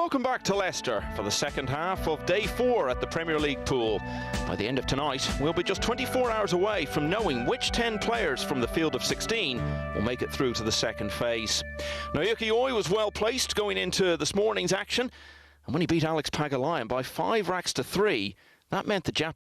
Welcome back to Leicester for the second half of day 4 at the Premier League pool. By the end of tonight, we'll be just 24 hours away from knowing which 10 players from the field of 16 will make it through to the second phase. Now, Yuki Oi was well placed going into this morning's action, and when he beat Alex Pagulayan by 5 racks to 3, that meant the Japanese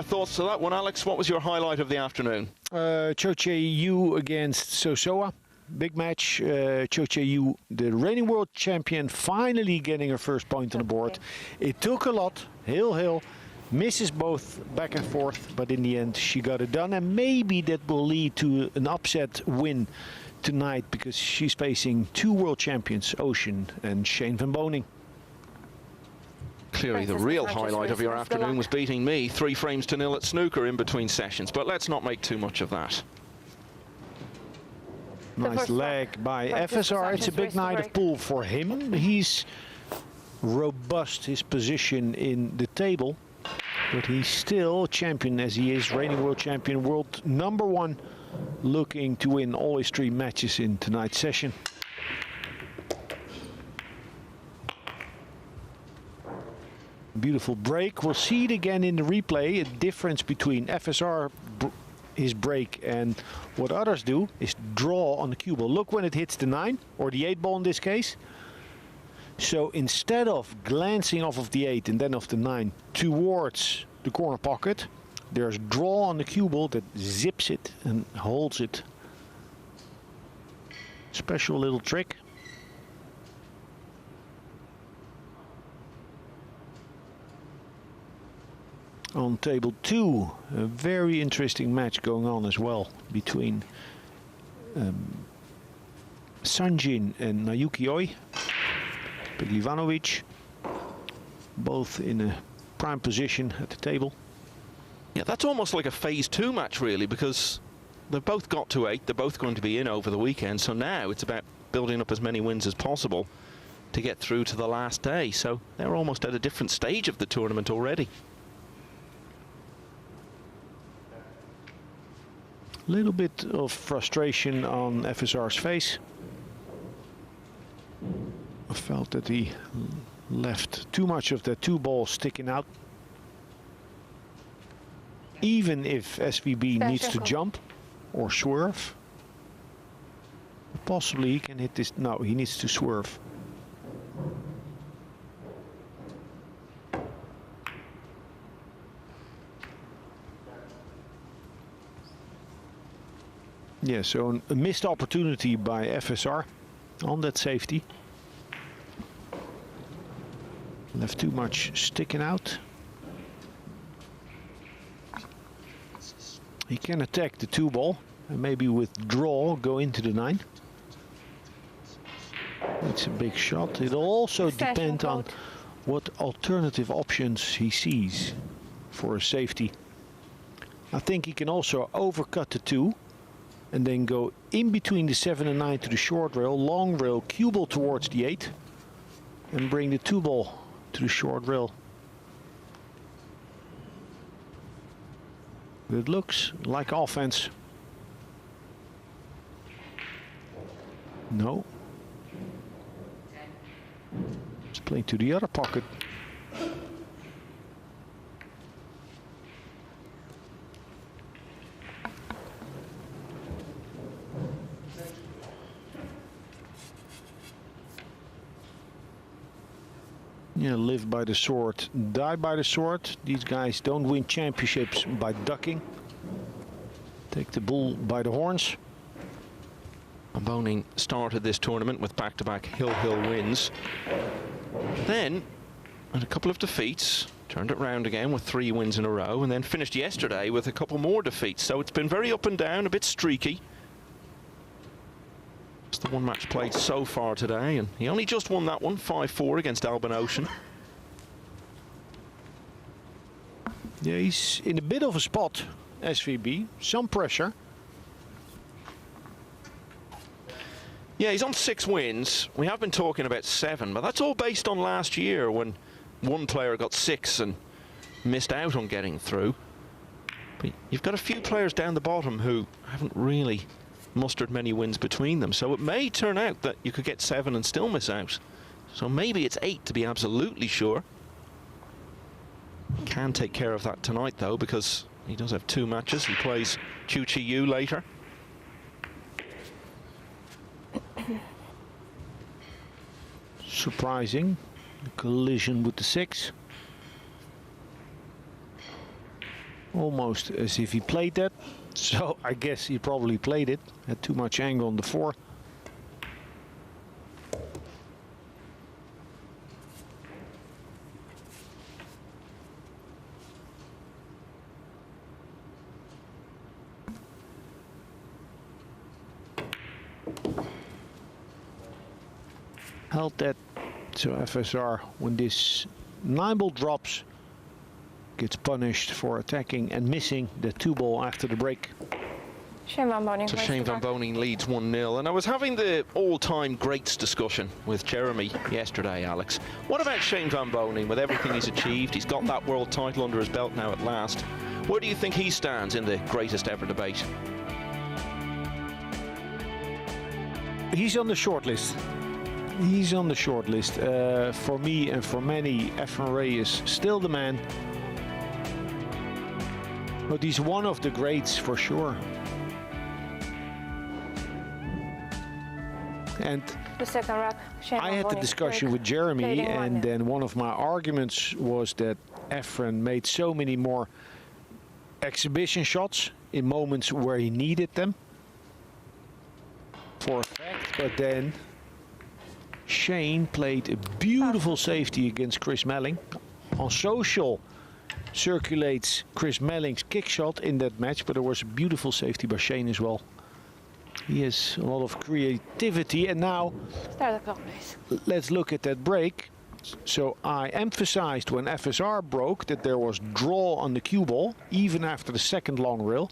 thoughts to that one, Alex. What was your highlight of the afternoon? Cho Che-Yu against Sosoa. Big match. Cho Che-Yu, the reigning world champion, finally getting her first point on the board. It took a lot. Hill misses both back and forth, but in the end she got it done, and maybe that will lead to an upset win tonight because she's facing 2 world champions, Ocean and Shane van Boening. Clearly the real highlight of your afternoon was beating me 3 frames to 0 at snooker in between sessions, but let's not make too much of that. Nice leg by FSR. It's a big night of pool for him. He's robust his position in the table, but he's still champion as he is, reigning world champion, world #1, looking to win all his 3 matches in tonight's session. Beautiful break. We'll see it again in the replay. A difference between FSR, his break, and what others do is draw on the cue ball. Look when it hits the 9, or the 8 ball in this case. So instead of glancing off of the 8 and then off the 9 towards the corner pocket, there's draw on the cue ball that zips it and holds it. Special little trick. On table 2, a very interesting match going on as well between Sanjin and Nayuki Oi. Pagulayan, both in a prime position at the table. Yeah, that's almost like a phase 2 match really, because they've both got to 8, they're both going to be in over the weekend, so now it's about building up as many wins as possible to get through to the last day. So they're almost at a different stage of the tournament already. Little bit of frustration on FSR's face. I felt that he left too much of the 2 balls sticking out. even if SVB needs to jump or swerve. Possibly he can hit this. No, he needs to swerve. Yeah, so a missed opportunity by FSR on that safety. Left too much sticking out. He can attack the 2-ball and maybe withdraw, go into the 9. It's a big shot. It'll also depend on what alternative options he sees for a safety. I think he can also overcut the 2 and then go in between the 7 and 9 to the short rail, long rail, cue ball towards the 8 and bring the 2-ball to the short rail. It looks like offense. No. It's playing to the other pocket. Yeah, live by the sword, die by the sword. These guys don't win championships by ducking. Take the bull by the horns. Boening started this tournament with back-to-back hill-hill wins. Then, had a couple of defeats, turned it round again with 3 wins in a row, and then finished yesterday with a couple more defeats. So it's been very up and down, a bit streaky. It's the one match played so far today, and he only just won that one, 5-4 against Alban Ocean. Yeah, he's in a bit of a spot, SVB. Some pressure. Yeah, he's on 6 wins. We have been talking about 7, but that's all based on last year when one player got 6 and missed out on getting through. But you've got a few players down the bottom who haven't really mustered many wins between them, so it may turn out that you could get 7 and still miss out. So maybe it's 8 to be absolutely sure. Can take care of that tonight though, because he does have 2 matches. He plays Chu Chi Yu later. Surprising, the collision with the 6. Almost as if he played that. So I guess he probably played it. Had too much angle on the 4. Held that. So FSR, when this Nineball drops, gets punished for attacking and missing the 2-ball after the break. Shane van Boening. So Shane van Boening leads 1-0. And I was having the all-time greats discussion with Jeremy yesterday, Alex. What about Shane van Boening with everything he's achieved? He's got that world title under his belt now at last. Where do you think he stands in the greatest ever debate? He's on the short list. He's on the short list. For me and for many, Efren Reyes is still the man. But he's one of the greats for sure. And The second rack. Shane I van had the Boening discussion break. with Jeremy, Played in and 1-0. then one of my arguments was that Efren made so many more exhibition shots in moments where he needed them for effect, but then Shane played a beautiful safety against Chris Melling. On social circulates Chris Melling's kick shot in that match, but there was a beautiful safety by Shane as well. He has a lot of creativity, and now Start the clock, please. let's look at that break. So I emphasized when FSR broke that there was draw on the cue ball, even after the second long rail.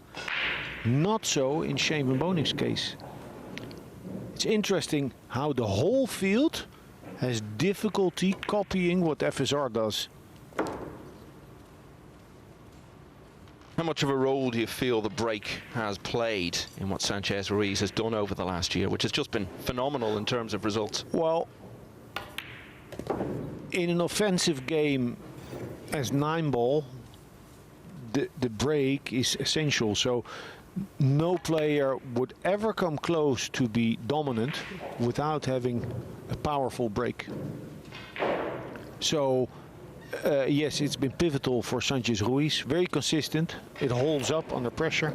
Not so in Shane van Boning's case. It's interesting how the whole field has difficulty copying what FSR does. How much of a role do you feel the break has played in what Sanchez Ruiz has done over the last year, which has just been phenomenal in terms of results? Well, in an offensive game as Nineball, the break is essential. So no player would ever come close to be dominant without having a powerful break. So yes, it's been pivotal for Sanchez Ruiz. Very consistent. It holds up under pressure.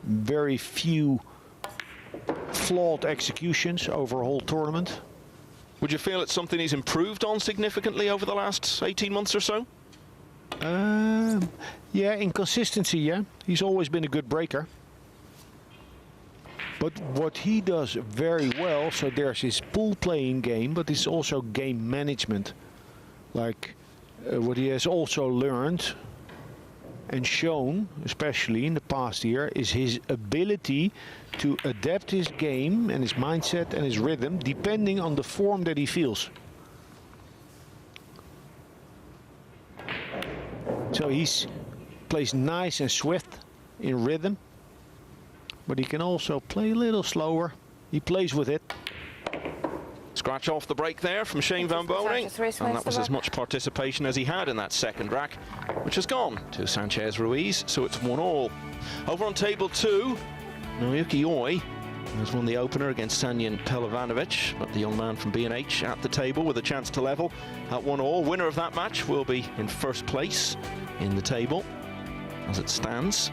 Very few flawed executions over a whole tournament. Would you feel it's something he's improved on significantly over the last 18 months or so? Yeah, in consistency, yeah. He's always been a good breaker. But what he does very well, so there's his pool playing game, but it's also game management. Like what he has also learned and shown, especially in the past year, is his ability to adapt his game and his mindset and his rhythm depending on the form that he feels. So he plays nice and swift in rhythm, but he can also play a little slower. He plays with it. Scratch off the break there from Shane van Boening, and that was as much participation as he had in that second rack, which has gone to Sanchez Ruiz, so it's 1-all. Over on table 2, Naoyuki Oi has won the opener against Sanyan Pelovanovic, but the young man from B&H at the table with a chance to level at 1-all. Winner of that match will be in first place in the table as it stands.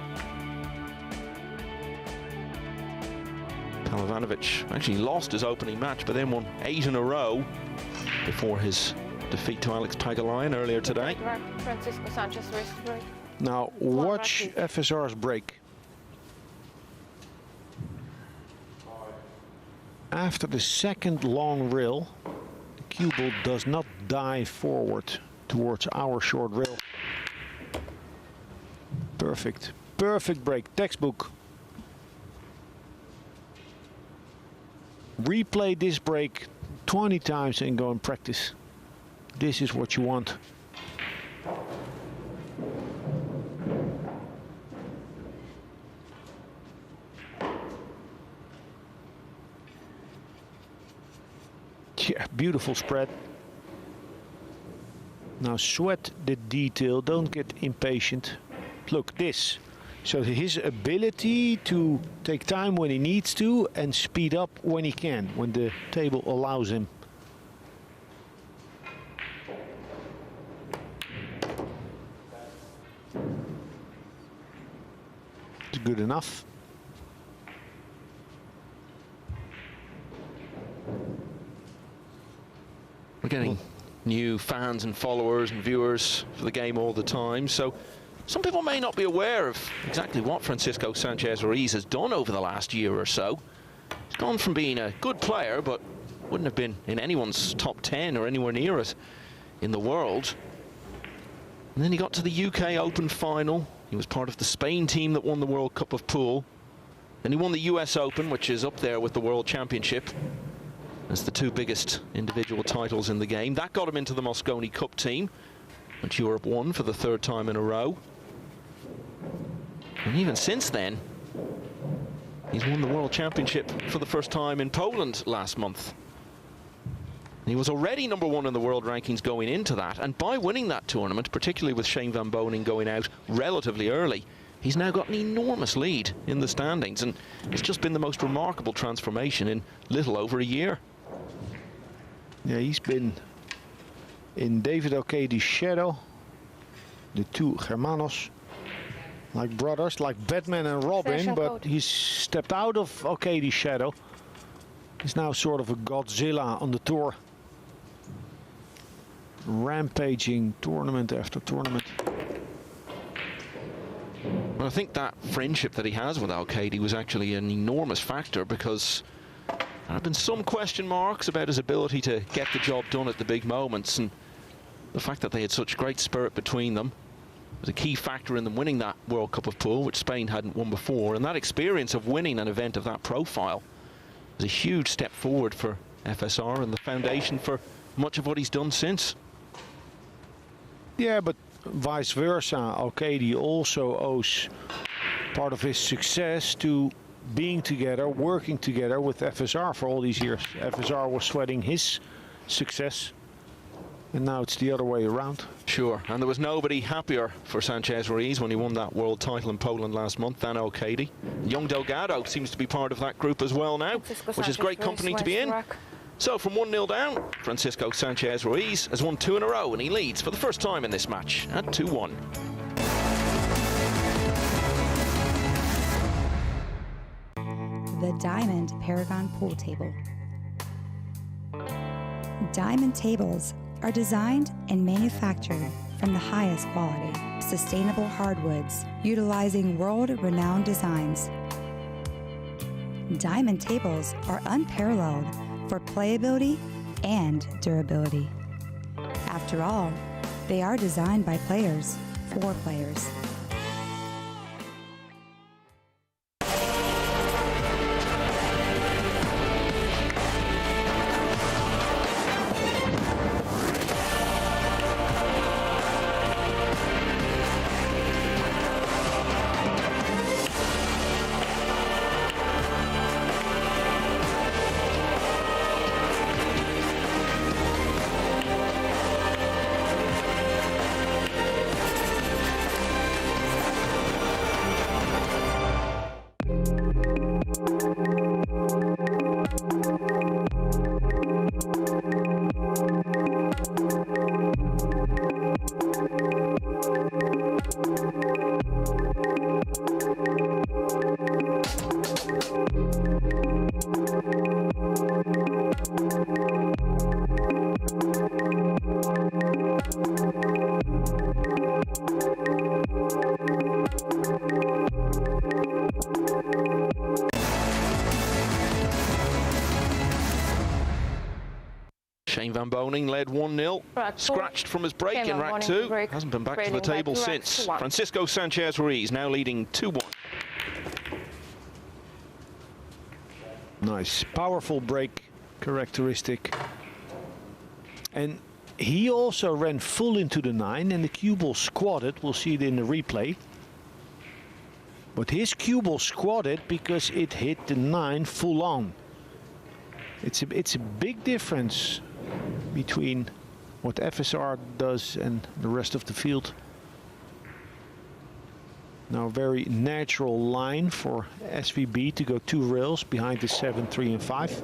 Pelovanovic actually lost his opening match, but then won 8 in a row before his defeat to Alex Pagulayan earlier today. Francisco Sanchez Ruiz break. Now watch FSR's break. After the second long rail, the cue ball does not dive forward towards our short rail. Perfect. Perfect break. Textbook. Replay this break 20 times and go and practice. This is what you want. Yeah, beautiful spread. Now sweat the detail, don't get impatient. Look, this. So his ability to take time when he needs to and speed up when he can, when the table allows him. It's good enough. We're getting new fans and followers and viewers for the game all the time, so some people may not be aware of exactly what Francisco Sanchez Ruiz has done over the last year or so. He's gone from being a good player, but wouldn't have been in anyone's top 10 or anywhere near it in the world. And then he got to the UK Open final. He was part of the Spain team that won the World Cup of Pool. Then he won the US Open, which is up there with the World Championship as the two biggest individual titles in the game. That got him into the Mosconi Cup team, which Europe won for the 3rd time in a row. And even since then, he's won the World Championship for the first time in Poland last month. And he was already #1 in the world rankings going into that, and by winning that tournament, particularly with Shane van Boening going out relatively early, he's now got an enormous lead in the standings, and it's just been the most remarkable transformation in little over a year. Yeah, he's been in David Arcady's shadow, the two Germanos, like brothers, like Batman and Robin, but he's stepped out of Arcady's shadow. He's now sort of a Godzilla on the tour, rampaging tournament after tournament. Well, I think that friendship that he has with Arcady was actually an enormous factor, because there have been some question marks about his ability to get the job done at the big moments, and the fact that they had such great spirit between them was a key factor in them winning that World Cup of Pool, which Spain hadn't won before. And that experience of winning an event of that profile was a huge step forward for FSR and the foundation for much of what he's done since. Yeah, but vice versa, Arcady also owes part of his success to being together, working together with FSR for all these years. FSR was sweating his success, And now it's the other way around. Sure, and there was nobody happier for Sanchez Ruiz when he won that world title in Poland last month than O'Cady. Young Delgado seems to be part of that group as well now, which is great company to be in. So from 1-0 down, Francisco Sanchez Ruiz has won 2 in a row, and he leads for the first time in this match at 2-1. The Diamond Paragon Pool Table. Diamond tables are designed and manufactured from the highest quality, sustainable hardwoods, utilizing world-renowned designs. Diamond tables are unparalleled for playability and durability. After all, they are designed by players for players. Van Boening led 1-0, scratched from his break in rack 2, hasn't been back to the table since. Francisco Sanchez Ruiz now leading 2-1. Nice, powerful break characteristic. And he also ran full into the 9, and the cue ball squatted. We'll see it in the replay. But his cue ball squatted because it hit the 9 full on. It's a big difference between what FSR does and the rest of the field. Now a very natural line for SVB to go 2 rails behind the 7, 3 and 5.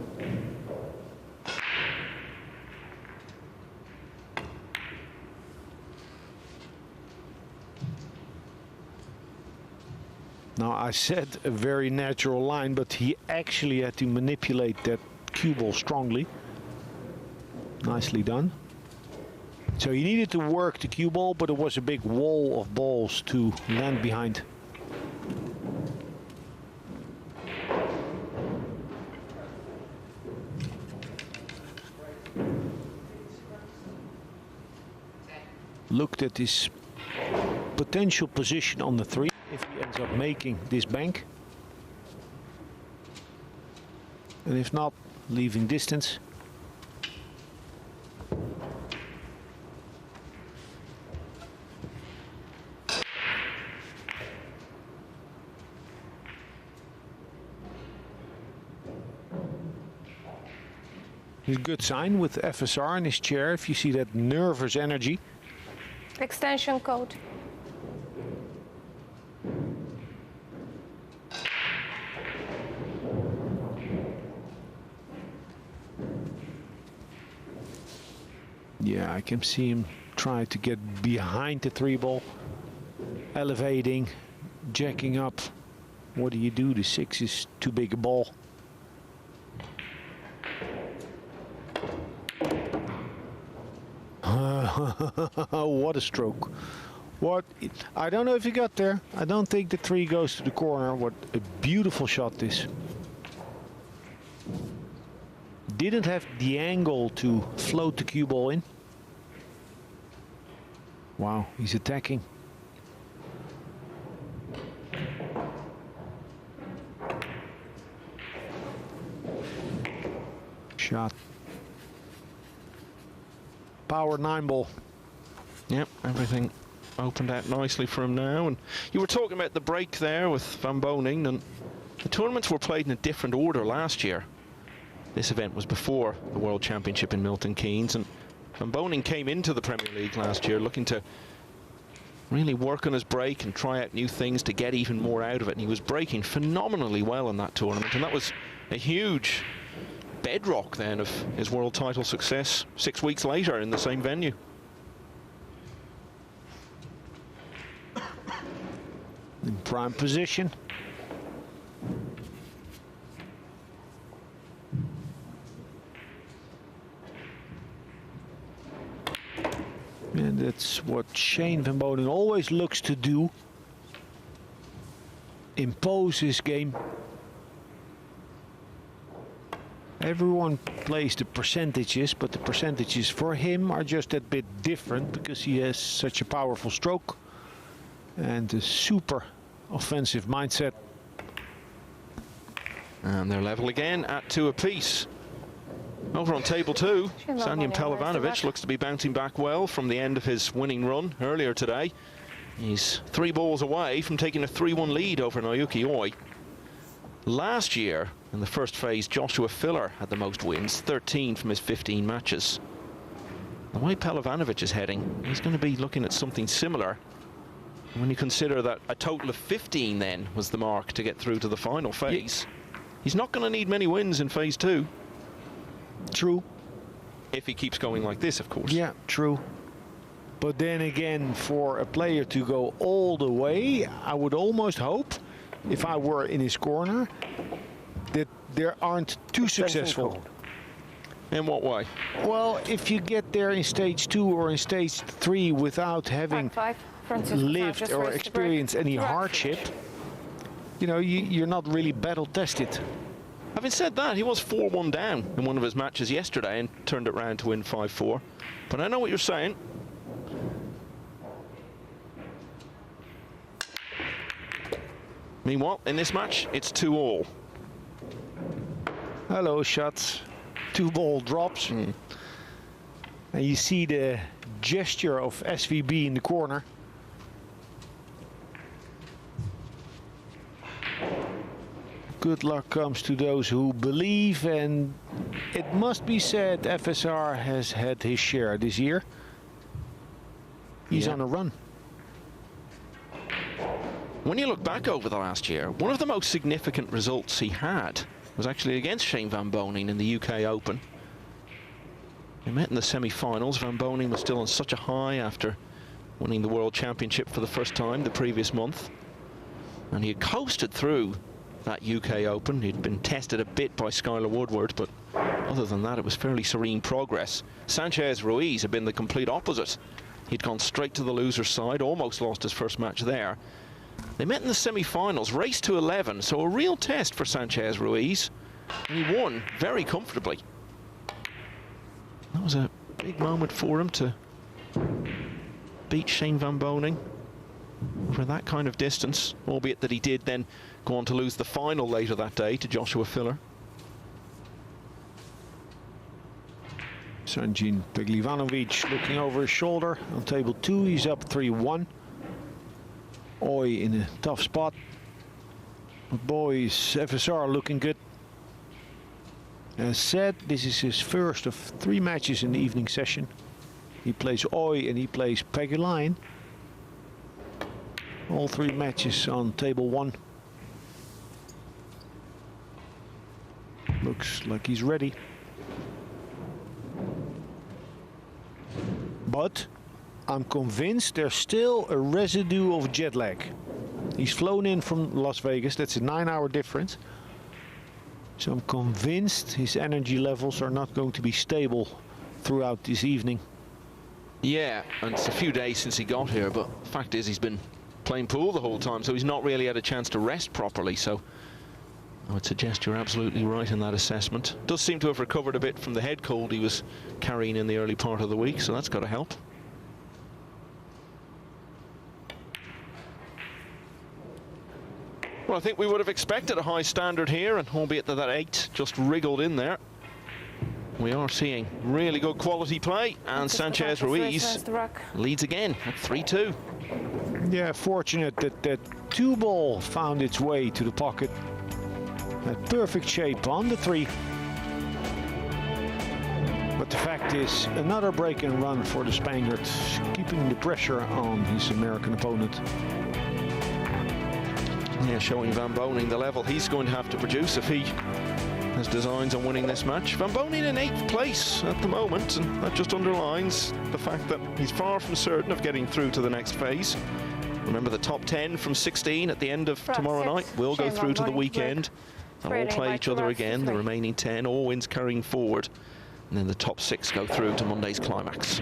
Now I said a very natural line, but he actually had to manipulate that cue ball strongly. Nicely done. So he needed to work the cue ball, but it was a big wall of balls to land behind. Looked at his potential position on the 3 if he ends up making this bank. And if not, leaving distance. It's a good sign with FSR in his chair, if you see that nervous energy. Extension code. Yeah, I can see him try to get behind the 3 ball, elevating, jacking up. What do you do? The 6 is too big a ball. What a stroke. What? I don't know if he got there. I don't think the 3 goes to the corner. What a beautiful shot this. Didn't have the angle to float the cue ball in. Wow, he's attacking. Shot. Power 9 ball. Yep, everything opened out nicely for him now. And you were talking about the break there with Van Boening, and the tournaments were played in a different order last year. This event was before the World Championship in Milton Keynes, and Van Boening came into the Premier League last year looking to really work on his break and try out new things to get even more out of it. And he was breaking phenomenally well in that tournament. And that was a huge bedrock then of his world title success 6 weeks later in the same venue. In prime position. And that's what Shane Van Boening always looks to do. Impose his game. Everyone plays the percentages, but the percentages for him are just a bit different because he has such a powerful stroke and a super offensive mindset. And they're level again at 2 apiece. Over on table 2, Sanjin Pelovanovic looks to be bouncing back well from the end of his winning run earlier today. He's 3 balls away from taking a 3-1 lead over Naoki Oi. Last year, in the first phase, Joshua Filler had the most wins, 13 from his 15 matches. The way Pelovanovic is heading, he's going to be looking at something similar. When you consider that a total of 15 then was the mark to get through to the final phase, he's not going to need many wins in phase 2. True. If he keeps going like this, of course. Yeah, true. But then again, for a player to go all the way, I would almost hope, if I were in his corner, that there aren't too successful. In what way? Well, if you get there in stage 2 or in stage 3 without having lived or experienced any hardship, you know, you're not really battle tested. Having said that, he was 4-1 down in one of his matches yesterday and turned it round to win 5-4. But I know what you're saying. Meanwhile, in this match, it's 2-all. Hello, shots. 2 ball drops. And you see the gesture of SVB in the corner. Good luck comes to those who believe, and it must be said FSR has had his share this year. He's on a run. When you look back over the last year, one of the most significant results he had was actually against Shane Van Boening in the UK Open. They met in the semi-finals. Van Boening was still on such a high after winning the World Championship for the first time the previous month. And he had coasted through that UK Open. He'd been tested a bit by Skylar Woodward, but other than that, it was fairly serene progress. Sanchez Ruiz had been the complete opposite. He'd gone straight to the loser's side, almost lost his first match there. They met in the semi-finals, raced to 11, so a real test for Sanchez Ruiz, and he won very comfortably. That was a big moment for him to beat Shane Van Boening over that kind of distance, albeit that he did then go on to lose the final later that day to Joshua Filler. Sanjin Pelovanovic looking over his shoulder. On table 2, he's up 3-1. Oi in a tough spot. Boys, FSR looking good. As said, this is his first of 3 matches in the evening session. He plays Oi and he plays Pagulayan. All 3 matches on table 1. Looks like he's ready. But I'm convinced there's still a residue of jet lag. He's flown in from Las Vegas. That's a 9-hour difference. So I'm convinced his energy levels are not going to be stable throughout this evening. Yeah, and it's a few days since he got here, but the fact is he's been playing pool the whole time, so he's not really had a chance to rest properly. So I would suggest you're absolutely right in that assessment. Does seem to have recovered a bit from the head cold he was carrying in the early part of the week, so that's got to help. Well, I think we would have expected a high standard here, and albeit that 8 just wriggled in there, we are seeing really good quality play, and Sanchez Ruiz leads again at 3-2. Yeah, fortunate that that 2 ball found its way to the pocket. At perfect shape on the 3. But the fact is, another break and run for the Spaniard, keeping the pressure on his American opponent. Yeah, showing Van Boening the level he's going to have to produce if he has designs on winning this match. Van Boening in 8th place at the moment, and that just underlines the fact that he's far from certain of getting through to the next phase. Remember, the top 10 from 16 at the end of tomorrow night will go through to the weekend. They'll all play each other again, the remaining 10, all wins carrying forward. And then the top 6 go through to Monday's climax.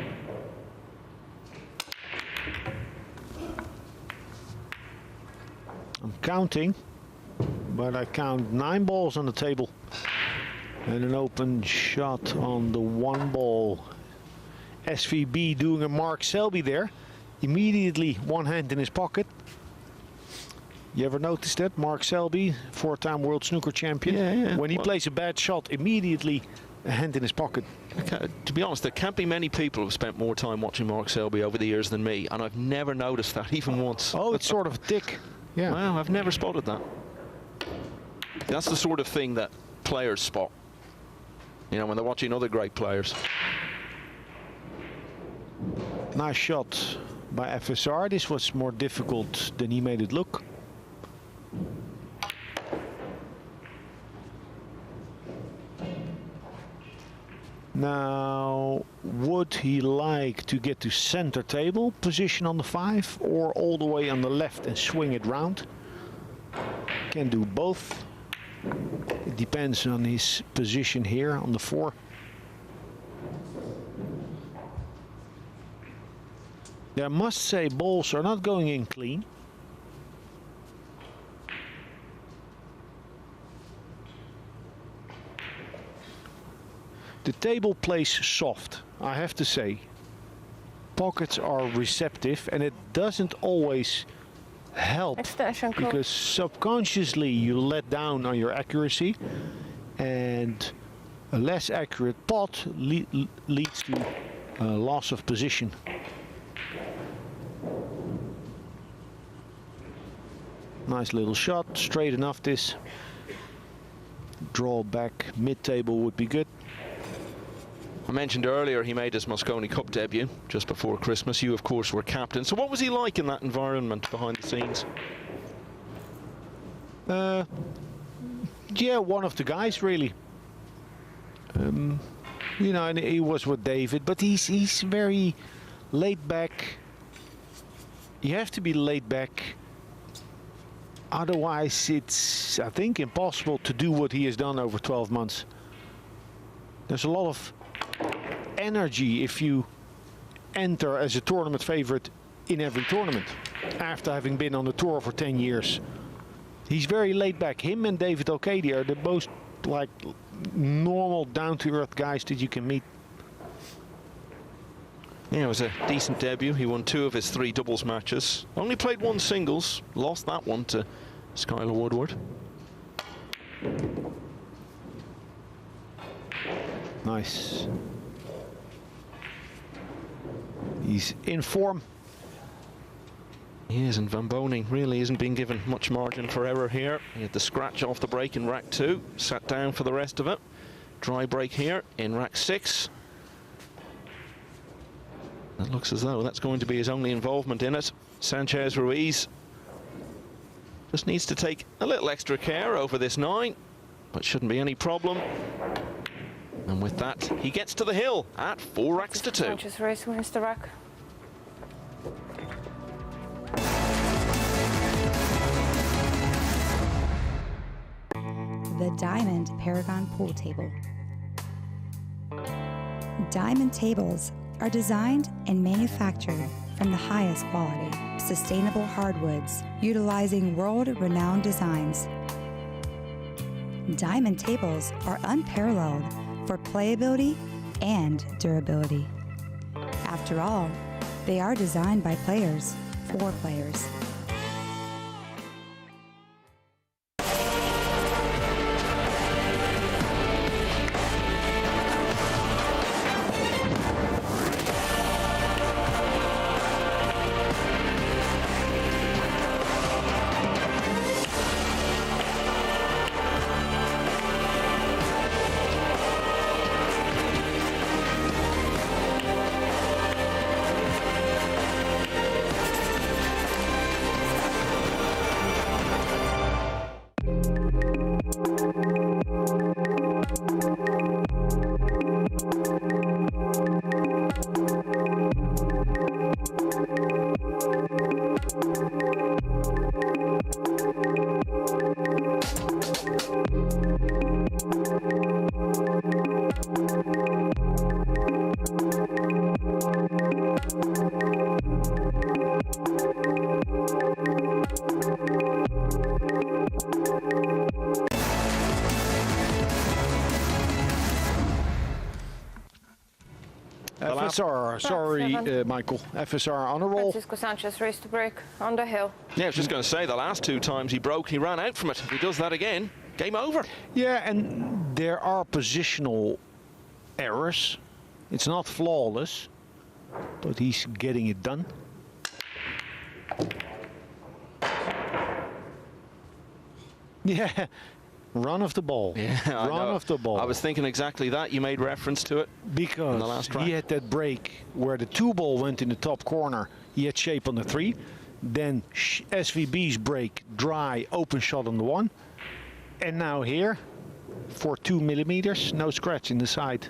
I'm counting, but I count 9 balls on the table. And an open shot on the 1 ball. SVB doing a Mark Selby there. Immediately 1 hand in his pocket. You ever noticed that? Mark Selby, 4-time world snooker champion. Yeah. When he plays a bad shot, immediately a hand in his pocket. To be honest, there can't be many people who've spent more time watching Mark Selby over the years than me, and I've never noticed that even once. Oh, it's sort of thick. Yeah. Wow, I've never spotted that. That's the sort of thing that players spot, you know, when they're watching other great players. Nice shot by FSR. This was more difficult than he made it look. Now, would he like to get to center table position on the 5 or all the way on the left and swing it round? Can do both. It depends on his position here on the 4. I must say, balls are not going in clean. The table plays soft, I have to say. Pockets are receptive, and it doesn't always help because subconsciously you let down on your accuracy, and a less accurate pot leads to loss of position. Nice little shot, straight enough this. Draw back mid-table would be good. I mentioned earlier he made his Mosconi Cup debut just before Christmas. You, of course, were captain. So what was he like in that environment behind the scenes? Yeah, one of the guys, really. You know, and he was with David, but he's very laid back. You have to be laid back. Otherwise, it's, I think, impossible to do what he has done over 12 months. There's a lot of energy if you enter as a tournament favorite in every tournament after having been on the tour for 10 years. He's very laid back. Him and David O'Cady are the most like normal, down-to-earth guys that you can meet. Yeah, it was a decent debut. He won 2 of his 3 doubles matches. Only played 1 singles. Lost that one to Skylar Woodward. Nice. He's in form. He is, and Van Boening really isn't being given much margin for error here. He had the scratch off the break in rack 2, sat down for the rest of it. Dry break here in rack 6. It looks as though that's going to be his only involvement in it. Sanchez Ruiz just needs to take a little extra care over this 9, but shouldn't be any problem. And with that, he gets to the hill at 4 racks to 2. Sanchez Ruiz wins the rack. The Diamond Paragon Pool Table. Diamond tables are designed and manufactured from the highest quality, sustainable hardwoods, utilizing world-renowned designs. Diamond tables are unparalleled for playability and durability. After all, they are designed by players for players. FSR, sorry, Michael. FSR on a roll. Francisco Sanchez Ruiz to break on the hill. Yeah, I was just going to say, the last 2 times he broke, he ran out from it. If he does that again, game over. Yeah, and there are positional errors. It's not flawless, but he's getting it done. Yeah, run of the ball. Yeah, run of the ball. I was thinking exactly that. You made reference to it. Because in the last track. He had that break where the 2 ball went in the top corner. He had shape on the 3. Then SVB's break, dry, open shot on the 1. And now here, for 2 millimeters, no scratch in the side.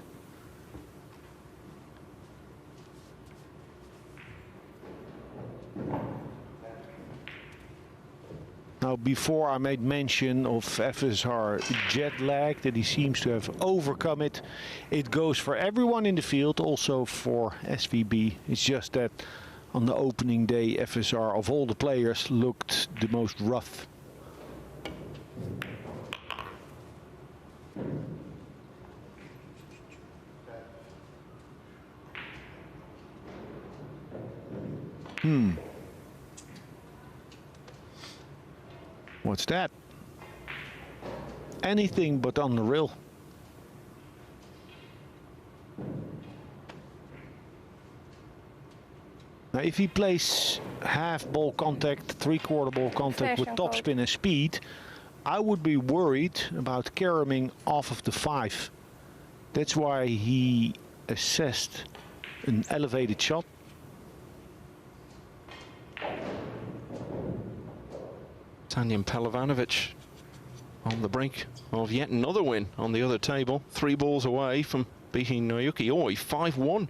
Now, before I made mention of FSR jet lag, that he seems to have overcome it. It goes for everyone in the field, also for SVB. It's just that on the opening day, FSR of all the players looked the most rough. What's that? Anything but on the rail. Now, if he plays half ball contact, 3/4 ball contact with topspin and speed, I would be worried about caroming off of the 5. That's why he assessed an elevated shot. Tanjan Pelovanovic on the brink of yet another win on the other table. 3 balls away from beating Naoyuki Oi, 5-1.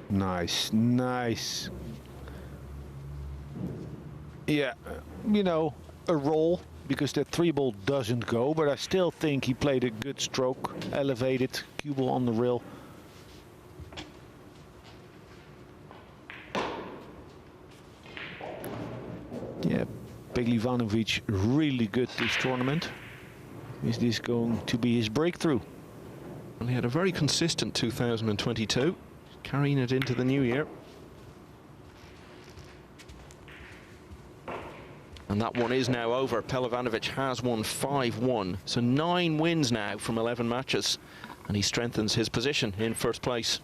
Nice, nice. Yeah, you know, a roll, because that 3 ball doesn't go, but I still think he played a good stroke. Elevated, cue ball on the rail. Yeah, Pagulayan really good this tournament. Is this going to be his breakthrough? Well, he had a very consistent 2022, carrying it into the new year. And that one is now over. Pelovanovic has won 5-1. So 9 wins now from 11 matches. And he strengthens his position in first place.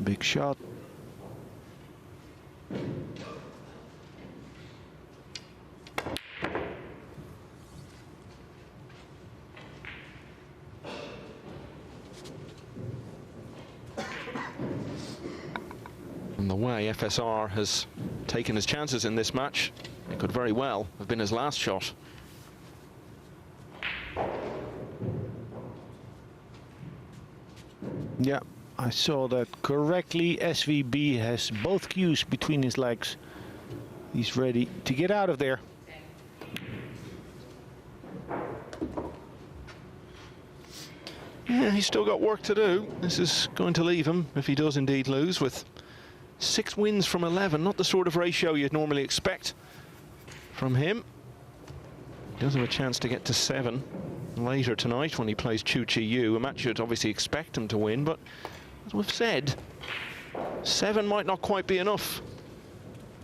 Big shot. And the way FSR has taken his chances in this match, it could very well have been his last shot. Yeah, I saw that correctly. SVB has both cues between his legs. He's ready to get out of there. Yeah, he's still got work to do. This is going to leave him, if he does indeed lose, with 6 wins from 11. Not the sort of ratio you'd normally expect from him. He does have a chance to get to 7 later tonight when he plays Chu Chi Yu. A match you'd obviously expect him to win, but as we've said, 7 might not quite be enough.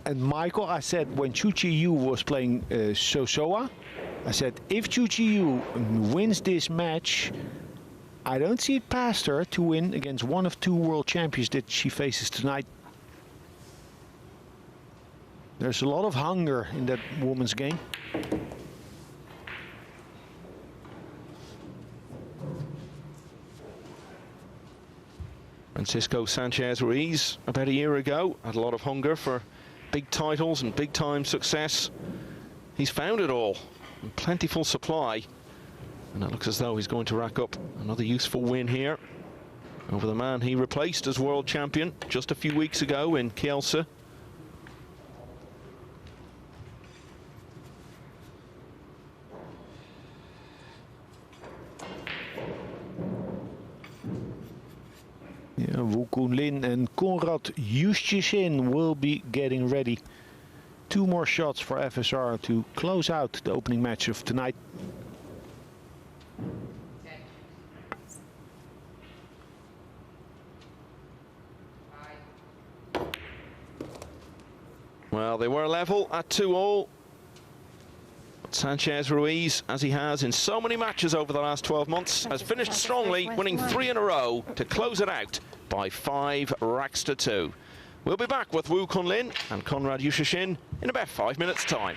And Michael, I said when Chu Chi Yu was playing Sosoa, I said if Chu Chi Yu wins this match, I don't see it past her to win against one of 2 world champions that she faces tonight. There's a lot of hunger in that woman's game. Francisco Sanchez Ruiz, about a year ago, had a lot of hunger for big titles and big time success. He's found it all in plentiful supply, and it looks as though he's going to rack up another useful win here over the man he replaced as world champion just a few weeks ago in Kielce. Yeah, Wukun Lin and Konrad Yushin will be getting ready. 2 more shots for FSR to close out the opening match of tonight. they were level at 2-all. Sanchez Ruiz, as he has in so many matches over the last 12 months, has finished strongly, winning 3 in a row to close it out by 5 racks to 2. We'll be back with Wukun Lin and Conrad Yushin in about 5 minutes' time.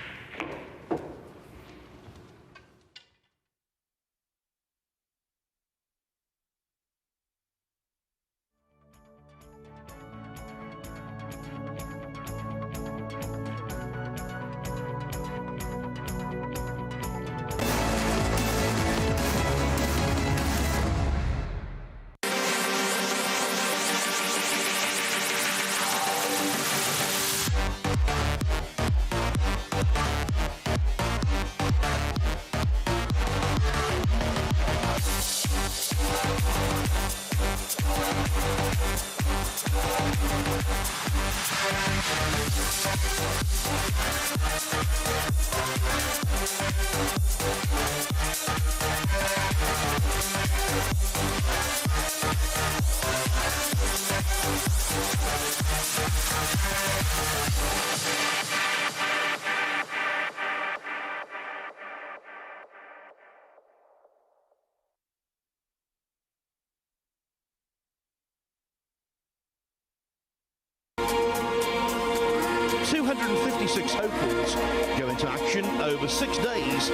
.256 hopefuls go into action over 6 days.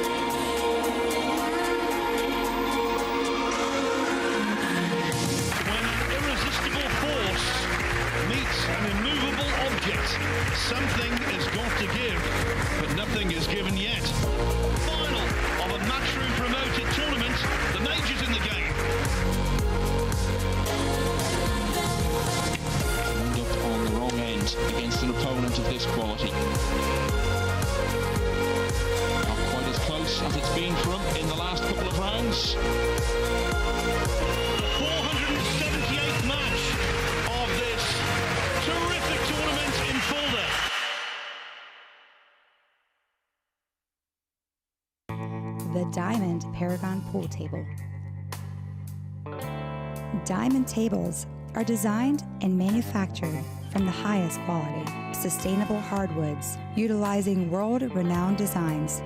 When an irresistible force meets an immovable object, something has got to give, but nothing is given yet. Final of a matchroom promoted tournament, the majors in the game. Up on the wrong end against an opponent of this quality. Not quite as close as it's been for him in the last couple of rounds. The 478th match of this terrific tournament in Fulda. The Diamond Paragon Pool Table. Diamond tables are designed and manufactured from the highest quality, sustainable hardwoods, utilizing world-renowned designs.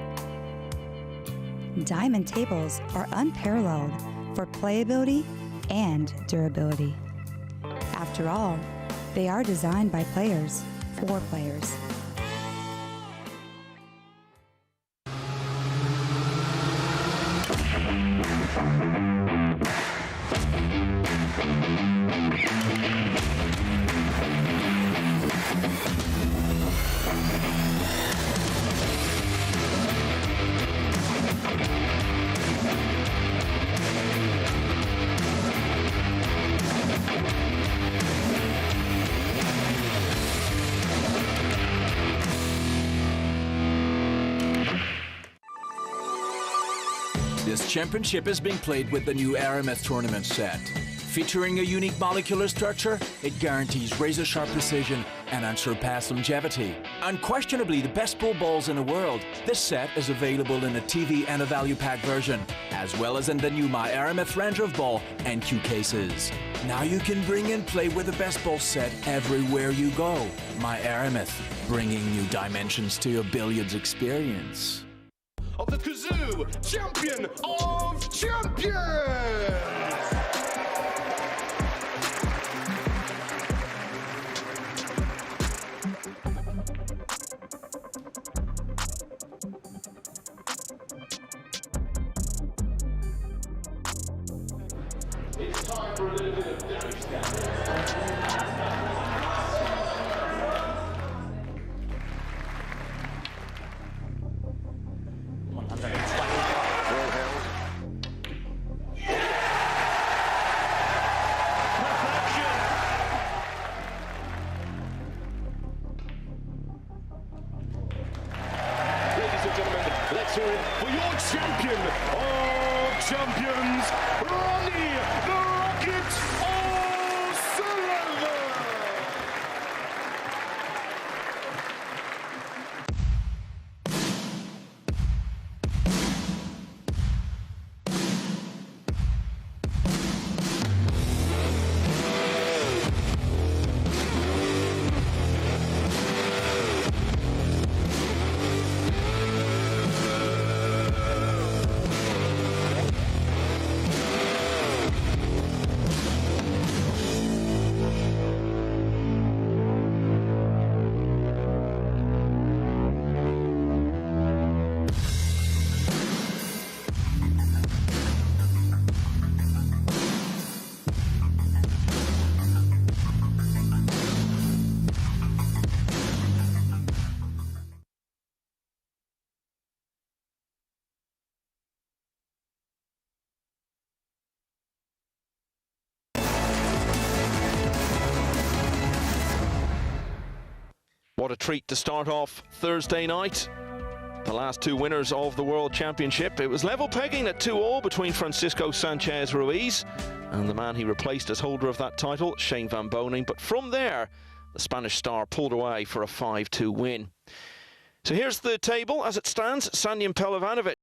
Diamond tables are unparalleled for playability and durability. After all, they are designed by players for players. This championship is being played with the new Aramith tournament set. Featuring a unique molecular structure, it guarantees razor-sharp precision and unsurpassed longevity. Unquestionably the best pool balls in the world, this set is available in a TV and a value pack version, as well as in the new My Aramith range of ball and cue cases. Now you can bring and play with the best ball set everywhere you go. My Aramith, bringing new dimensions to your billiards experience. Of the Kazoo Champion of Champions! It's time for a little bit of damage down. Let's hear it for your champion of champions, Ronnie the Rocket O'Sullivan! What a treat to start off Thursday night. The last two winners of the World Championship. It was level pegging at 2-all between Francisco Sanchez Ruiz and the man he replaced as holder of that title, Shane van Boening. But from there, the Spanish star pulled away for a 5-2 win. So here's the table as it stands. Sanjin Pelovanovic.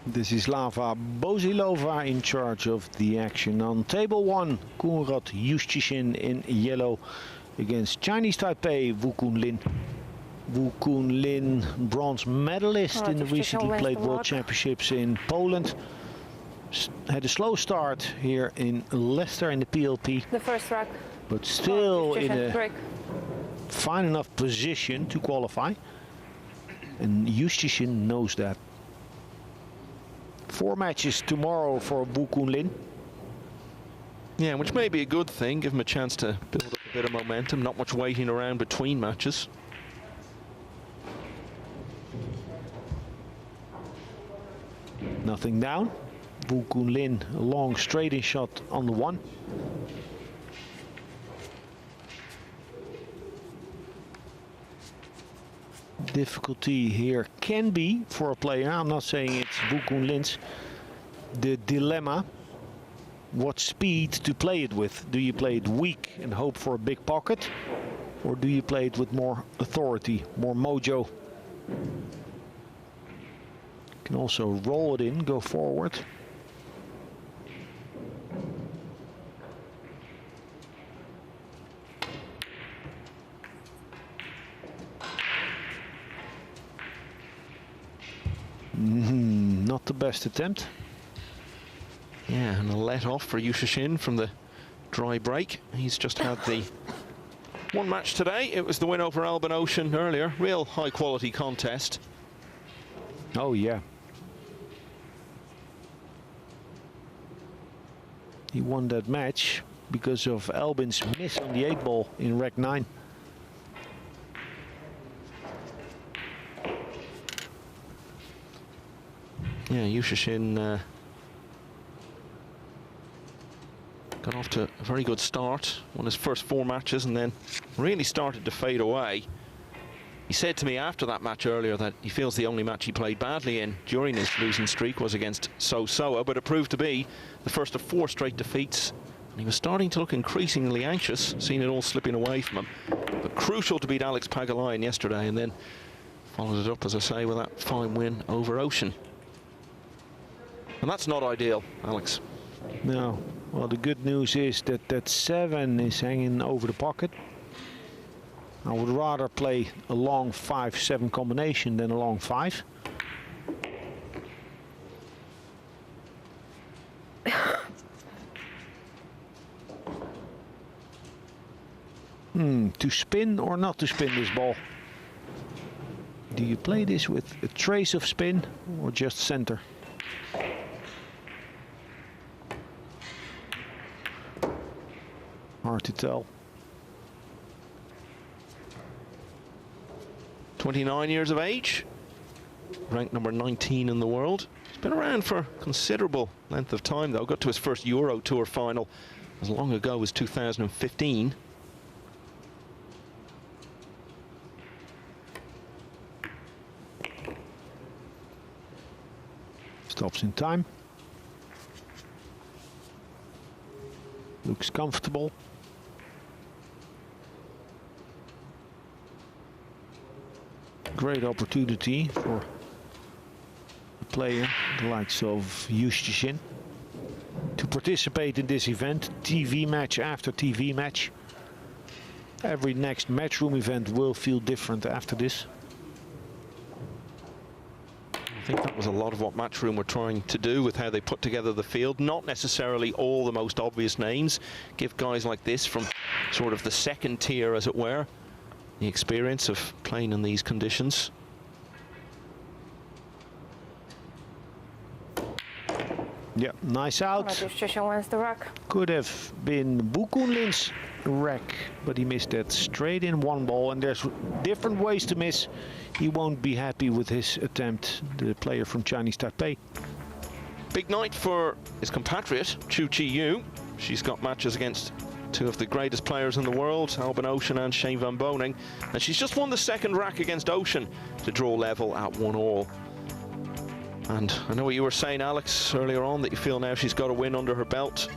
This is Lava Bozilova in charge of the action on table one. Kunrad Yushin in yellow against Chinese Taipei Wukun Lin. Wukun Lin, bronze medalist in the recently played World Championships in Poland. Had a slow start here in Leicester in the PLP. The first rack. But still in a fine enough position to qualify. And Yushin knows that. 4 matches tomorrow for Wukun Lin. Yeah, which may be a good thing, give him a chance to build up a bit of momentum, not much waiting around between matches. Nothing down. Wukun Lin, a long straight-in shot on the one. Difficulty here can be for a player, I'm not saying it's Wukun Lin's, the dilemma, what speed to play it with. Do you play it weak and hope for a big pocket, or do you play it with more authority, more mojo? You can also roll it in, go forward. Not the best attempt. Yeah, and a let off for Yushin from the dry break. He's just had the one match today. It was the win over Alban Ocean earlier. Real high quality contest. Oh yeah. He won that match because of Albin's miss on the 8-ball in rack 9. Yeah, Yushin got off to a very good start, won his first 4 matches and then really started to fade away. He said to me after that match earlier that he feels the only match he played badly in during his losing streak was against Soa, but it proved to be the first of 4 straight defeats. And he was starting to look increasingly anxious, seeing it all slipping away from him. But crucial to beat Alex Pagulayan yesterday and then followed it up, as I say, with that fine win over Ocean. And that's not ideal, Alex. No. Well, the good news is that that 7 is hanging over the pocket. I would rather play a long 5-7 combination than a long 5. To spin or not to spin this ball? Do you play this with a trace of spin or just center? Hard to tell. 29 years of age. ranked number 19 in the world. He's been around for a considerable length of time, though. Got to his first Euro Tour final as long ago as 2015. Stops in time. Looks comfortable. Great opportunity for a player the likes of Yushin to participate in this event, TV match after TV match. Every next matchroom event will feel different after this. I think that was a lot of what Matchroom were trying to do with how they put together the field. Not necessarily all the most obvious names. Give guys like this from sort of the second tier, as it were, the experience of playing in these conditions. Yeah, nice out. Yushin wins the rack. Could have been Wukun Lin's rack, but he missed that straight in one ball, and there's different ways to miss. He won't be happy with his attempt, the player from Chinese Taipei. Big night for his compatriot, Chu Chi-Yu. She's got matches against two of the greatest players in the world, Albin Ocean and Shane van Boening. And she's just won the second rack against Ocean to draw level at 1-all. And I know what you were saying, Alex, earlier on, that you feel now she's got a win under her belt.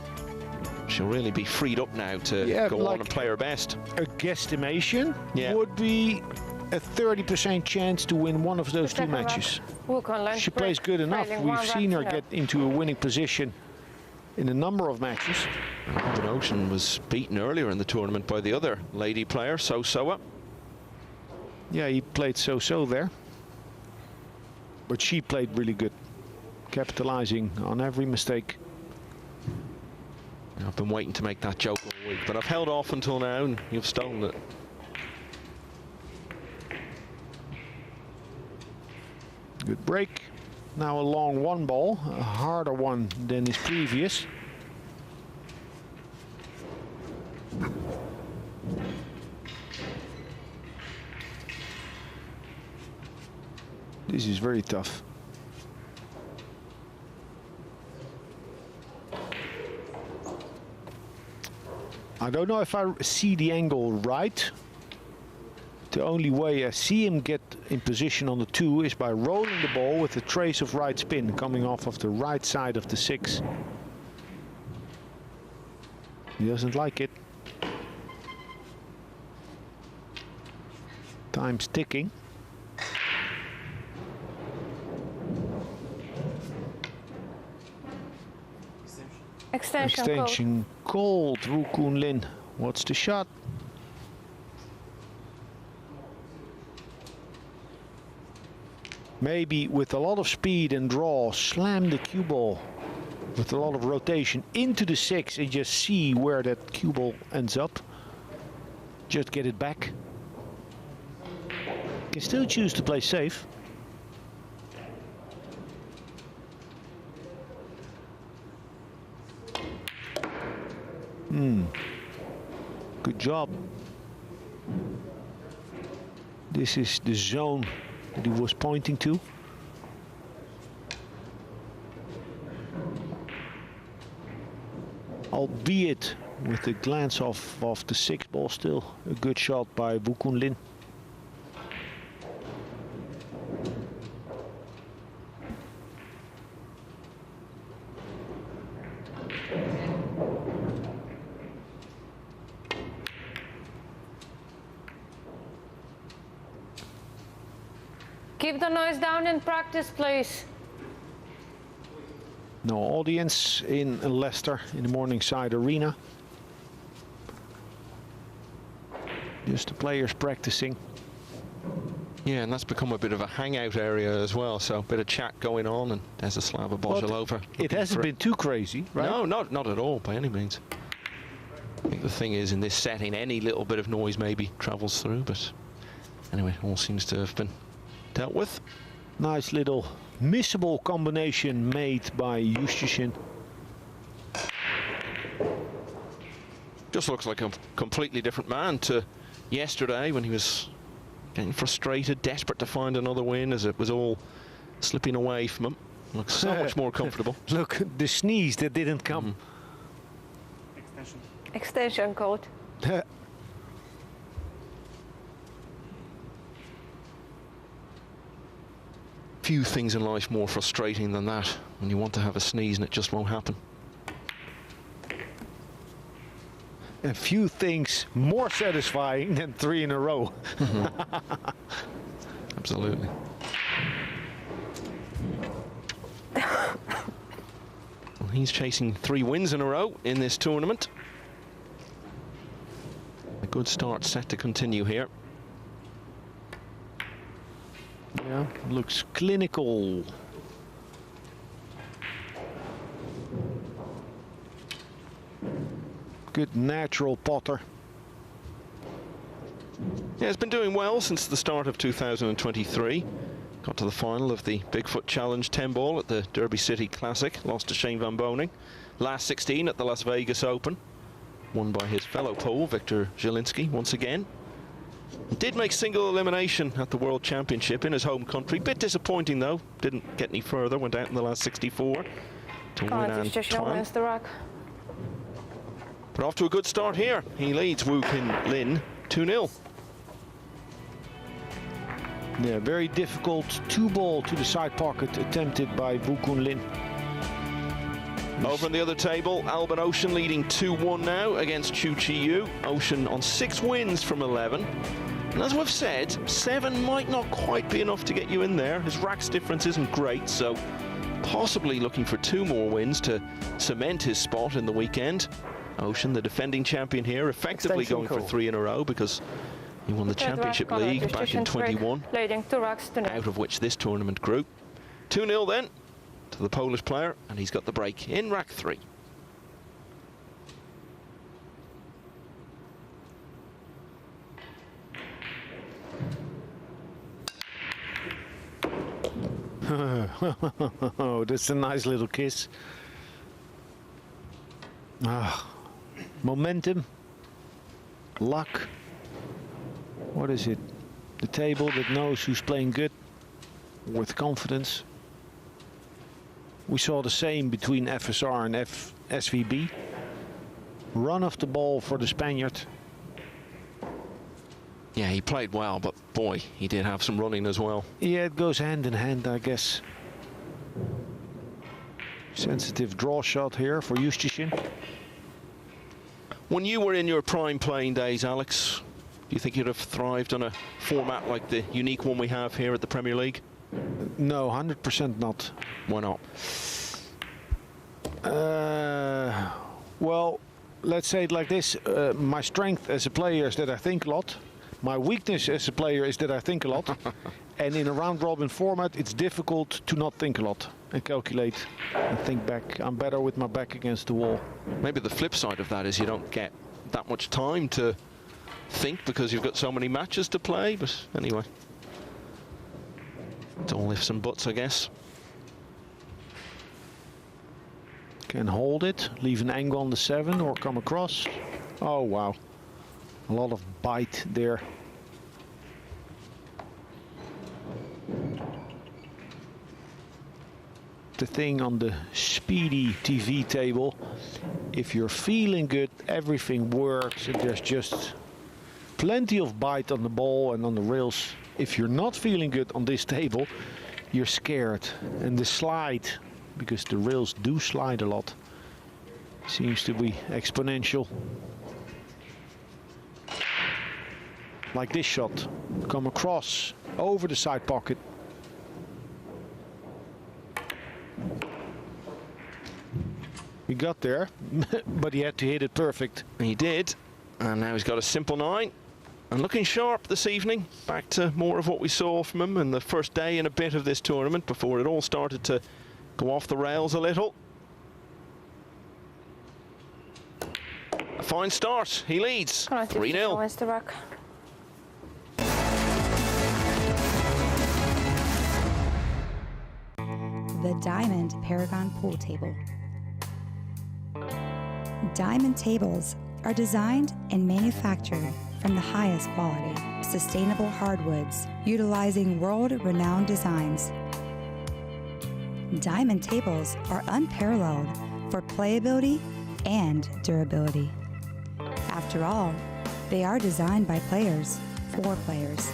She'll really be freed up now to go on and play her best. A guesstimation would be a 30% chance to win one of those two matches. She plays good enough. We've seen her get into a winning position in a number of matches. Albin Ocean was beaten earlier in the tournament by the other lady player, So-Soa. Yeah, he played so-so there. But she played really good, capitalizing on every mistake. I've been waiting to make that joke all week, but I've held off until now, and you've stolen it. Good break. Now a long one ball, a harder one than his previous. This is very tough. I don't know if I see the angle right. The only way I see him get in position on the 2 is by rolling the ball with a trace of right spin coming off of the right side of the 6. He doesn't like it. Time's ticking. Extension cold. Wukun Lin. What's the shot? Maybe with a lot of speed and draw, slam the cue ball with a lot of rotation into the 6 and just see where that cue ball ends up. Just get it back. Can still choose to play safe. Good job. This is the zone that he was pointing to. Albeit with the glance of the 6 ball, still a good shot by Wukun Lin. Keep the noise down in practice, please. No audience in Leicester in the Morningside Arena. Just the players practicing. Yeah, and that's become a bit of a hangout area as well, so a bit of chat going on, and there's a Slava Bozilova. It hasn't been too crazy, right? No, not at all, by any means. I think the thing is, in this setting, any little bit of noise maybe travels through, but anyway, all seems to have been dealt with. Nice little missable combination made by Yushin. Just looks like a completely different man to yesterday when he was getting frustrated, desperate to find another win, as it was all slipping away from him. Looks so much more comfortable. Look, the sneeze that didn't come. Extension code. Few things in life more frustrating than that, when you want to have a sneeze and it just won't happen. A few things more satisfying than 3 in a row. Absolutely. Well, he's chasing 3 wins in a row in this tournament. A good start set to continue here. Yeah, looks clinical. Good natural potter. Yeah, he's been doing well since the start of 2023. Got to the final of the Bigfoot Challenge 10 ball at the Derby City Classic. Lost to Shane van Boening. Last 16 at the Las Vegas Open. Won by his fellow Pole, Victor Zielinski, once again. He did make single elimination at the World Championship in his home country. Bit disappointing though. Didn't get any further. Went out in the last 64 to win and tie. The rack. But off to a good start here. He leads Wukun Lin 2-0. Yeah, very difficult 2-ball to the side pocket attempted by Wukun Lin. Over on the other table, Albin Ocean leading 2-1 now against Chu Chi-Yu. Ocean on 6 wins from 11. And as we've said, 7 might not quite be enough to get you in there. His racks difference isn't great, so possibly looking for 2 more wins to cement his spot in the weekend. Ocean, the defending champion here, effectively going for 3 in a row because he won the Championship League back in 21, out of which this tournament grew. 2-0 then to the Polish player, and he's got the break in rack 3. Oh, that's a nice little kiss. Ah, momentum, luck. What is it? The table that knows who's playing good with confidence. We saw the same between FSR and SVB. Run of the ball for the Spaniard. Yeah, he played well, but boy, he did have some running as well. Yeah, it goes hand in hand, I guess. Sensitive draw shot here for Yushin. When you were in your prime playing days, Alex, do you think you'd have thrived on a format like the unique one we have here at the Premier League? No, 100% not. Why not? Well, let's say it like this. My strength as a player is that I think a lot. My weakness as a player is that I think a lot. And in a round-robin format, it's difficult to not think a lot and calculate and think back. I'm better with my back against the wall. Maybe the flip side of that is you don't get that much time to think because you've got so many matches to play. But anyway, it's all ifs and buts, I guess. Can hold it, leave an angle on the 7 or come across. Oh, wow. A lot of bite there. The thing on the speedy TV table, if you're feeling good, everything works and there's just plenty of bite on the ball and on the rails. If you're not feeling good on this table, you're scared. And the slide, because the rails do slide a lot, seems to be exponential. Like this shot, come across over the side pocket. He got there, but he had to hit it perfect. He did, and now he's got a simple 9. And looking sharp this evening, back to more of what we saw from him in the first day and a bit of this tournament before it all started to go off the rails a little. A fine start, he leads 3-0. The Diamond Paragon Pool Table. Diamond tables are designed and manufactured from the highest quality, sustainable hardwoods, utilizing world-renowned designs. Diamond tables are unparalleled for playability and durability. After all, they are designed by players for players.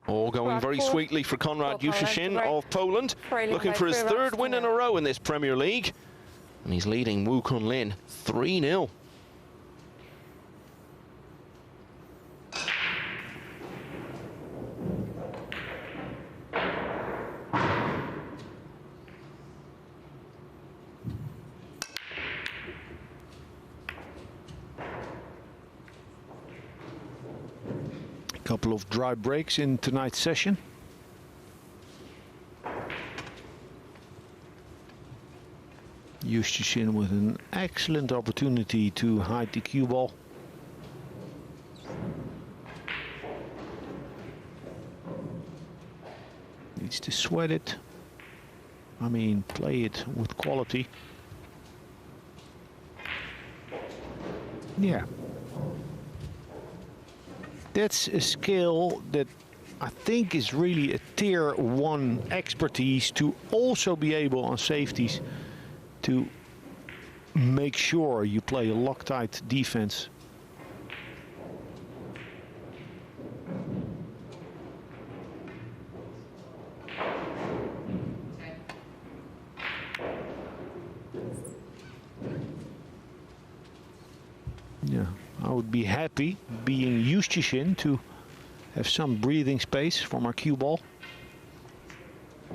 All going very sweetly for Konrad Yushin of Poland, looking for his third win in a row in this Premier League. And he's leading Wukun Lin 3-0. Couple of dry breaks in tonight's session. Yushin with an excellent opportunity to hide the cue ball. Needs to sweat it. I mean, play it with quality. Yeah. That's a skill that I think is really a tier 1 expertise, to also be able on safeties to make sure you play a Loctite defense. Yeah, I would be happy being Yushin to have some breathing space from our cue ball.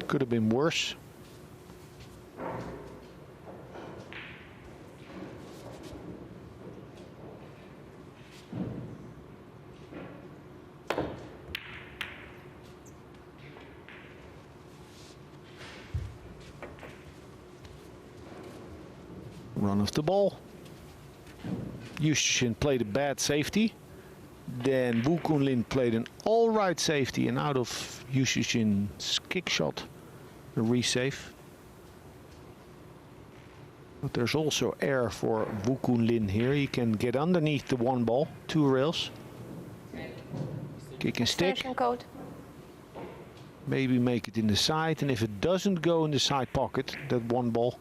Could have been worse. Run of the ball. Yushin played a bad safety. Then Wukun Lin played an all-right safety, and out of Yushin's kick shot, a resave. But there's also air for Wukun Lin here. He can get underneath the one ball, 2 rails. Kick and stick. Code. Maybe make it in the side, and if it doesn't go in the side pocket, that one ball,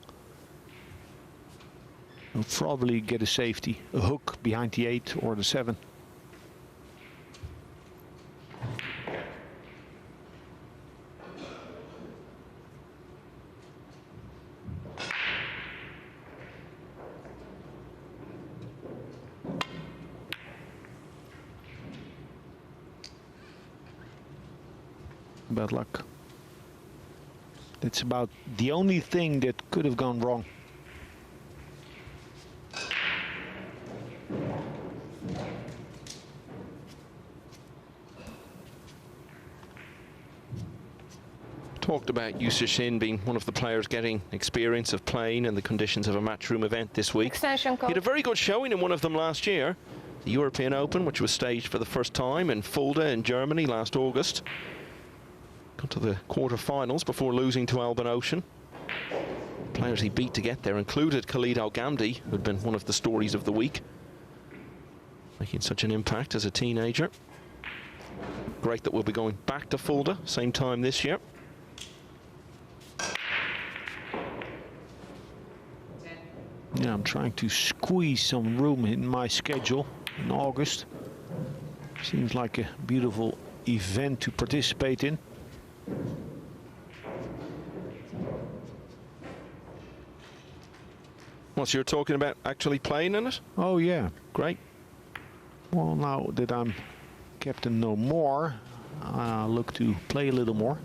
you'll probably get a safety, a hook behind the 8 or the 7. Bad luck. That's about the only thing that could have gone wrong. Talked about Yushin being one of the players getting experience of playing in the conditions of a matchroom event this week. He had a very good showing in one of them last year, the European Open, which was staged for the first time in Fulda in Germany last August. Got to the quarter-finals before losing to Alban Ocean. Players he beat to get there included Khalid Al-Ghamdi, who had been one of the stories of the week, making such an impact as a teenager. Great that we'll be going back to Fulda same time this year. Yeah, I'm trying to squeeze some room in my schedule in August. Seems like a beautiful event to participate in. What, so you're talking about actually playing in it? Oh yeah, Great. well now that I'm captain no more, I look to play a little more.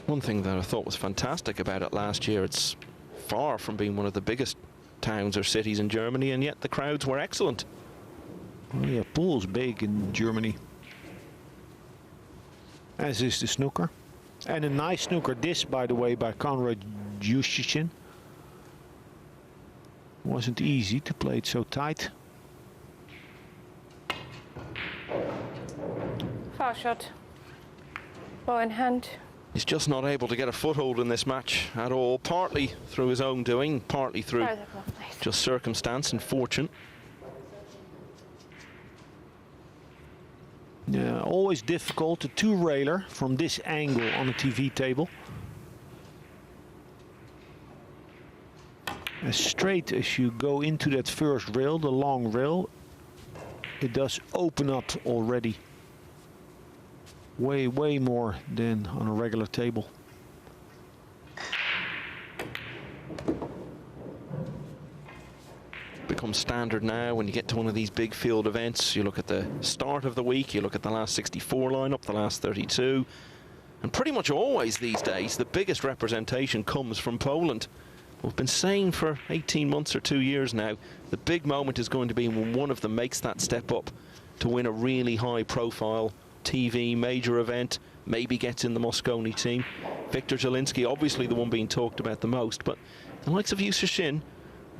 One thing that I thought was fantastic about it last year, it's far from being one of the biggest towns or cities in Germany, and yet the crowds were excellent. Well, yeah, pool's big in Germany. As is the snooker. And a nice snooker disc, by the way, by Konrad Yushin. Wasn't easy to play it so tight. Foul shot. Ball in hand. He's just not able to get a foothold in this match at all, partly through his own doing, partly through Further ball, please. just circumstance and fortune. Yeah, always difficult, a two-railer from this angle on a TV table. As straight as you go into that first rail, the long rail, it does open up already. Way more than on a regular table. Becomes standard now when you get to one of these big field events. You look at the start of the week, you look at the last 64 lineup, the last 32, and pretty much always these days the biggest representation comes from Poland. We've been saying for 18 months or 2 years now, the big moment is going to be when one of them makes that step up to win a really high profile TV major event, maybe gets in the Mosconi team. Viktor Zielinski obviously the one being talked about the most, but the likes of Yushin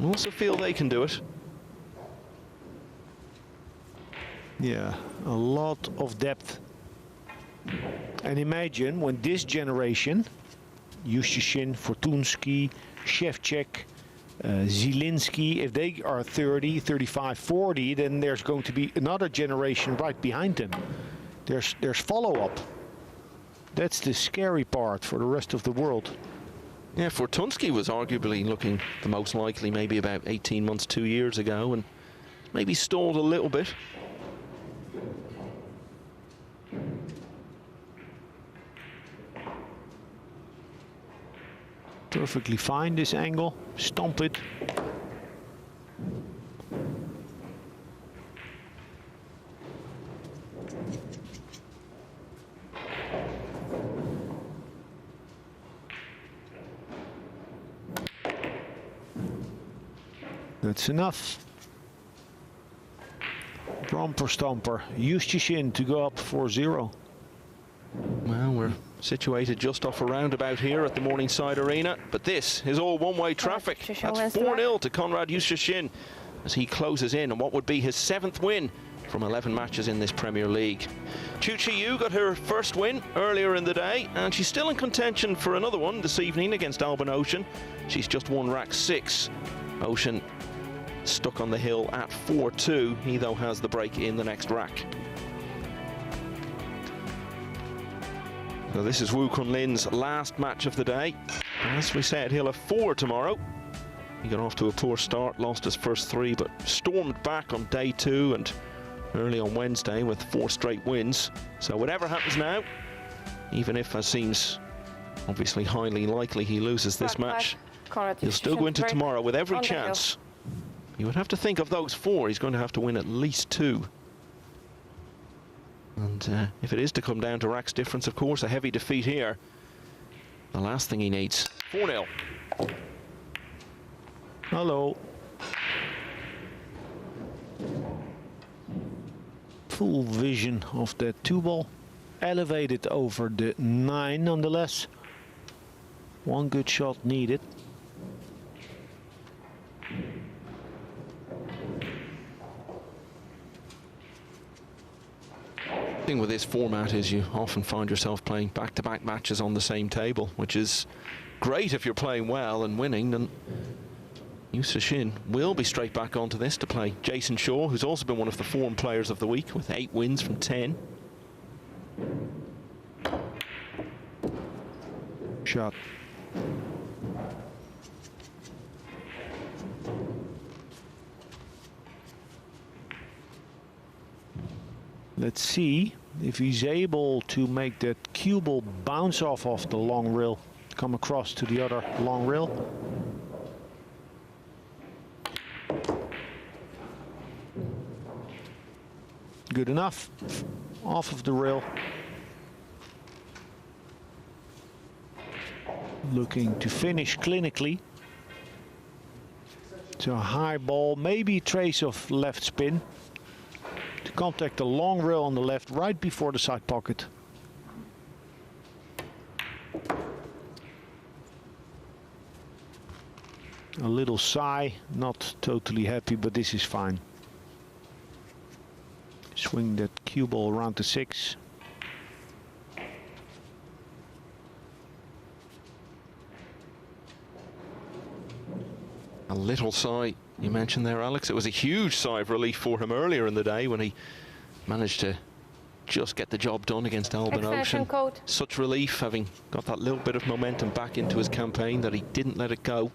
also feel they can do it. Yeah, a lot of depth. And imagine when this generation, Yushin, Fortunsky, Shevchek, Zielinski, if they are 30, 35, 40, then there's going to be another generation right behind them. There's follow-up. That's the scary part for the rest of the world. Yeah, Fortunsky was arguably looking the most likely maybe about 18 months, 2 years ago, and maybe stalled a little bit. Perfectly fine, this angle. Stomp it. That's enough. Romper stomper. Yushin to go up 4-0. Well, we're situated just off a roundabout here at the Morningside Arena, but this is all one-way traffic. That's 4-0 to Konrad Yushin as he closes in on what would be his 7th win from 11 matches in this Premier League. Chu Chi-Yu got her first win earlier in the day, and she's still in contention for another one this evening against Albin Ocean. She's just won rack 6. Ocean stuck on the hill at 4-2. He, though, has the break in the next rack. So this is Wukun Lin's last match of the day. As we said, he'll have 4 tomorrow. He got off to a poor start, lost his first 3, but stormed back on day 2 and early on Wednesday with 4 straight wins. So whatever happens now, even if it seems obviously highly likely he loses this match, he'll still go into tomorrow with every chance. You would have to think of those 4, he's going to have to win at least 2. And if it is to come down to racks difference, of course, a heavy defeat here. The last thing he needs. 4-0. Hello. Full vision of that 2-ball. Elevated over the 9 nonetheless. One good shot needed. The thing with this format is you often find yourself playing back-to-back matches on the same table, which is great if you're playing well and winning. And Yushin will be straight back onto this to play Jason Shaw, who's also been one of the form players of the week with 8 wins from 10. Shot. Let's see if he's able to make that cue ball bounce off of the long rail, come across to the other long rail. Good enough. Off of the rail. Looking to finish clinically. It's a high ball, maybe a trace of left spin. To contact the long rail on the left right before the side pocket. A little sigh, not totally happy, but this is fine. Swing that cue ball around the 6. A little sigh you mentioned there, Alex. It was a huge sigh of relief for him earlier in the day when he managed to just get the job done against Albin Ocean. Such relief, having got that little bit of momentum back into his campaign, that he didn't let it go.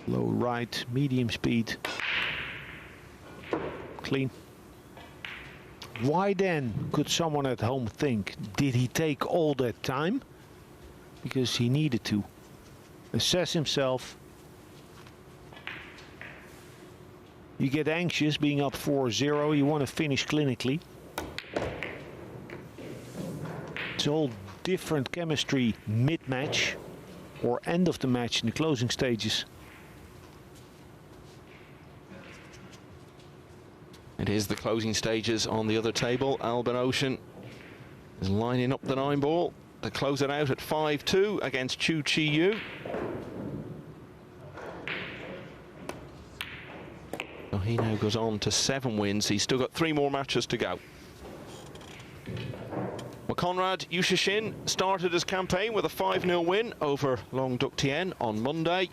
Low right, medium speed. Clean. Why then could someone at home think, did he take all that time? Because he needed to assess himself. You get anxious being up 4-0, you want to finish clinically. It's all different chemistry mid-match or end of the match in the closing stages. It is the closing stages on the other table. Albin Ocean is lining up the 9-ball to close it out at 5-2 against Chu Chi Yu. So he now goes on to 7 wins. He's still got 3 more matches to go. Well, Conrad Yushin started his campaign with a 5-0 win over Long Duc Tien on Monday.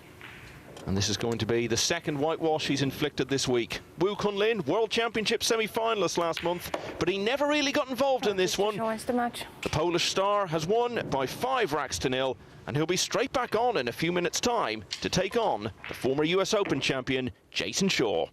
And this is going to be the second whitewash he's inflicted this week. Wukun Lin, World Championship semi-finalist last month, but he never really got involved in this one. The Polish star has won by 5 racks to 0, and he'll be straight back on in a few minutes' time to take on the former US Open champion, Jason Shaw.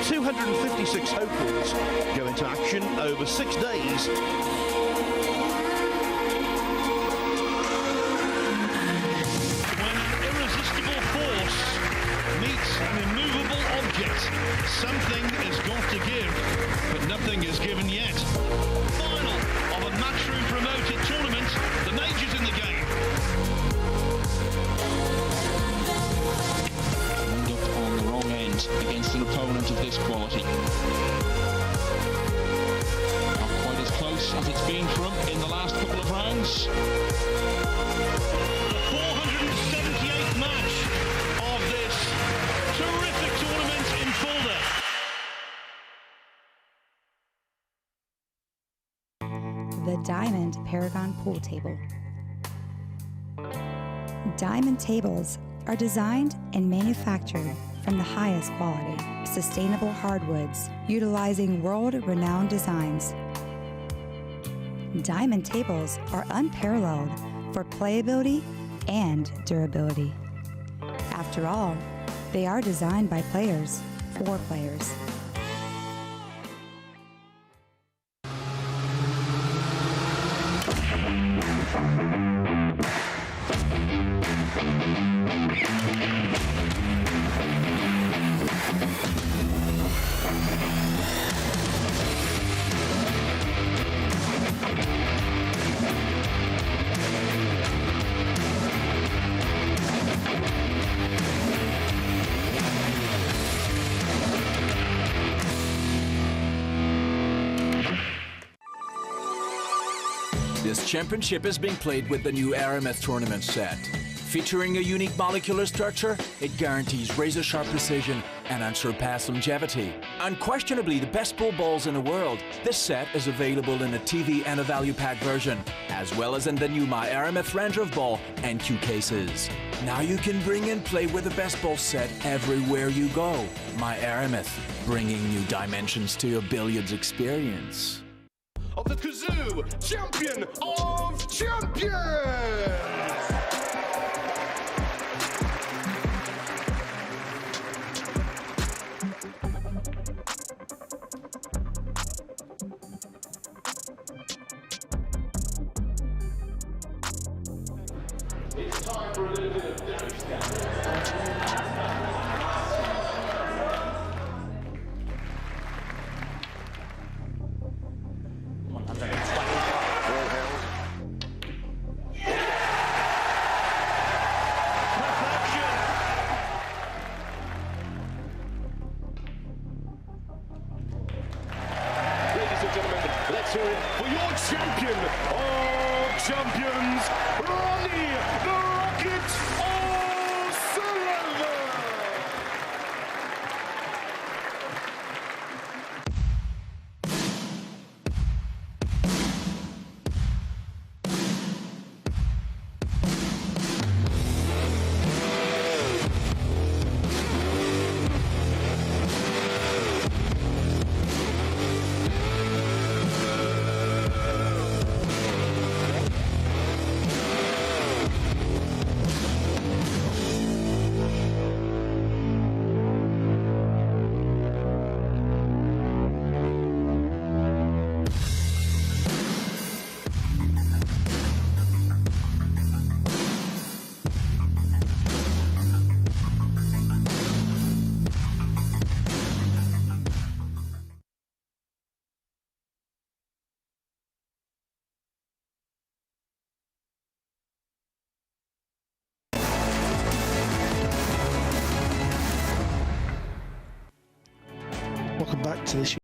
.256 hopefuls go into action over 6 days. When an irresistible force meets Something has got to give, but nothing is given yet. Final of a matchroom promoted tournament. The majors in the game. End up on the wrong end against an opponent of this quality. Not quite as close as it's been for him in the last couple of rounds. The 478th match of this terrific tournament in Fulda. The Diamond Paragon Pool Table. Diamond tables are designed and manufactured from the highest quality, sustainable hardwoods, utilizing world-renowned designs. Diamond tables are unparalleled for playability and durability. After all, they are designed by players for players. This championship is being played with the new RMS tournament set. Featuring a unique molecular structure, it guarantees razor-sharp precision and unsurpassed longevity. Unquestionably the best pool balls in the world, this set is available in a TV and a value pack version, as well as in the new My RMS Ranger of Ball and Q cases. Now you can bring and play with the best ball set everywhere you go. My RMS, bringing new dimensions to your billiards experience. Of the Kazoo Champion of Champions! It's time for a little bit of damage down. Let's hear it for your champion of champions, Ronnie the Rocket O'Sullivan! Welcome back to this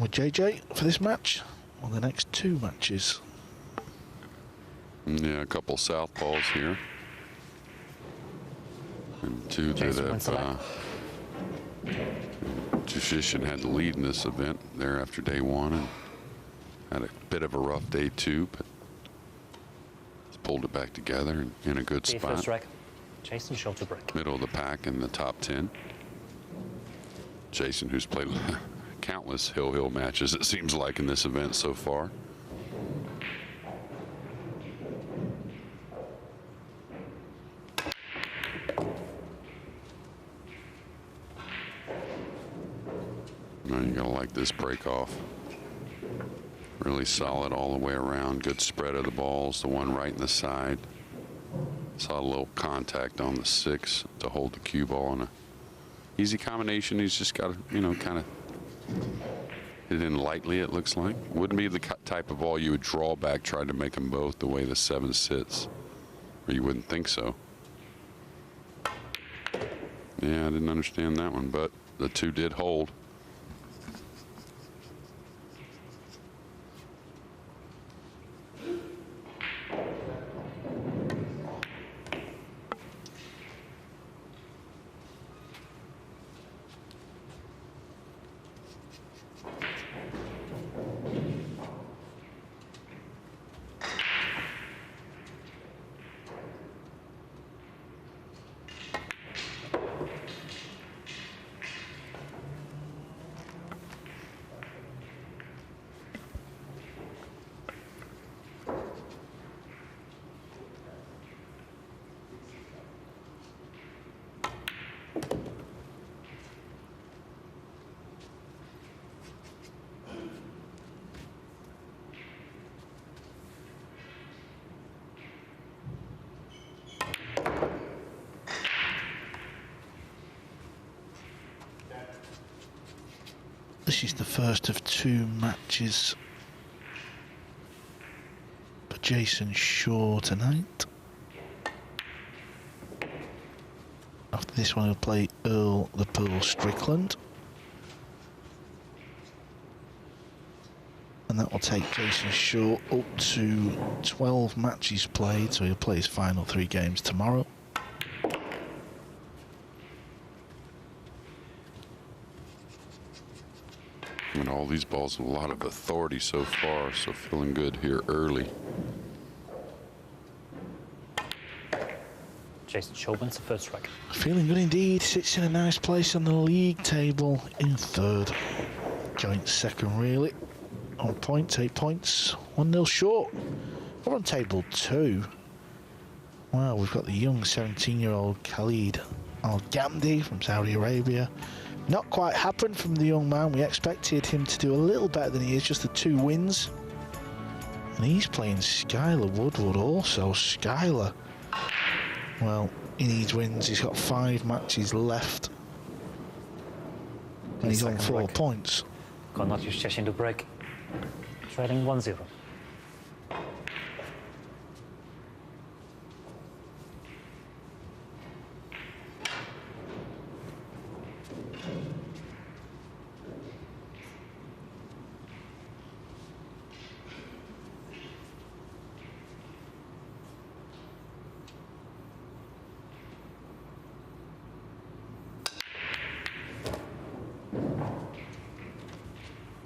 And with JJ for this match, on the next 2 matches. Yeah, a couple southpaws here. And 2 that have Yushin had the lead in this event there after day 1 and had a bit of a rough day 2, but pulled it back together and in a good spot. Jason shoulder break. Middle of the pack in the top 10. Jason, who's played countless hill matches, it seems like, in this event so far. Now you're gonna like this break off. Really solid all the way around. Good spread of the balls. The one right in the side. Saw a little contact on the 6 to hold the cue ball on a easy combination. He's just got to, you know, kind of hit it in lightly, it looks like. Wouldn't be the type of ball you would draw back, try to make them both the way the 7 sits. Or you wouldn't think so. Yeah, I didn't understand that one, but the 2 did hold. This is the first of 2 matches for Jason Shaw tonight. After this one, he'll play Earl the Pearl Strickland. And that will take Jason Shaw up to 12 matches played, so he'll play his final 3 games tomorrow. And all these balls with a lot of authority so far, so feeling good here early. Jason Shaw wins the first strike. Feeling good indeed, sits in a nice place on the league table in 3rd. Joint 2nd really. On points, 8 points, 1-0 short. We're on table 2. Wow, we've got the young 17-year-old Khalid Al-Ghamdi from Saudi Arabia. Not quite happened from the young man. We expected him to do a little better than he is, just the 2 wins. And he's playing Skylar Woodward also. Skylar, well, he needs wins. He's got 5 matches left. And he's on 4 points. Cannot use Cheshin to break. Trailing 1-0.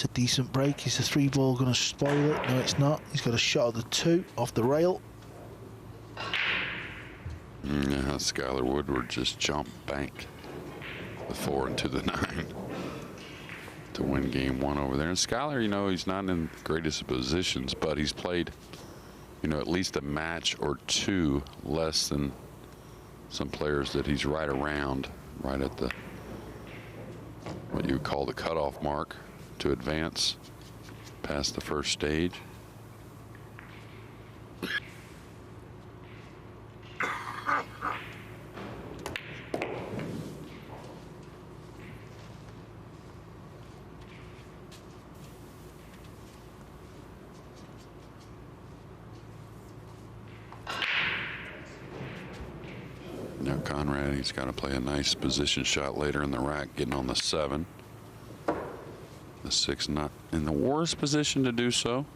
A decent break. Is the 3 ball going to spoil it? No, it's not. He's got a shot at the 2 off the rail. Yeah, Skylar Woodward just jumped, banked the 4 into the 9 to win game 1 over there. And Skylar, you know, he's not in the greatest of positions, but he's played, you know, at least a match or 2 less than some players that he's right around, right at the, what you would call the cutoff mark to advance past the first stage. Now Conrad, he's got to play a nice position shot later in the rack, getting on the 7. The 6 not in the worst position to do so.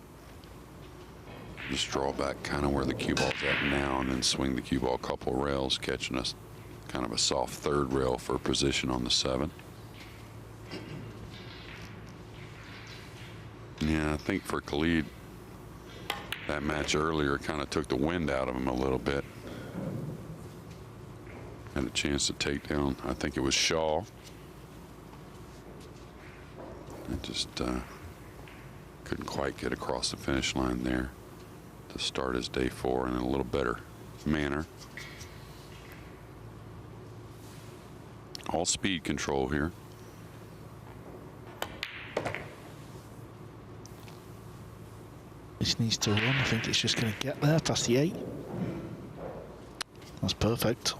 Just draw back kind of where the cue ball's at now and then swing the cue ball a couple rails, catching us kind of a soft third rail for position on the 7. Yeah, I think for Khalid, that match earlier kind of took the wind out of him a little bit. Had a chance to take down, I think it was Shaw. And just couldn't quite get across the finish line there to start his day 4 in a little better manner. All speed control here. This needs to run. I think it's just going to get there past the 8. That's perfect.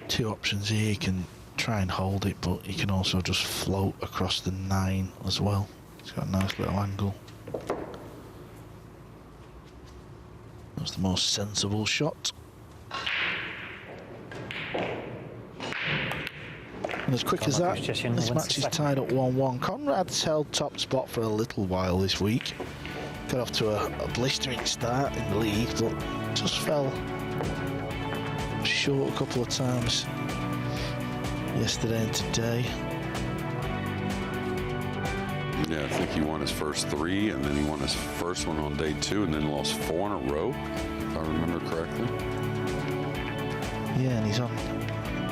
Two options here. You can try and hold it, but you can also just float across the 9 as well. It's got a nice little angle. That's the most sensible shot. And as quick as that, this match is tied up 1-1. Conrad's held top spot for a little while this week. Got off to a blistering start in the league, but just fell short a couple of times yesterday and today. Yeah, I think he won his first 3, and then he won his first one on day 2, and then lost 4 in a row, if I remember correctly. Yeah, and he's on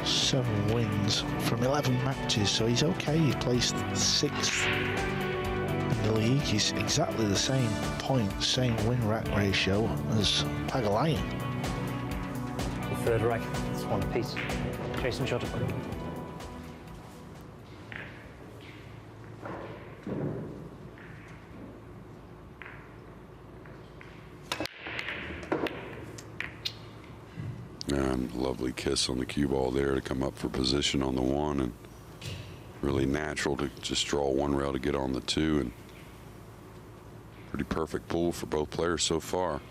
7 wins from 11 matches, so he's okay. He placed 6th in the league. He's exactly the same point, same win-rack ratio as Pagulayan. Third rack, it's 1 apiece. Jason shot it. And lovely kiss on the cue ball there to come up for position on the 1, and really natural to just draw 1 rail to get on the 2, and pretty perfect pool for both players so far.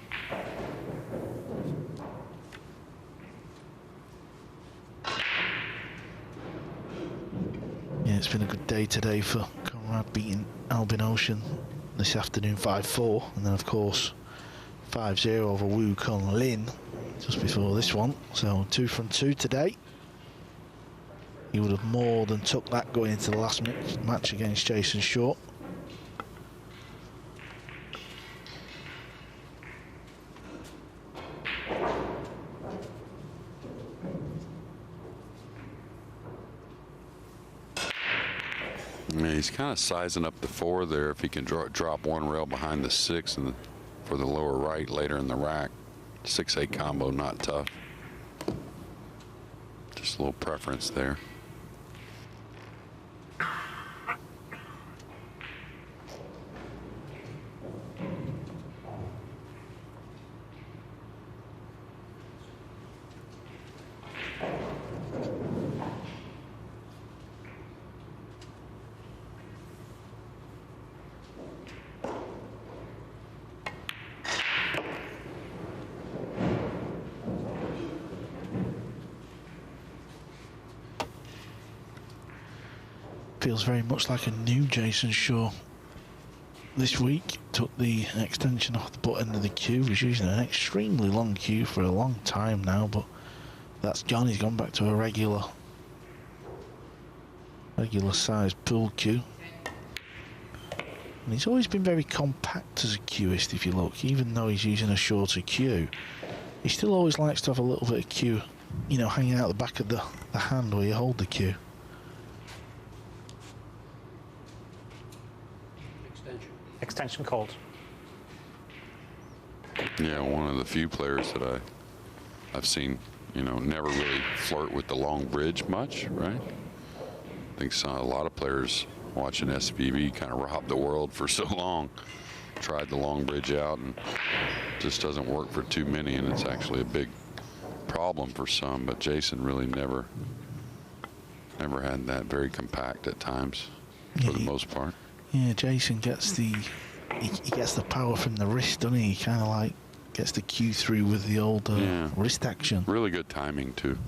Yeah, it's been a good day today for Conrad, beating Albin Ocean this afternoon 5-4, and then of course 5-0 over Wukun Lin just before this one. So 2 from 2 today. He would have more than took that going into the last match against Jason Short. Yeah, he's kind of sizing up the 4 there. If he can drop 1 rail behind the 6 and for the lower right later in the rack. 6-8 combo, not tough. Just a little preference there. Feels very much like a new Jason Shaw this week. Took the extension off the butt end of the cue. Was using an extremely long cue for a long time now, but that's gone. He's gone back to a regular sized pool cue. And he's always been very compact as a cueist, if you look. Even though he's using a shorter cue, he still always likes to have a little bit of cue, you know, hanging out the back of the hand where you hold the cue. Extension called. Yeah, one of the few players that I've seen, you know, never really flirt with the long bridge much, right? I think a lot of players watching SPV kind of robbed the world for so long. tried the long bridge out and just doesn't work for too many, and it's actually a big problem for some. But Jason really never had that. Very compact at times, for the most part. Yeah, Jason gets the he gets the power from the wrist, doesn't he? He kind of like gets the cue through with the old wrist action. Really good timing too.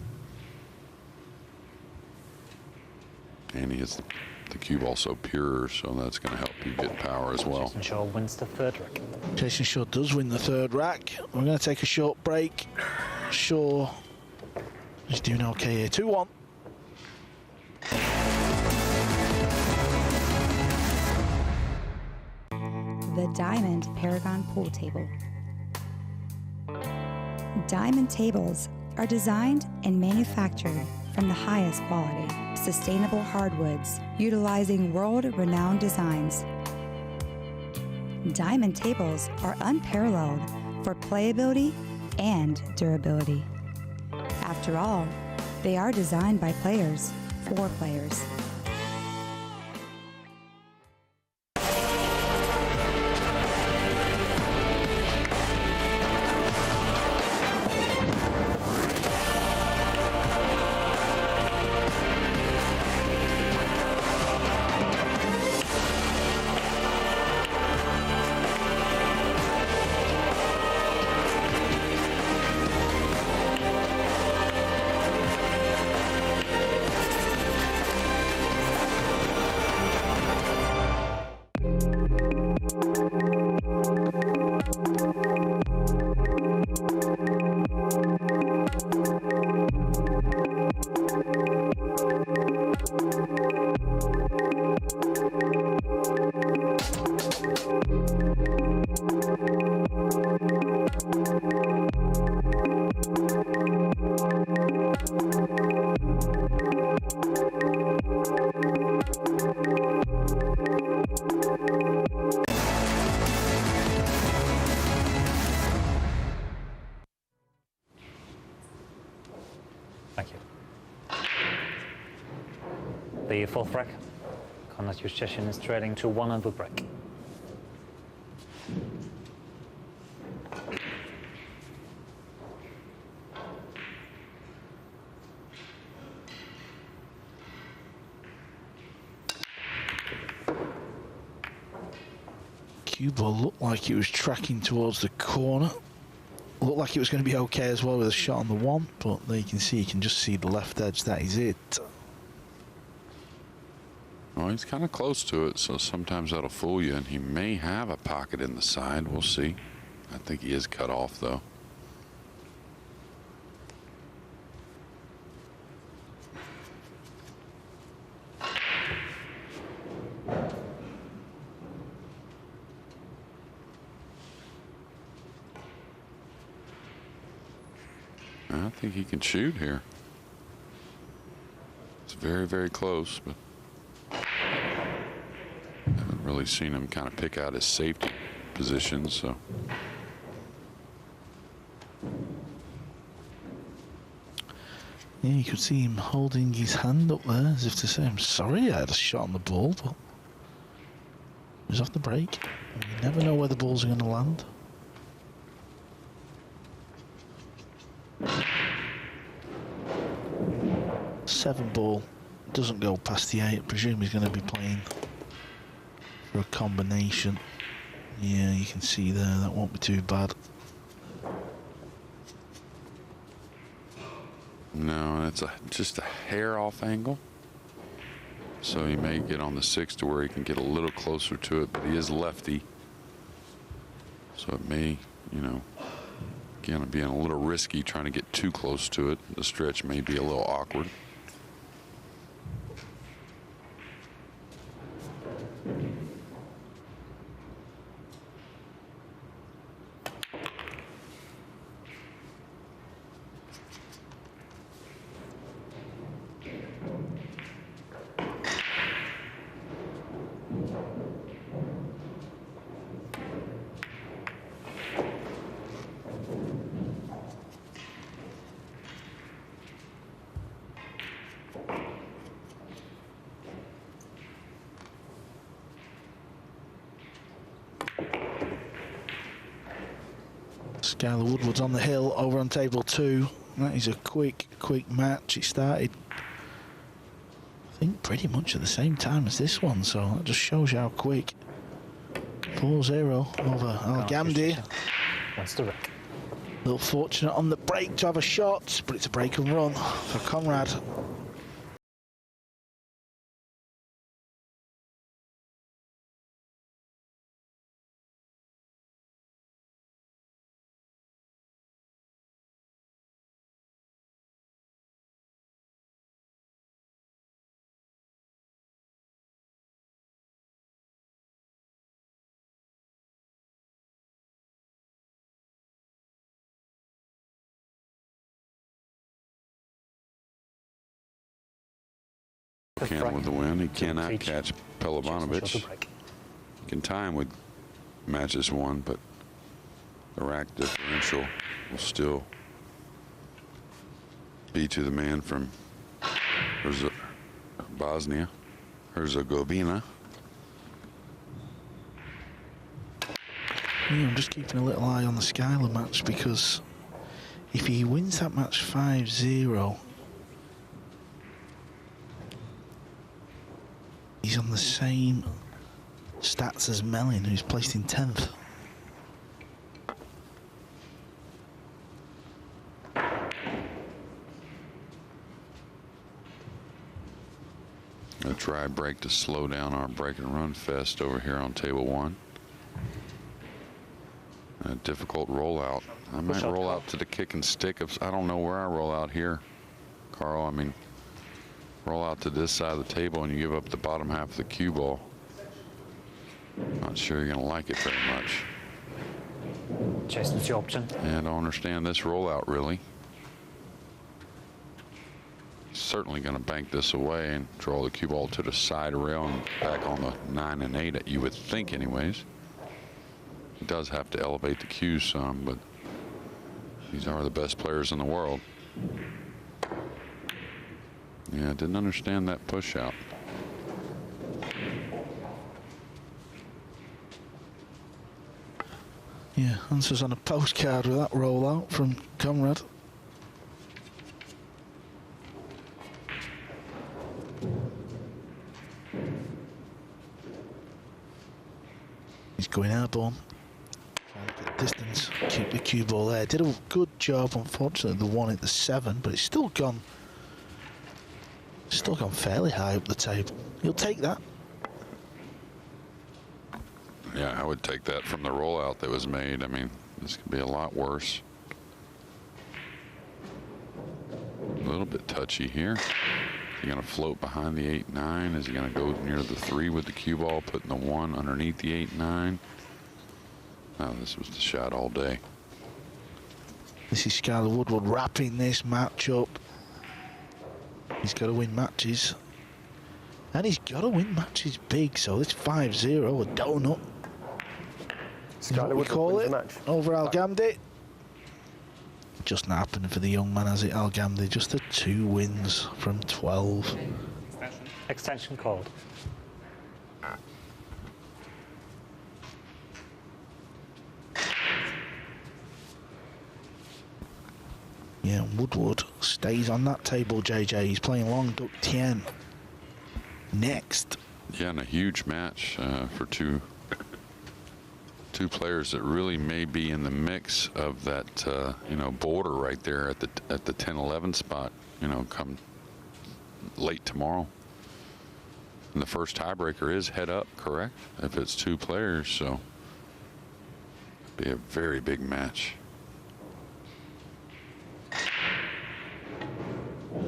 And he hits the cue ball so pure, so that's going to help you get power as well. Jason Shaw wins the third rack. Jason Shaw does win the third rack. We're going to take a short break. Shaw is doing okay here. 2-1. The Diamond Paragon Pool Table. Diamond tables are designed and manufactured from the highest quality, sustainable hardwoods, utilizing world-renowned designs. Diamond tables are unparalleled for playability and durability. After all, they are designed by players for players. Thank you. The fourth rack, Konrad Yushin is trailing to 1 on the break. Cue ball looked like it was tracking towards the corner. Looked like it was going to be okay as well with a shot on the one, but there you can see, the left edge. That is it. Well, he's kind of close to it, so sometimes that'll fool you, and he may have a pocket in the side. We'll see. I think he is cut off, though. I think he can shoot here. It's very, very close, but haven't really seen him kind of pick out his safety position, so. Yeah, you could see him holding his hand up there as if to say, I'm sorry I had a shot on the ball, but it was off the break. You never know where the balls are going to land. Seven ball doesn't go past the 8. I presume he's going to be playing for a combination. Yeah, you can see there, that won't be too bad. No, it's just a hair off angle. So he may get on the 6 to where he can get a little closer to it, but he is lefty. So it may, you know, again, being a little risky trying to get too close to it. The stretch may be a little awkward. Skylar Woodward's on the hill over on table 2. That is a quick match. It started, I think, pretty much at the same time as this one, so that just shows you how quick. 4-0 over Al-Ghamdi. Wants to wreck. A little fortunate on the break to have a shot, but it's a break and run for Conrad. Can with the win. He cannot catch Pelobanovic. He can tie him with matches won, but the rack differential will still be to the man from Bosnia Herzegovina. Yeah, I'm just keeping a little eye on the Skylar match, because if he wins that match 5-0, he's on the same stats as Mellin, who's placed in 10th. A try break to slow down our break and run fest over here on table 1. A difficult rollout. I might roll out to the kick and stick. I don't know where I roll out here, Carl. I mean, roll out to this side of the table and you give up the bottom half of the cue ball. Not sure you're going to like it very much. Jason's the option. Yeah, I don't understand this rollout, really. Certainly going to bank this away and draw the cue ball to the side rail and back on the 9 and 8, you would think anyways. He does have to elevate the cues some, but these are the best players in the world. Yeah, I didn't understand that push out. Yeah, answers on a postcard with that rollout from Conrad. He's going airborne. Trying to get distance, keep the cue ball there. Did a good job, unfortunately, the one at the 7, but it's still gone fairly high up the table. He'll take that. Yeah, I would take that from the rollout that was made. I mean, this could be a lot worse. A little bit touchy here. Is he going to float behind the 8-9? Is he going to go near the 3 with the cue ball, putting the 1 underneath the 8-9? No, this was the shot all day. This is Skylar Woodward wrapping this match up. He's got to win matches. And he's got to win matches big, so it's 5-0, a donut. What we call it, over Al-Ghamdi. Just not happening for the young man, has it, Al-Ghamdi? Just the 2 wins from 12. Extension called. Yeah, Woodward stays on that table, JJ. He's playing Long Duck Tien next. Yeah, and a huge match for two players that really may be in the mix of that border right there at the 10-11 spot, come late tomorrow. And the first tiebreaker is head up, correct? If it's 2 players, so be a very big match.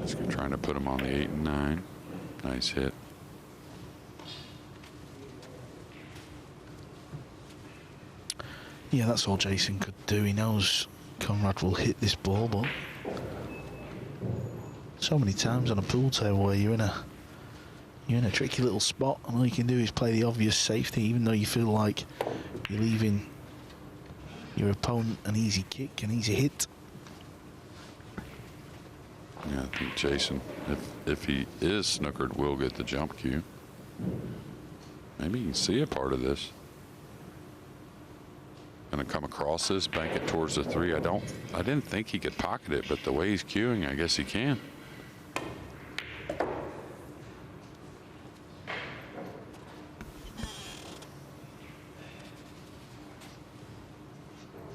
Just trying to put him on the 8 and 9. Nice hit. Yeah, that's all Jason could do. He knows Conrad will hit this ball, but so many times on a pool table where you're in a tricky little spot, and all you can do is play the obvious safety, even though you feel like you're leaving your opponent an easy kick, an easy hit. Yeah, I think Jason, if he is snookered, will get the jump cue. Maybe you can see a part of this. Gonna come across this, bank it towards the 3. I didn't think he could pocket it, but the way he's queuing, I guess he can.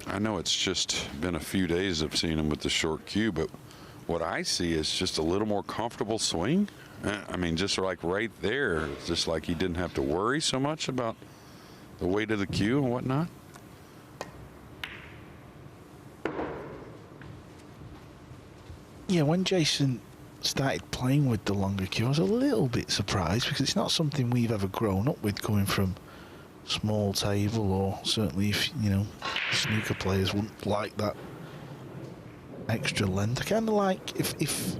I know it's just been a few days of seeing him with the short cue, but what I see is just a little more comfortable swing. I mean, just like right there, it's just like he didn't have to worry so much about the weight of the cue and whatnot. Yeah, when Jason started playing with the longer cue, I was a little bit surprised because it's not something we've ever grown up with, coming from small table, or certainly if, you know, snooker players wouldn't like that extra length. I kind of like, if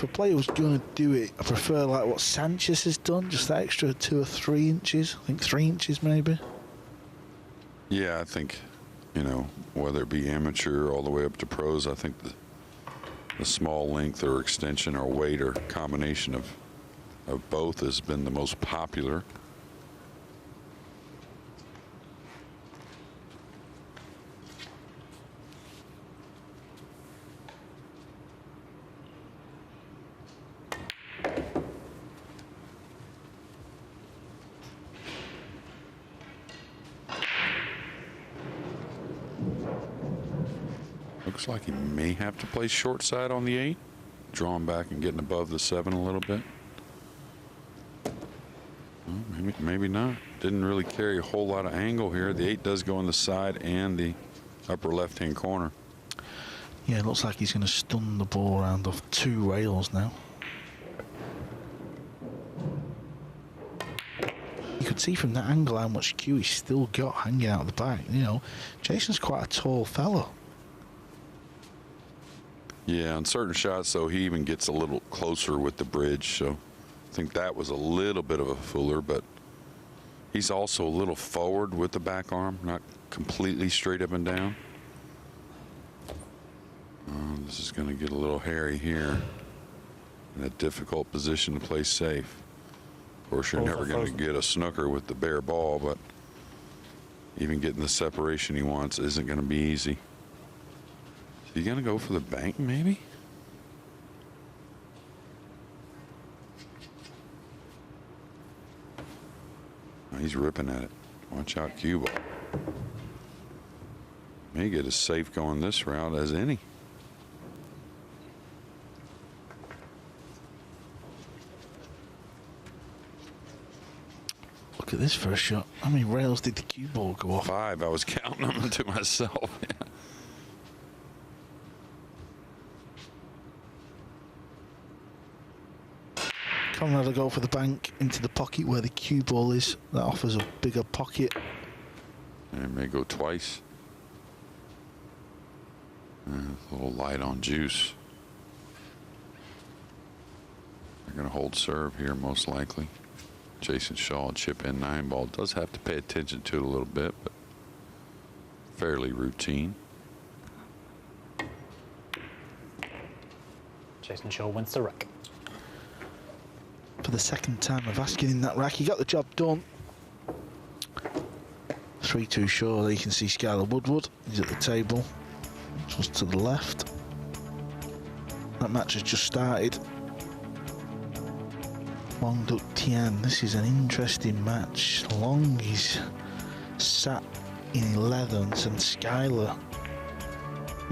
a player was going to do it, I prefer like what Sanchez has done, just that extra 2 or 3 inches. I think 3 inches maybe. Yeah, I think, you know, whether it be amateur all the way up to pros, I think the small length or extension or weight or combination of both has been the most popular. Looks like he may have to play short side on the 8, drawing back and getting above the 7 a little bit. Well, maybe not. Didn't really carry a whole lot of angle here. The 8 does go on the side and the upper left-hand corner. Yeah, it looks like he's going to stun the ball around off 2 rails now. You could see from that angle how much cue he's still got hanging out the back. You know, Jason's quite a tall fellow. Yeah, on certain shots, though, he even gets a little closer with the bridge. So I think that was a little bit of a fooler, but he's also a little forward with the back arm, not completely straight up and down. This is going to get a little hairy here. In a difficult position to play safe. Of course, you're never going to get a snooker with the bare ball, but even getting the separation he wants isn't going to be easy. Is he going to go for the bank, maybe? Oh, he's ripping at it. Watch out, cue ball. May get as safe going this route as any. Look at this first shot. How many rails did the cue ball go off? 5. I was counting them to myself. Conrad will go for the bank into the pocket where the cue ball is. That offers a bigger pocket. And it may go twice. A little light on juice. They're going to hold serve here most likely. Jason Shaw will chip in 9-ball. Does have to pay attention to it a little bit, but fairly routine. Jason Shaw wins the rack. For the second time of asking him that rack, he got the job done. 3-2 Shaw. There you can see Skylar Woodward. He's at the table, just to the left. That match has just started. Long Duk Tian. This is an interesting match. Long is sat in 11th and Skylar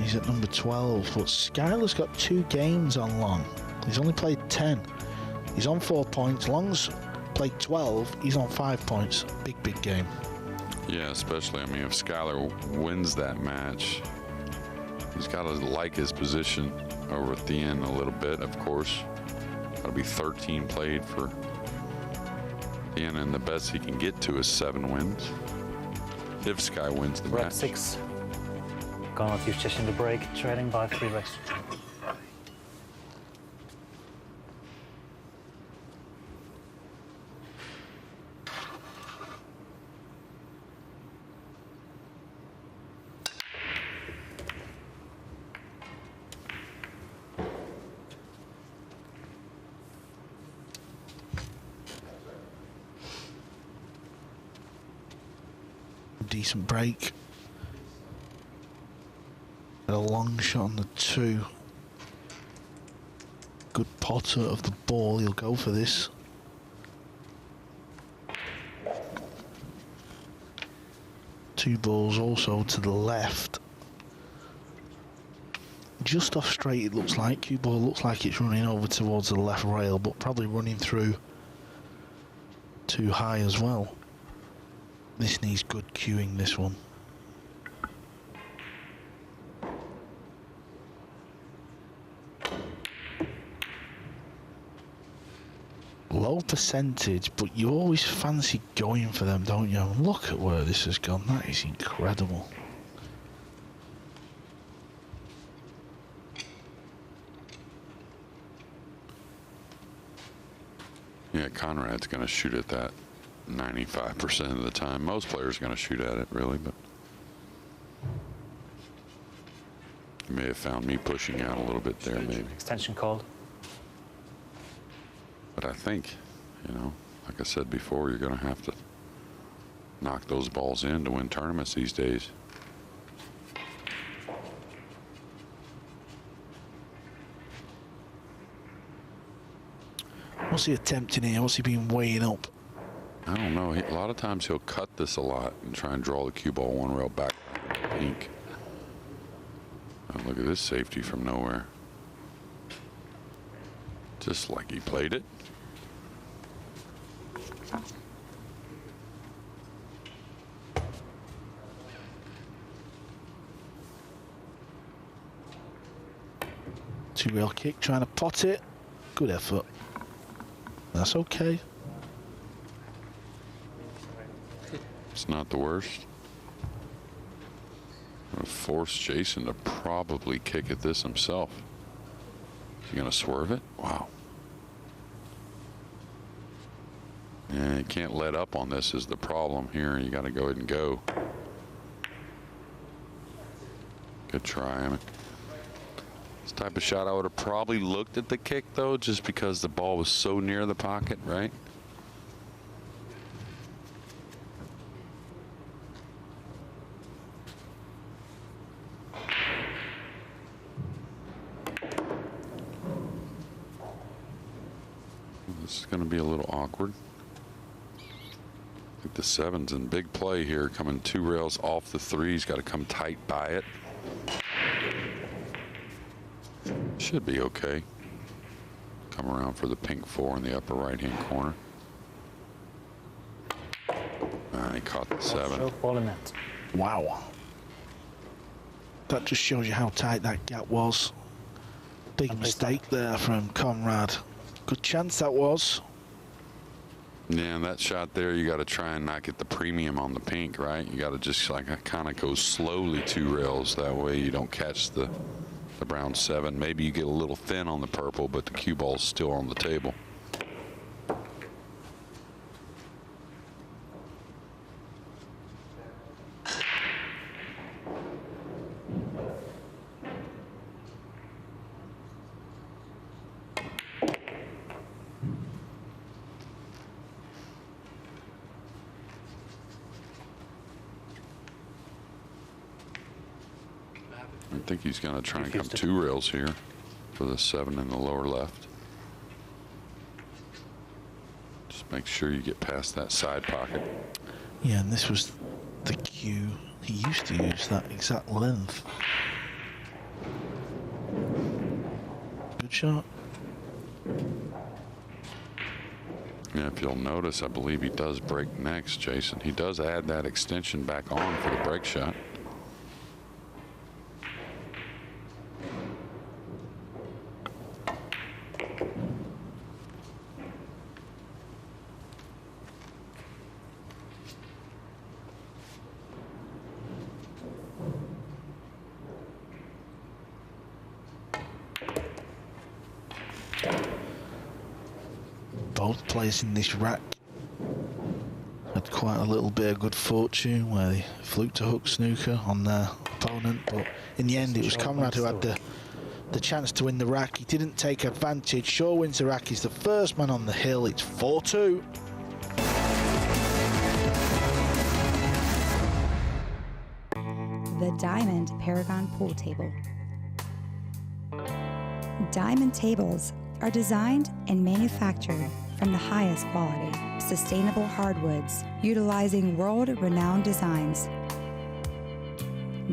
is at number 12. But Skylar's got 2 games on Long. He's only played 10. He's on 4 points. Long's played 12. He's on 5 points. Big game. Yeah, especially, I mean, if Skylar wins that match, he's got to like his position over at the end a little bit, of course. That'll be 13 played for Ian, and the best he can get to is 7 wins. If Sky wins the match. 6. Gone off Yushin the break, trailing by 3 racks. decent break. A long shot on the 2. Good potter of the ball, he'll go for this. Two balls also to the left. Just off straight it looks like. Cue ball looks like it's running over towards the left rail, but probably running through too high as well. This needs good cueing, this one. Low percentage, but you always fancy going for them, don't you? Look at where this has gone. That is incredible. Yeah, Conrad's going to shoot at that 95% of the time. Most players are going to shoot at it, really, but you may have found me pushing out a little bit there, maybe. Extension called. But I think, you know, like I said before, you're going to have to knock those balls in to win tournaments these days. What's he attempting here? What's he been weighing up? I don't know. A lot of times he'll cut this a lot and try and draw the cue ball one rail back pink. Oh, look at this safety from nowhere. Just like he played it. Two rail kick, trying to pot it. Good effort. That's okay. It's not the worst. I'm going to force Jason to probably kick at this himself. Is he going to swerve it? Wow. Yeah, you can't let up on this is the problem here. You got to go ahead and go. Good try. I mean, this type of shot I would have probably looked at the kick though, just because the ball was so near the pocket, right? This is going to be a little awkward. I think the 7's in big play here, coming 2 rails off the 3. He's got to come tight by it. Should be okay. Come around for the pink 4 in the upper right-hand corner. He caught the 7. Ball in net. Wow. That just shows you how tight that gap was. Big mistake there from Conrad. Good chance that was. Yeah, and that shot there, you got to try and not get the premium on the pink, right? You got to just like kind of go slowly 2 rails. That way you don't catch the brown 7. Maybe you get a little thin on the purple, but the cue ball's still on the table. I think he's going to try and come 2 rails here for the 7 in the lower left. Just make sure you get past that side pocket. Yeah, and this was the cue. He used to use that exact length. Good shot. Yeah, if you'll notice, I believe he does break next, Jason. He does add that extension back on for the break shot. Both players in this rack had quite a little bit of good fortune where they fluked a hook snooker on their opponent, but in the end it was Conrad who had the chance to win the rack. He didn't take advantage. Shaw wins the rack. He's the first man on the hill. It's 4-2. the Diamond Paragon Pool Table. Diamond tables are designed and manufactured from the highest quality, sustainable hardwoods, utilizing world-renowned designs.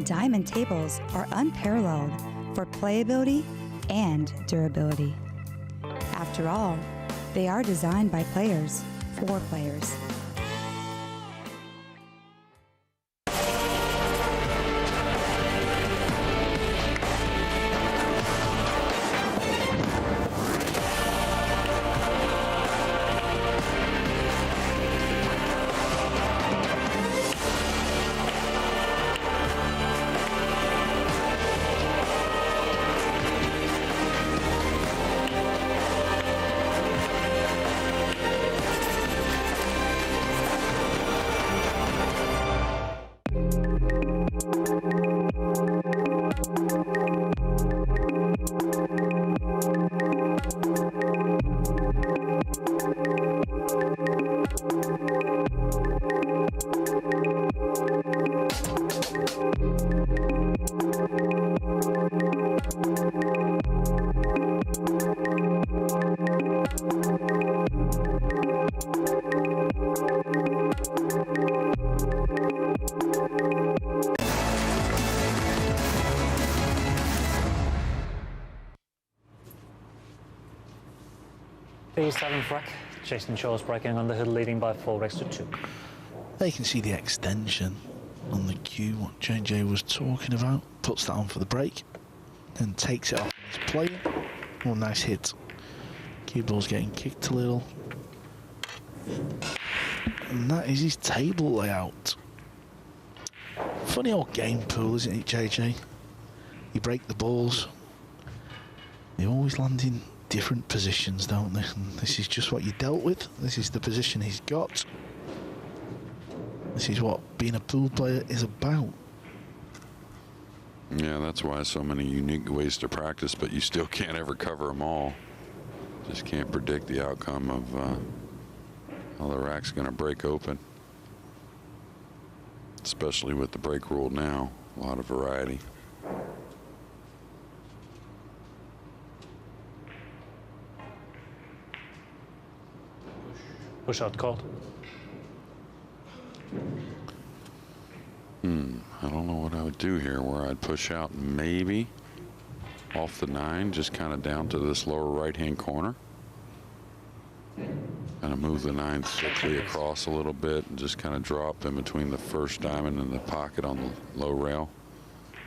Diamond tables are unparalleled for playability and durability. After all, they are designed by players for players. The 7th rack, Jason Shaw's breaking on the hill, leading by 4 racks to 2. There you can see the extension on the cue, what JJ was talking about. Puts that on for the break, then takes it off and he's playing. Oh, nice hit. Cue ball's getting kicked a little. And that is his table layout. Funny old game pool, isn't it, JJ? You break the balls. They always land in different positions, don't they? And this is just what you dealt with. This is the position he's got. This is what being a pool player is about. Yeah, that's why so many unique ways to practice, but you still can't ever cover them all. Just can't predict the outcome of how the rack's going to break open. Especially with the break rule now, a lot of variety. Push out called. I don't know what I would do here, where I'd push out maybe off the 9, just kind of down to this lower right-hand corner. Kind of move the 9 thickly across a little bit and just kind of drop in between the first diamond and the pocket on the low rail.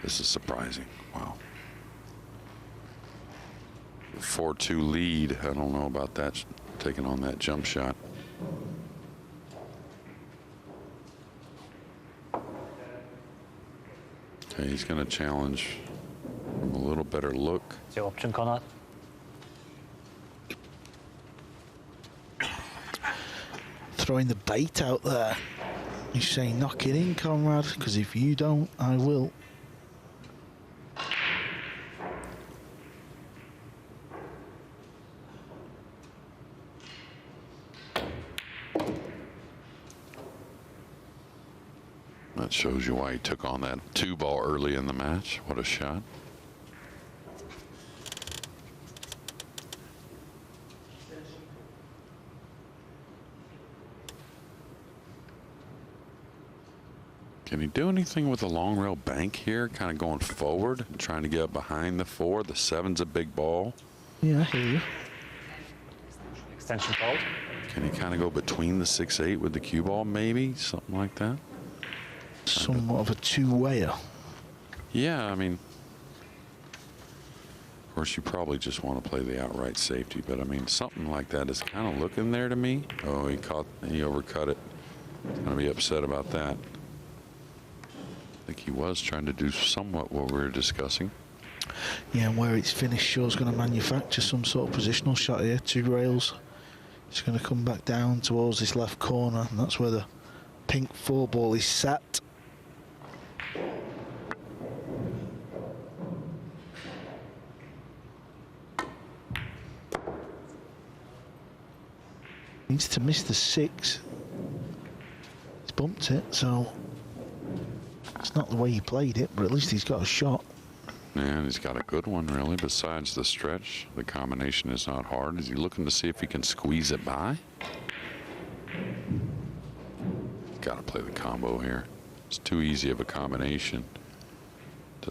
This is surprising. Wow. 4-2 lead. I don't know about that, taking on that jump shot. Okay, he's going to challenge from a little better look. It's your option, Conrad. Throwing the bait out there. He's saying, knock it in, Conrad, because if you don't, I will. That shows you why he took on that 2-ball early in the match. What a shot. Can he do anything with the long rail bank here, kind of going forward and trying to get up behind the 4? The 7's a big ball. Yeah, I hear you. Extension called. Can he kind of go between the 6-8 with the cue ball, maybe? Something like that? Somewhat of a two-wayer. Yeah, I mean, of course, you probably just want to play the outright safety, but I mean, something like that is kind of looking there to me. Oh, he overcut it. He's going to be upset about that. I think he was trying to do somewhat what we were discussing. Yeah, and where it's finished, Shaw's going to manufacture some sort of positional shot here. 2 rails. It's going to come back down towards this left corner, and that's where the pink 4-ball is set. Needs to miss the 6. He's bumped it, so It's not the way he played it, but at least he's got a shot. Yeah, and he's got a good one, really, besides the stretch. The combination is not hard. Is he looking to see if he can squeeze it by? Got to play the combo here. It's too easy of a combination to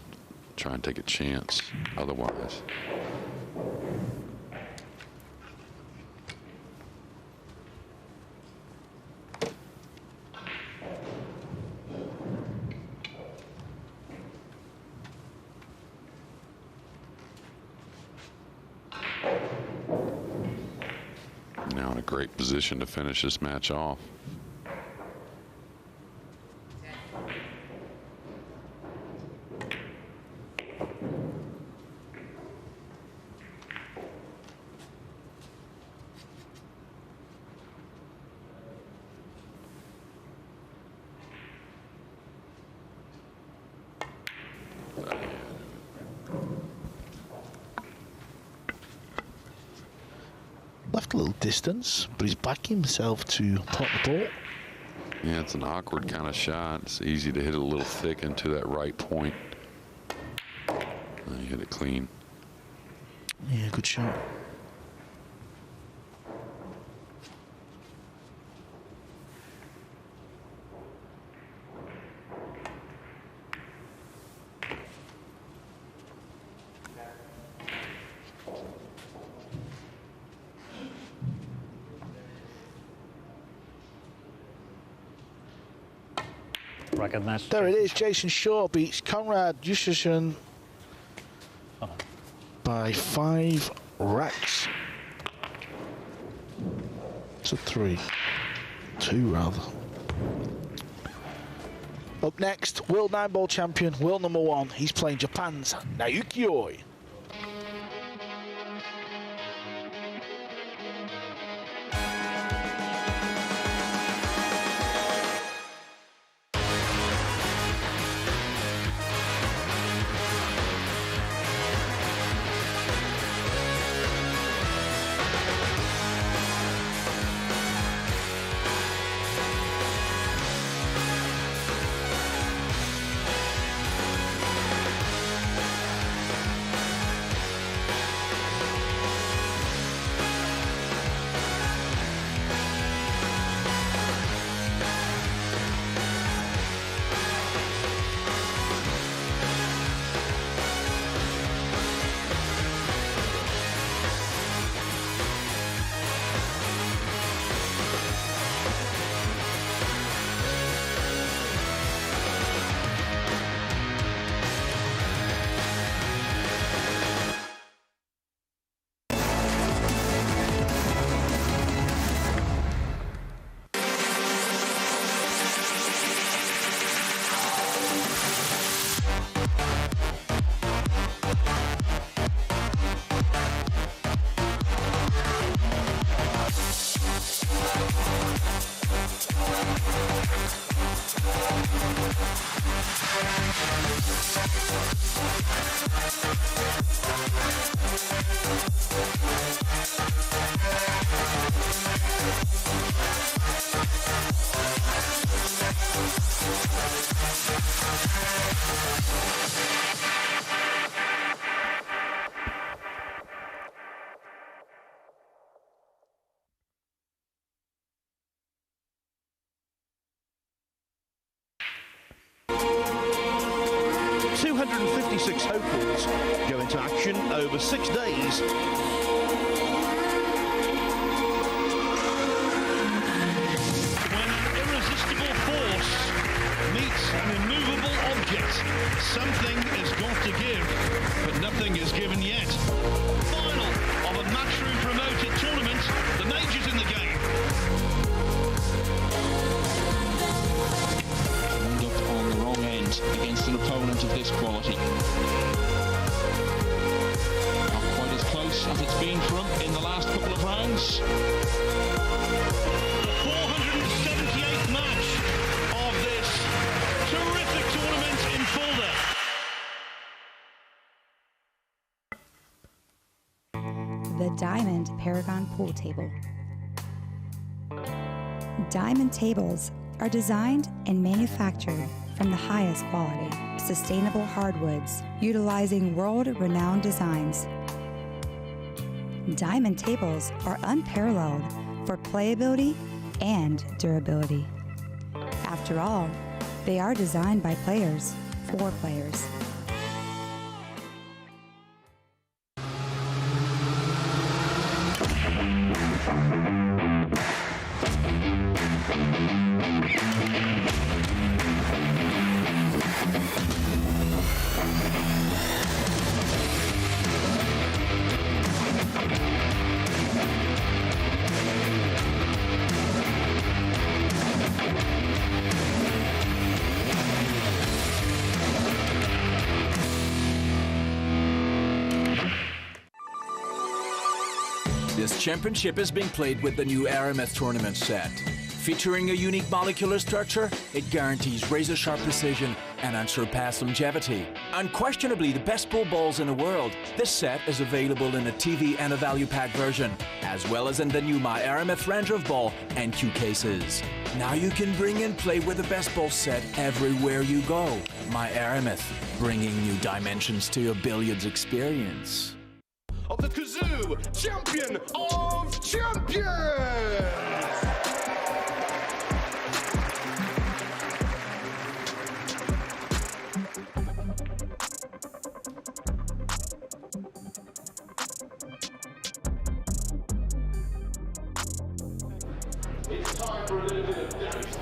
try and take a chance otherwise. Now in a great position to finish this match off. Left a little distance, but he's backing himself to pot the ball. Yeah, it's an awkward kind of shot. It's easy to hit it a little thick into that right point. You hit it clean. Yeah, good shot. There it is. Jason Shaw beats Conrad Yushin by 5 racks. It's a 3. 2 rather. Up next, world 9-ball champion, world number 1. He's playing Japan's Naoki Oi. Hopefuls go into action over 6 days. When an irresistible force meets an immovable object, something has got to give, but nothing is given yet. Final of a Matchroom promoted tournament, the majors in the game. Up on the wrong end against an opponent of this quality. Not quite as close as it's been for him in the last couple of rounds. The 478th match of this terrific tournament in Fulda. The Diamond Paragon Pool Table. Diamond tables are designed and manufactured from the highest quality, sustainable hardwoods utilizing world-renowned designs. Diamond tables are unparalleled for playability and durability. After all, they are designed by players for players. This championship is being played with the new RMS tournament set. Featuring a unique molecular structure, it guarantees razor-sharp precision and unsurpassed longevity. Unquestionably the best pool balls in the world, this set is available in a TV and a value pack version, as well as in the new My RMS Ranger of Ball and Q cases. Now you can bring and play with the best ball set everywhere you go. My RMS, bringing new dimensions to your billiards experience. Of the Kazoo Champion of Champions! It's time for a little bit of damage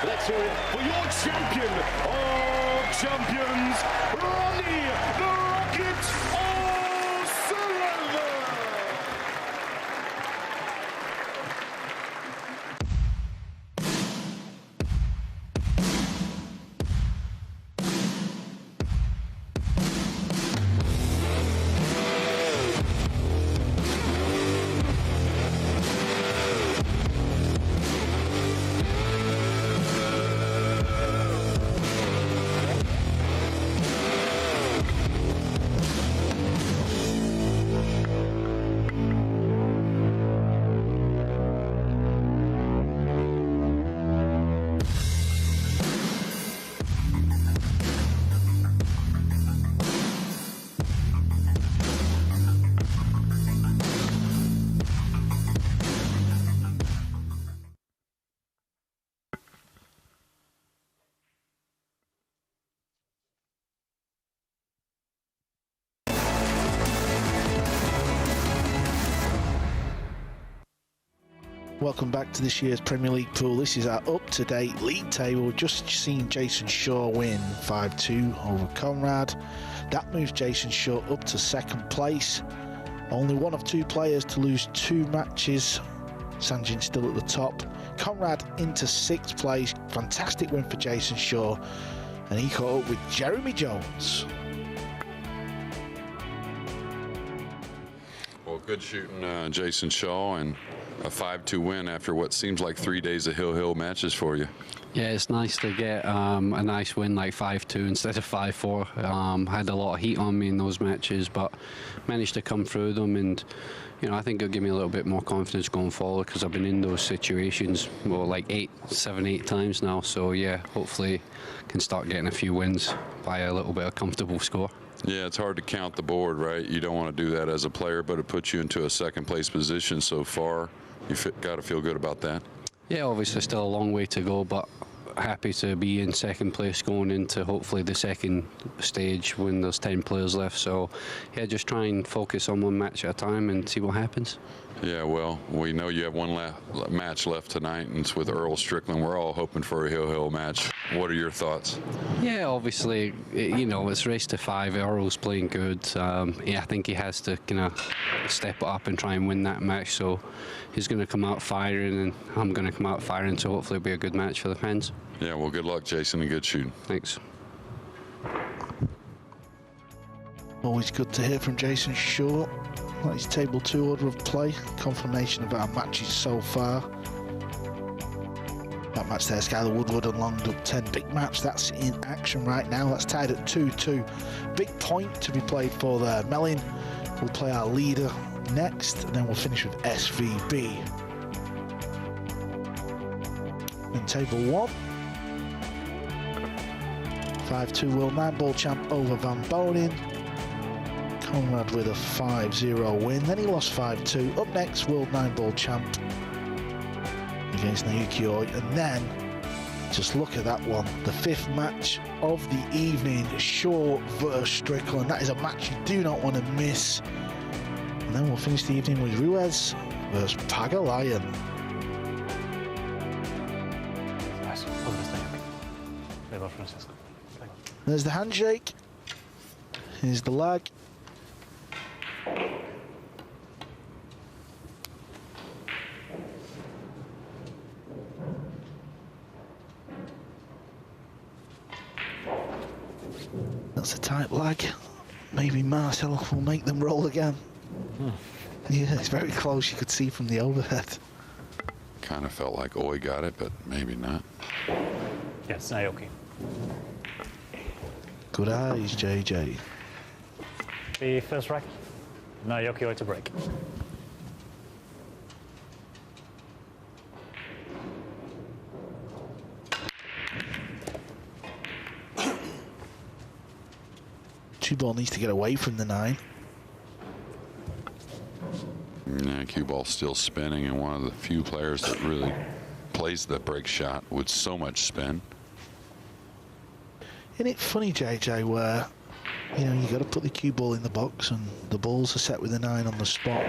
Let's hear it for your champion of champions, Ronnie the Rocket O'Sullivan! Welcome back to this year's Premier League pool. This is our up-to-date league table. We've just seen Jason Shaw win 5-2 over Conrad. That moves Jason Shaw up to second place. Only one of two players to lose two matches. Sanjin still at the top. Conrad into sixth place. Fantastic win for Jason Shaw. And he caught up with Jeremy Jones. Well, good shooting, Jason Shaw, and a 5-2 win after what seems like 3 days of hill matches for you. Yeah, it's nice to get a nice win like 5-2 instead of 5-4. Had a lot of heat on me in those matches, but managed to come through them, and you know, I think it'll give me a little bit more confidence going forward because I've been in those situations, well, like 7, 8 times now. So yeah, hopefully can start getting a few wins by a little bit of comfortable score. Yeah, it's hard to count the board, right? You don't want to do that as a player, but it puts you into a second place position so far. You've got to feel good about that. Yeah, obviously still a long way to go, but happy to be in second place going into hopefully the second stage when there's 10 players left. So yeah, just try and focus on one match at a time and see what happens. Yeah, well, we know you have one match left tonight, and it's with Earl Strickland. We're all hoping for a hill match. What are your thoughts? Yeah, obviously, you know, it's race to 5. Earl's playing good. Yeah, I think he has to kind of step it up and try and win that match. So he's going to come out firing, and I'm going to come out firing. So hopefully it'll be a good match for the fans. Yeah, well, good luck, Jason, and good shooting. Thanks. Always good to hear from Jason Shaw. That is table 2 order of play. Confirmation of our matches so far. That match there, Skylar Woodward and Longduck 10. Big match, that's in action right now. That's tied at 2-2. Big point to be played for there. Melin will play our leader next, and then we'll finish with SVB. In table 1. 5-2 World Nineball champ over Van Boening. Conrad with a 5-0 win. Then he lost 5-2. Up next, World Nineball champ against Naoki Oi. And then, just look at that one. The 5th match of the evening, Shaw versus Strickland. That is a match you do not want to miss. And then we'll finish the evening with Ruiz versus Pagulayan. There's the handshake. Here's the lag. That's a tight lag. Maybe Marcel will make them roll again. Yeah, it's very close. You could see from the overhead. Kind of felt like Oi got it, but maybe not. Yes, Naoki. Good eyes, JJ. The first rack. Naoki Oi to break. Cue ball needs to get away from the 9. Yeah, cue ball still spinning, and one of the few players that really plays the break shot with so much spin. Isn't it funny, JJ, where you know you got to put the cue ball in the box and the balls are set with the 9 on the spot,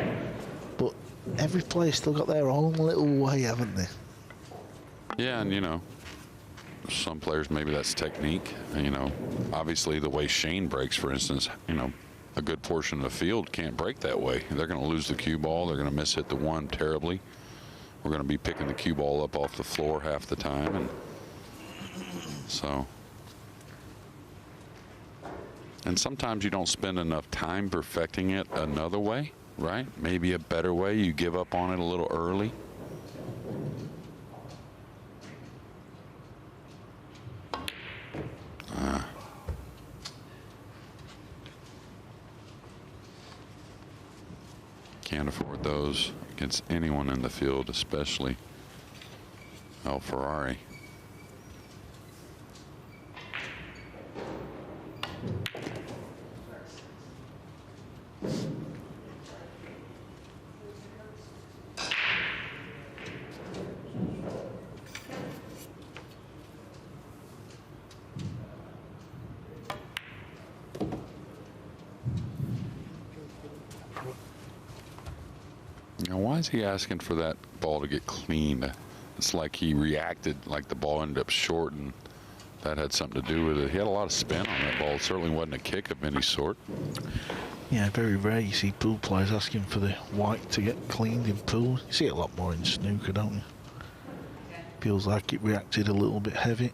but every player's still got their own little way, haven't they? Yeah, and you know, some players maybe that's technique. You know, obviously the way Shane breaks, for instance, you know, a good portion of the field can't break that way. They're going to lose the cue ball. They're going to miss hit the 1 terribly. We're going to be picking the cue ball up off the floor half the time, and so. And sometimes you don't spend enough time perfecting it another way, right? Maybe a better way. You give up on it a little early. Can't afford those against anyone in the field, especially El Ferrari. Now, why is he asking for that ball to get cleaned? It's like he reacted like the ball ended up short, and that had something to do with it. He had a lot of spin on that ball. It certainly wasn't a kick of any sort. Yeah, very rare you see pool players asking for the white to get cleaned in pool. You see it a lot more in snooker, don't you? Feels like it reacted a little bit heavy.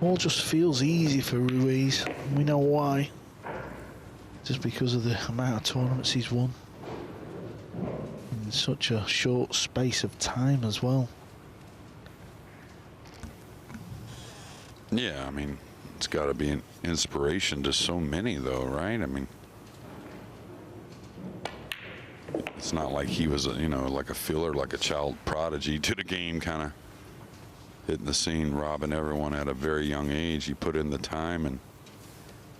All just feels easy for Ruiz. We know why. Just because of the amount of tournaments he's won in such a short space of time as well. Yeah, I mean, it's got to be an inspiration to so many, though, right? I mean, it's not like he was, you know, like a filler, like a child prodigy to the game, kind of hitting the scene, robbing everyone at a very young age. He put in the time, and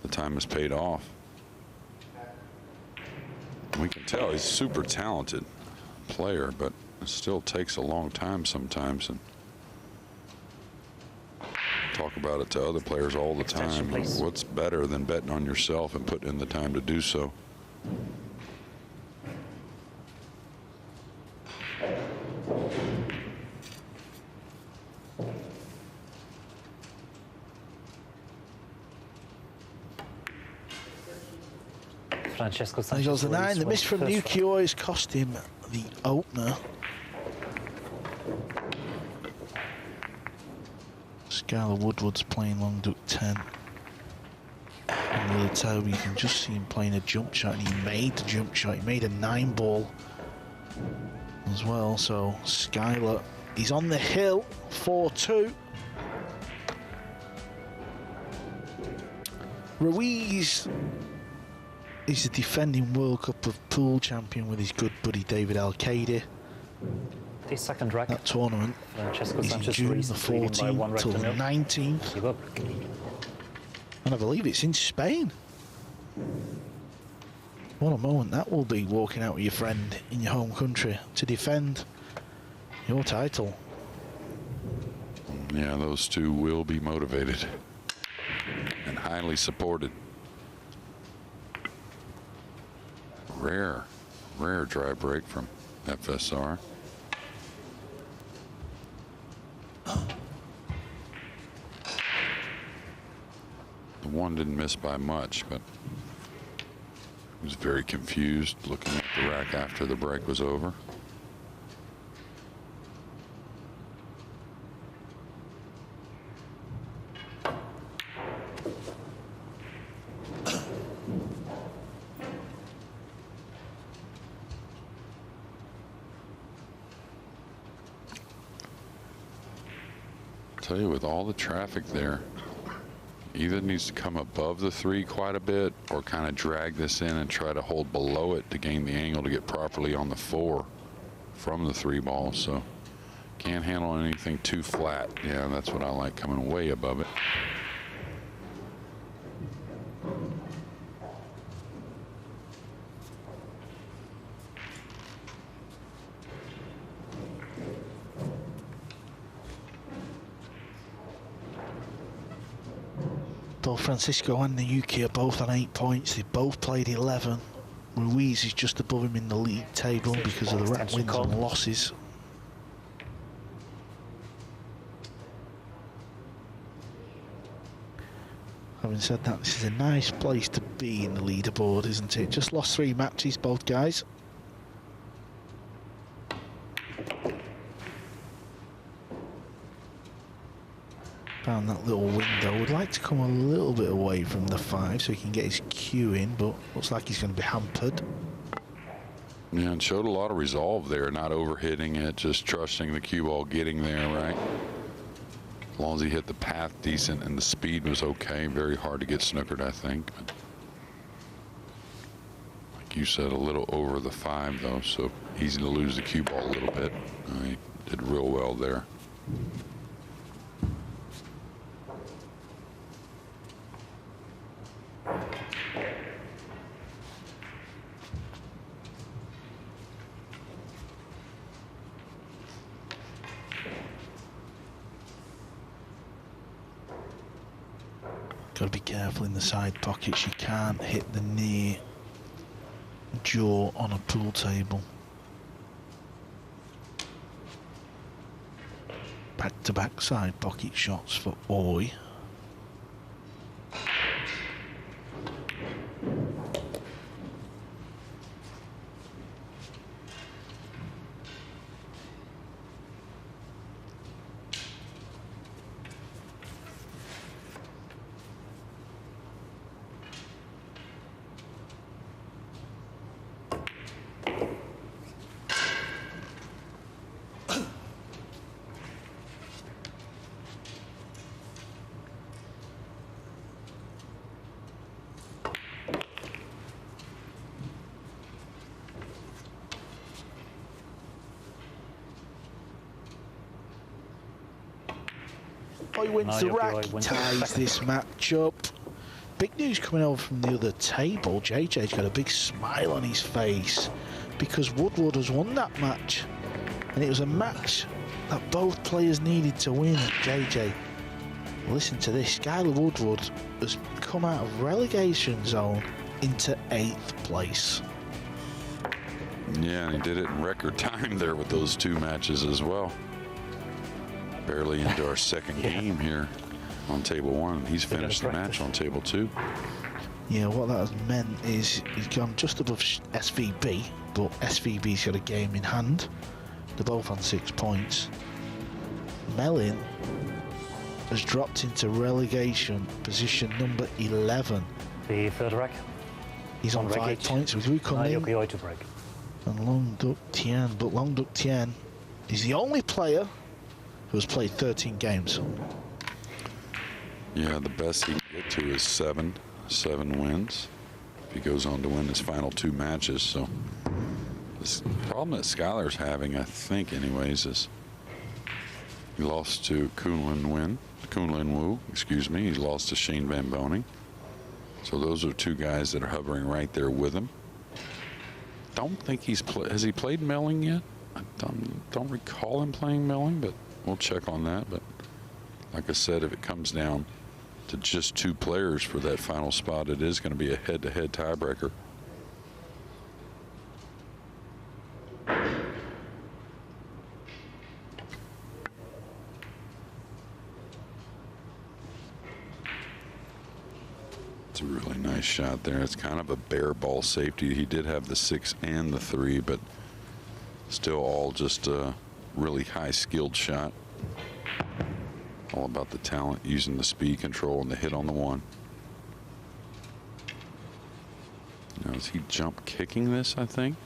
the time has paid off. We can tell he's a super talented player, but it still takes a long time sometimes. And talk about it to other players all the time. What's better than betting on yourself and putting in the time to do so? Francesco There goes Sanchez the 9. Ruiz The miss from went Nuki has cost him the opener. Skylar Woodward's playing long duck 10. On the other table, you can just see him playing a jump shot, and he made the jump shot. He made a 9-ball as well. So Skylar, he's on the hill, 4-2. Ruiz is the defending World Cup of Pool champion with his good buddy David Alcaide. The second rack. That tournament is in June the 14th till the 19th. And I believe it's in Spain. What a moment that will be, walking out with your friend in your home country to defend your title. Yeah, those two will be motivated and highly supported. Rare dry break from FSR. The one didn't miss by much, but he was very confused looking at the rack after the break was over. Tell you, with all the traffic there, either needs to come above the 3 quite a bit or kind of drag this in and try to hold below it to gain the angle to get properly on the 4 from the 3 ball. So can't handle anything too flat. Yeah, that's what I like, coming way above it. Both Francisco and the UK are both on 8 points. They both played 11. Ruiz is just above him in the league table because of the rack wins and losses. Having said that, this is a nice place to be in the leaderboard, isn't it? Just lost 3 matches, both guys. Found that little window. Would like to come a little bit away from the 5 so he can get his cue in, but looks like he's going to be hampered. Yeah, and showed a lot of resolve there, not overhitting it, just trusting the cue ball getting there, right? As long as he hit the path decent and the speed was okay. Very hard to get snookered, I think. But like you said, a little over the 5 though, so easy to lose the cue ball a little bit. He did real well there. Got to be careful in the side pockets. You can't hit the near jaw on a pool table. Back-to-back side pocket shots for Oi. Oi wins the rack, ties this match up. Big news coming over from the other table. JJ's got a big smile on his face because Woodward has won that match. And it was a match that both players needed to win. JJ, listen to this. Skylar Woodward has come out of relegation zone into 8th place. Yeah, and he did it in record time there with those 2 matches as well. Barely into our second game here on table 1. He's finished the match on table 2. Yeah, what that has meant is he's gone just above SVB, but SVB's got a game in hand. They're both on 6 points. Mellin has dropped into relegation, position number 11. The third rack. He's on 5 points with Wukun Lin to break. and Long Duc Tien, but Long Duc Tien is the only player who has played 13 games. Yeah, the best he can get to is 7 wins. If he goes on to win his final 2 matches, so this problem that Skylar's having, I think, anyways, is he lost to Kunlun Wu. Excuse me. He's lost to Shane Van Boening. So those are 2 guys that are hovering right there with him. Don't think has he played Melling yet? I don't recall him playing Melling, but we'll check on that. But like I said, if it comes down to just 2 players for that final spot, it is going to be a head-to-head tiebreaker. It's a really nice shot there. It's kind of a bare ball safety. He did have the 6 and the 3, but still all just a really high skilled shot. All about the talent, using the speed control and the hit on the 1. Now, is he jump kicking this, I think?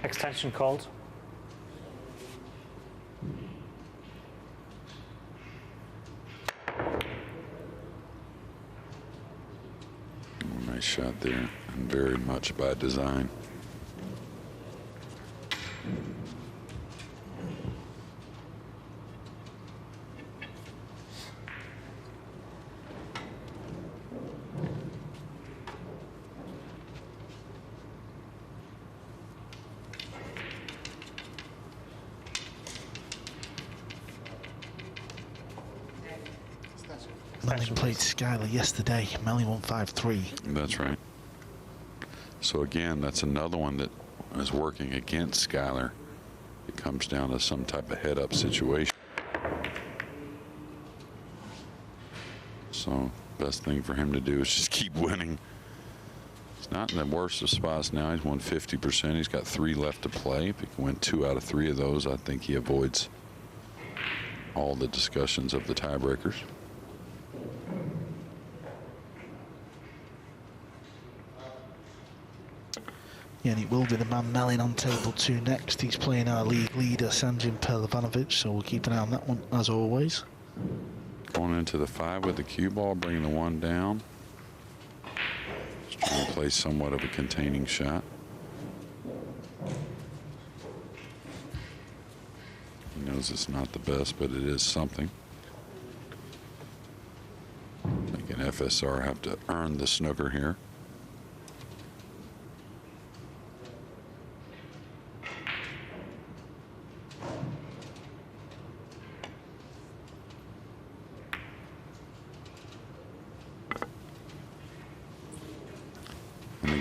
Extension called. Nice shot there, and very much by design. Melling played Skylar yesterday. Melling won 5-3. That's right. So again, that's another one that is working against Skylar. It comes down to some type of head-up situation. So best thing for him to do is just keep winning. He's not in the worst of spots now. He's won 50%. He's got 3 left to play. If he can win 2 out of 3 of those, I think he avoids all the discussions of the tiebreakers. Yeah, and it will be the man Melling on table 2 next. He's playing our league leader, Sanjin Perlivanovic, so we'll keep an eye on that one, as always. Going into the 5 with the cue ball, bringing the 1 down. Just trying to play somewhat of a containing shot. He knows it's not the best, but it is something. Making FSR have to earn the snooker here.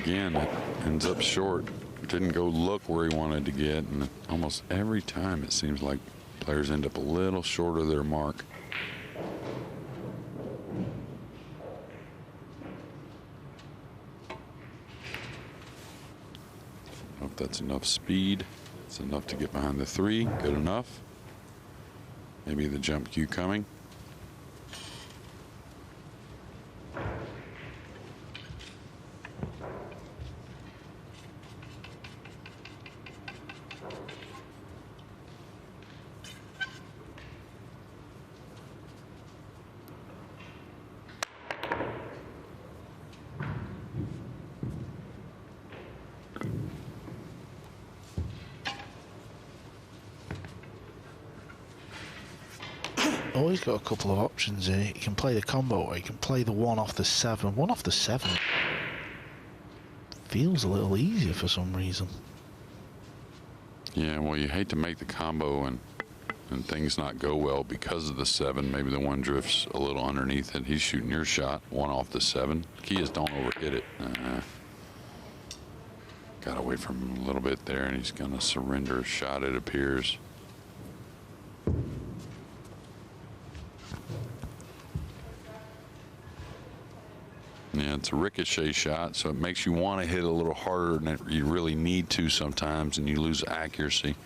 Again, it ends up short. Didn't go look where he wanted to get, and almost every time it seems like players end up a little short of their mark. I don't know if that's enough speed. It's enough to get behind the 3. Good enough. Maybe the jump cue coming. Oh, he's got a couple of options here. He can play the combo, or he can play the 1 off the 7. 1 off the 7 feels a little easier for some reason. Yeah, well, you hate to make the combo and things not go well because of the 7. Maybe the 1 drifts a little underneath it. He's shooting your shot, 1 off the 7. Key is don't overhit it. Got away from him a little bit there, and he's going to surrender a shot, it appears. Yeah, It's a ricochet shot, so it makes you want to hit a little harder than you really need to sometimes, and you lose accuracy.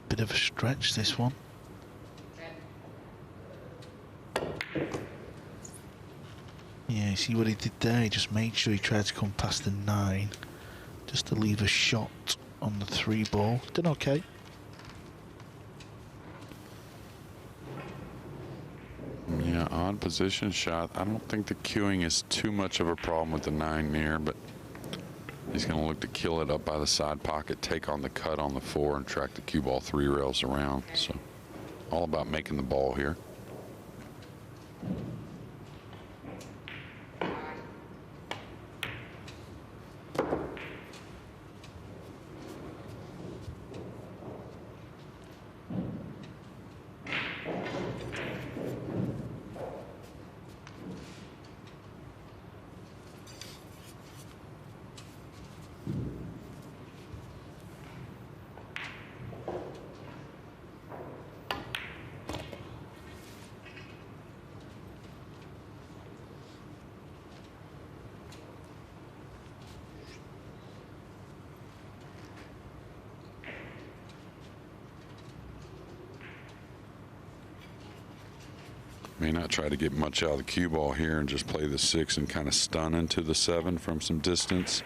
Bit of a stretch, this one. Yeah, see what he did there? He just made sure he tried to come past the 9 just to leave a shot on the 3 ball. Done okay. Yeah, odd position shot. I don't think the cueing is too much of a problem with the 9 near, but he's going to look to kill it up by the side pocket, take on the cut on the 4, and track the cue ball 3 rails around. So all about making the ball here. May not try to get much out of the cue ball here and just play the 6 and kind of stun into the 7 from some distance.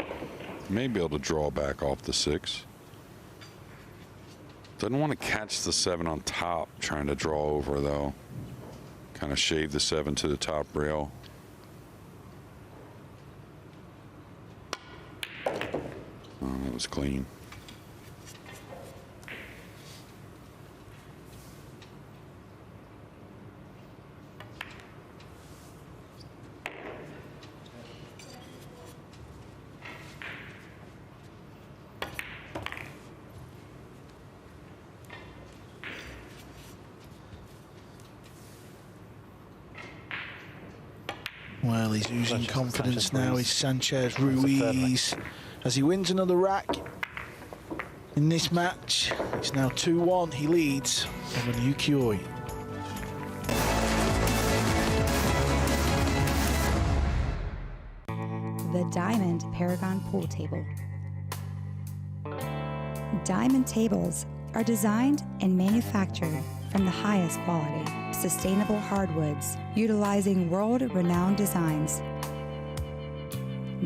May be able to draw back off the 6. Doesn't want to catch the 7 on top, trying to draw over though. Kind of shave the 7 to the top rail. Oh, that was clean. Well, he's losing confidence now. Is Sanchez Ruiz as he wins another rack in this match. It's now 2-1. He leads over Liu Qioi. The Diamond Paragon Pool Table. Diamond tables are designed and manufactured from the highest quality, sustainable hardwoods, utilizing world-renowned designs.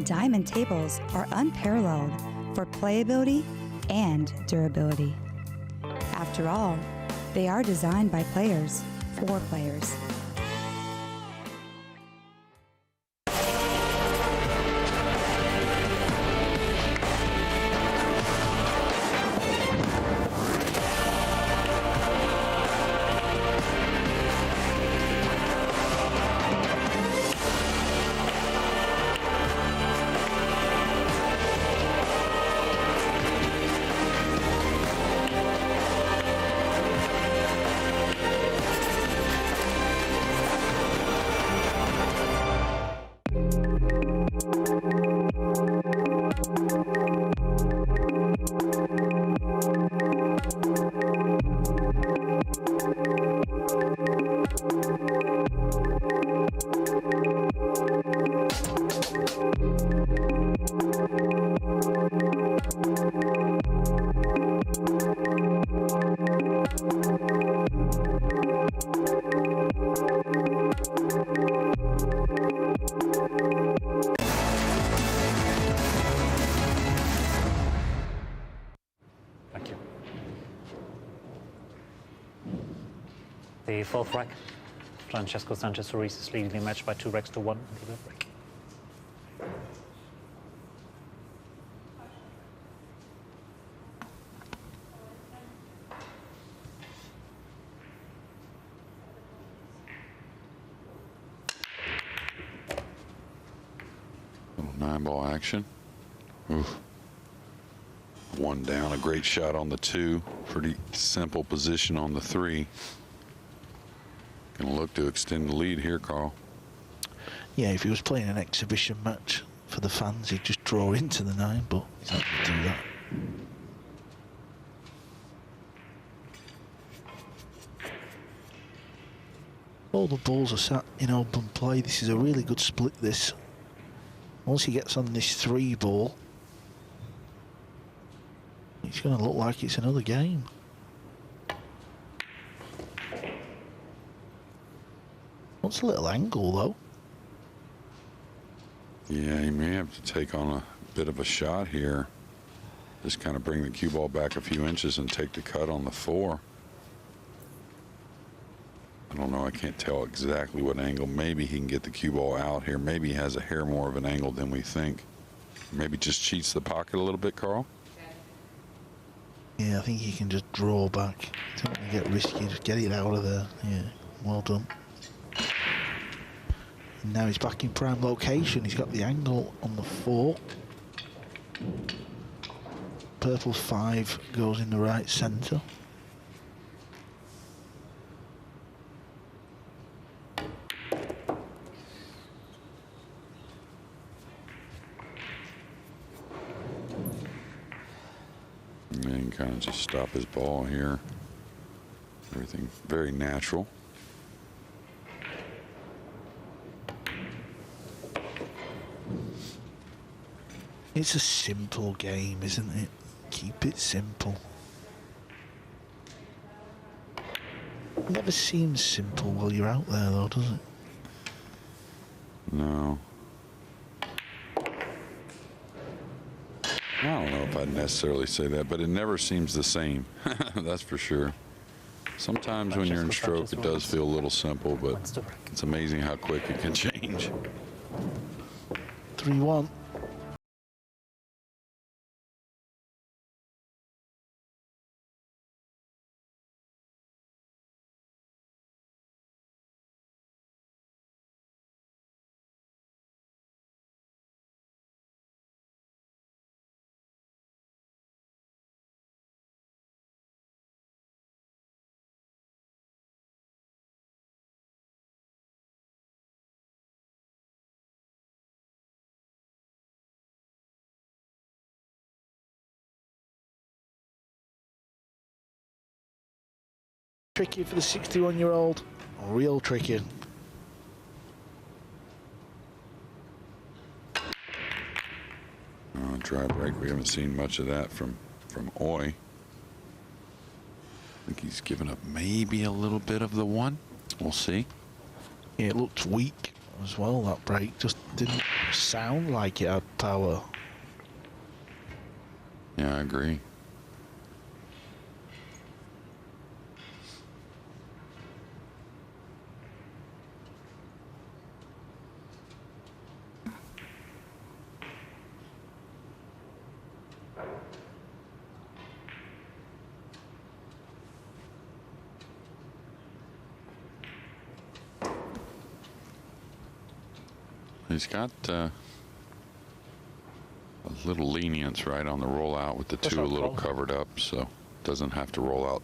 Diamond tables are unparalleled for playability and durability. After all, they are designed by players for players. The fourth rack, Francesco Sanchez Ruiz is leading the match by 2 racks to 1 in the third rack. 9-ball action. Oof. 1 down, a great shot on the 2. Pretty simple position on the 3. Gonna look to extend the lead here, Carl. Yeah, if he was playing an exhibition match for the fans, he'd just draw into the 9, but he's not going to do that. All the balls are sat in open play. This is a really good split, this. Once he gets on this 3 ball, it's going to look like it's another game. What's a little angle, though? Yeah, he may have to take on a bit of a shot here. Just kind of bring the cue ball back a few inches and take the cut on the 4. I don't know. I can't tell exactly what angle. Maybe he can get the cue ball out here. Maybe he has a hair more of an angle than we think. Maybe just cheats the pocket a little bit, Carl. Yeah, I think he can just draw back. Don't want to get risky. Just get it out of there. Yeah, well done. And now he's back in prime location. He's got the angle on the 4. Purple 5 goes in the right centre. And then kind of just stop his ball here. Everything very natural. It's a simple game, isn't it? Keep it simple. It never seems simple while you're out there, though, does it? No. I don't know if I'd necessarily say that, but it never seems the same. That's for sure. Sometimes when you're in stroke, it does feel a little simple, but it's amazing how quick it can change. 3-1. Tricky for the 61-year-old. Real tricky. Dry break. We haven't seen much of that from Oi. I think he's given up maybe a little bit of the 1. We'll see. Yeah, it looked weak as well, that break. Just didn't sound like it had power. Yeah, I agree. He's got a little lenience right on the rollout with the 2 a little covered up, so doesn't have to roll out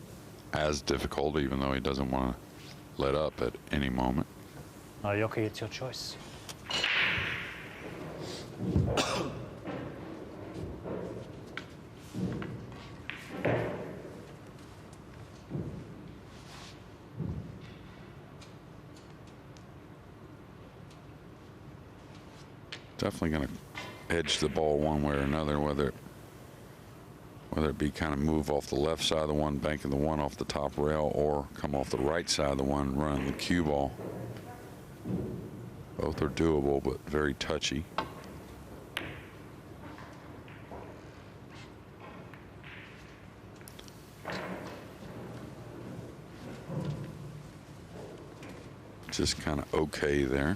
as difficult, even though he doesn't want to let up at any moment. Yoki, it's your choice. Definitely going to edge the ball one way or another, whether it be kind of move off the left side of the 1, banking the 1 off the top rail, or come off the right side of the 1, running the cue ball. Both are doable, but very touchy. Just kind of okay there.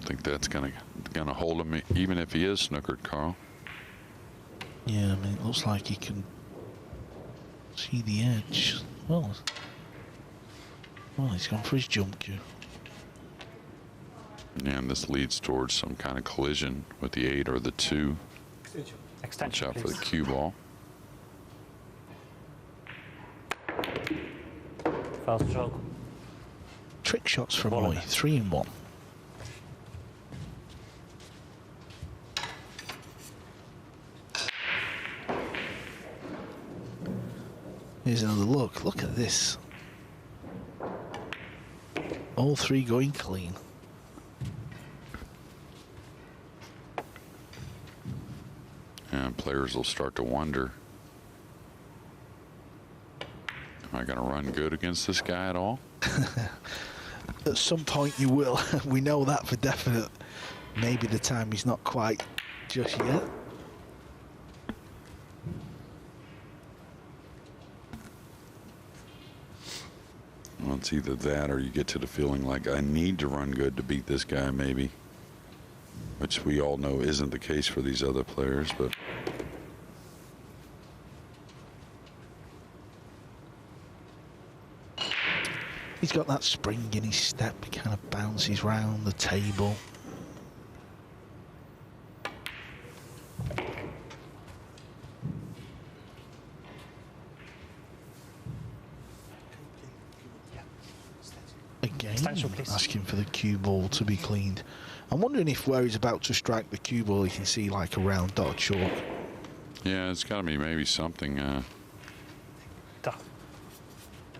think that's gonna hold him, even if he is snookered, Carl. Yeah, I mean, it looks like he can see the edge. Well, he's gone for his jump cue. And this leads towards some kind of collision with the 8 or the 2. Watch out for the cue ball. Foul stroke. Trick shots from Roy, 3 in 1. Here's another look. Look at this. All 3 going clean. And players will start to wonder, am I going to run good against this guy at all? At some point you will. We know that for definite. Maybe the time is not quite just yet. Well, it's either that or you get to the feeling like I need to run good to beat this guy, maybe. Which we all know isn't the case for these other players, but he's got that spring in his step. He kind of bounces round the table. Again, asking for the cue ball to be cleaned. I'm wondering if where he's about to strike the cue ball, you can see like a round dot chalk. yeah, it's got to be maybe something.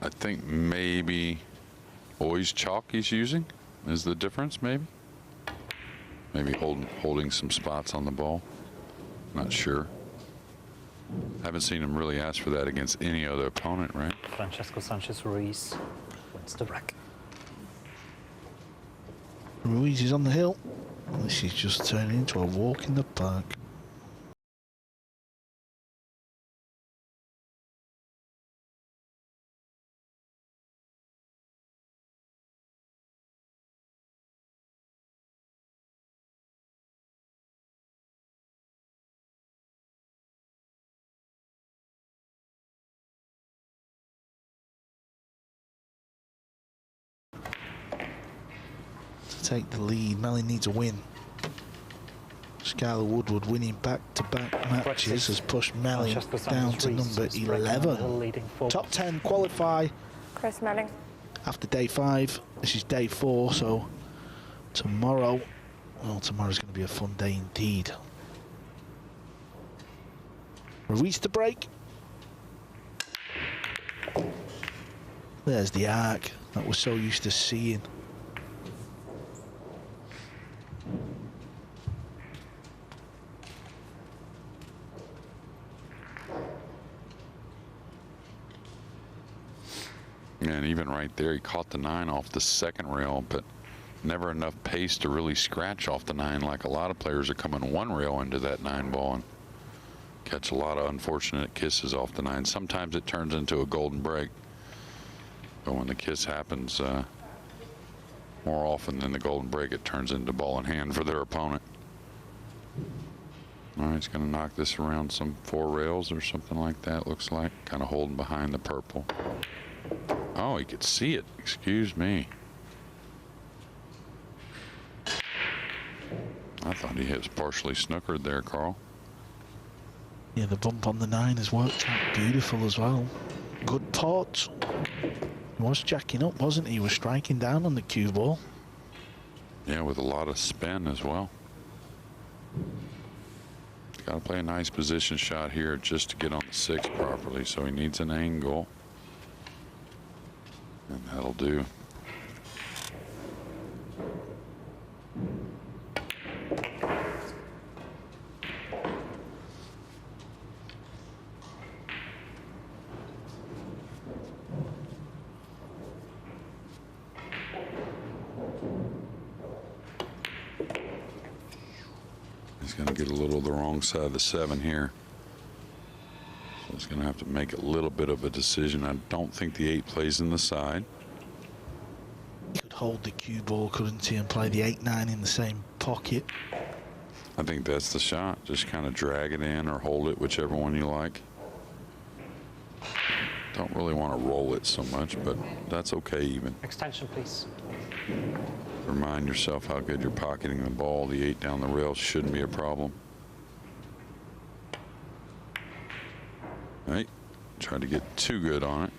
I think maybe always chalk he's using is the difference, maybe. Maybe holding some spots on the ball. Not sure. Haven't seen him really ask for that against any other opponent, right? Sanchez Ruiz wins the rack. Ruiz is on the hill. This is just turning into a walk in the park. Take the lead. Melly needs a win. Skylar Woodward winning back-to-back matches has pushed Melly down to number 11. Top 10 qualify. Chris Melling. After day 5, this is day 4, so tomorrow, well, tomorrow's going to be a fun day indeed. Ruiz to break. There's the arc that we're so used to seeing. And even right there, he caught the 9 off the second rail, but never enough pace to really scratch off the 9 like a lot of players are coming 1 rail into that 9 ball and catch a lot of unfortunate kisses off the 9. Sometimes it turns into a golden break, but when the kiss happens, more often than the golden break, it turns into ball in hand for their opponent. All right, he's going to knock this around some 4 rails or something like that, looks like. Kind of holding behind the purple. Oh, he could see it. Excuse me. I thought he was partially snookered there, Carl. Yeah, the bump on the 9 has worked out beautiful as well. Good pot. He was jacking up, wasn't he? He was striking down on the cue ball. Yeah, with a lot of spin as well. Got to play a nice position shot here just to get on the 6 properly, so he needs an angle. And that'll do. He's going to get a little the wrong side of the 7 here. So he's going to have to make a little bit of a decision. I don't think the 8 plays in the side. He could hold the cue ball, couldn't he, and play the 8-9 in the same pocket. I think that's the shot. Just kind of drag it in or hold it, whichever one you like. Don't really want to roll it so much, but that's okay even. Extension, please. Remind yourself how good you're pocketing the ball. The 8 down the rail shouldn't be a problem. Right. Try to get too good on it.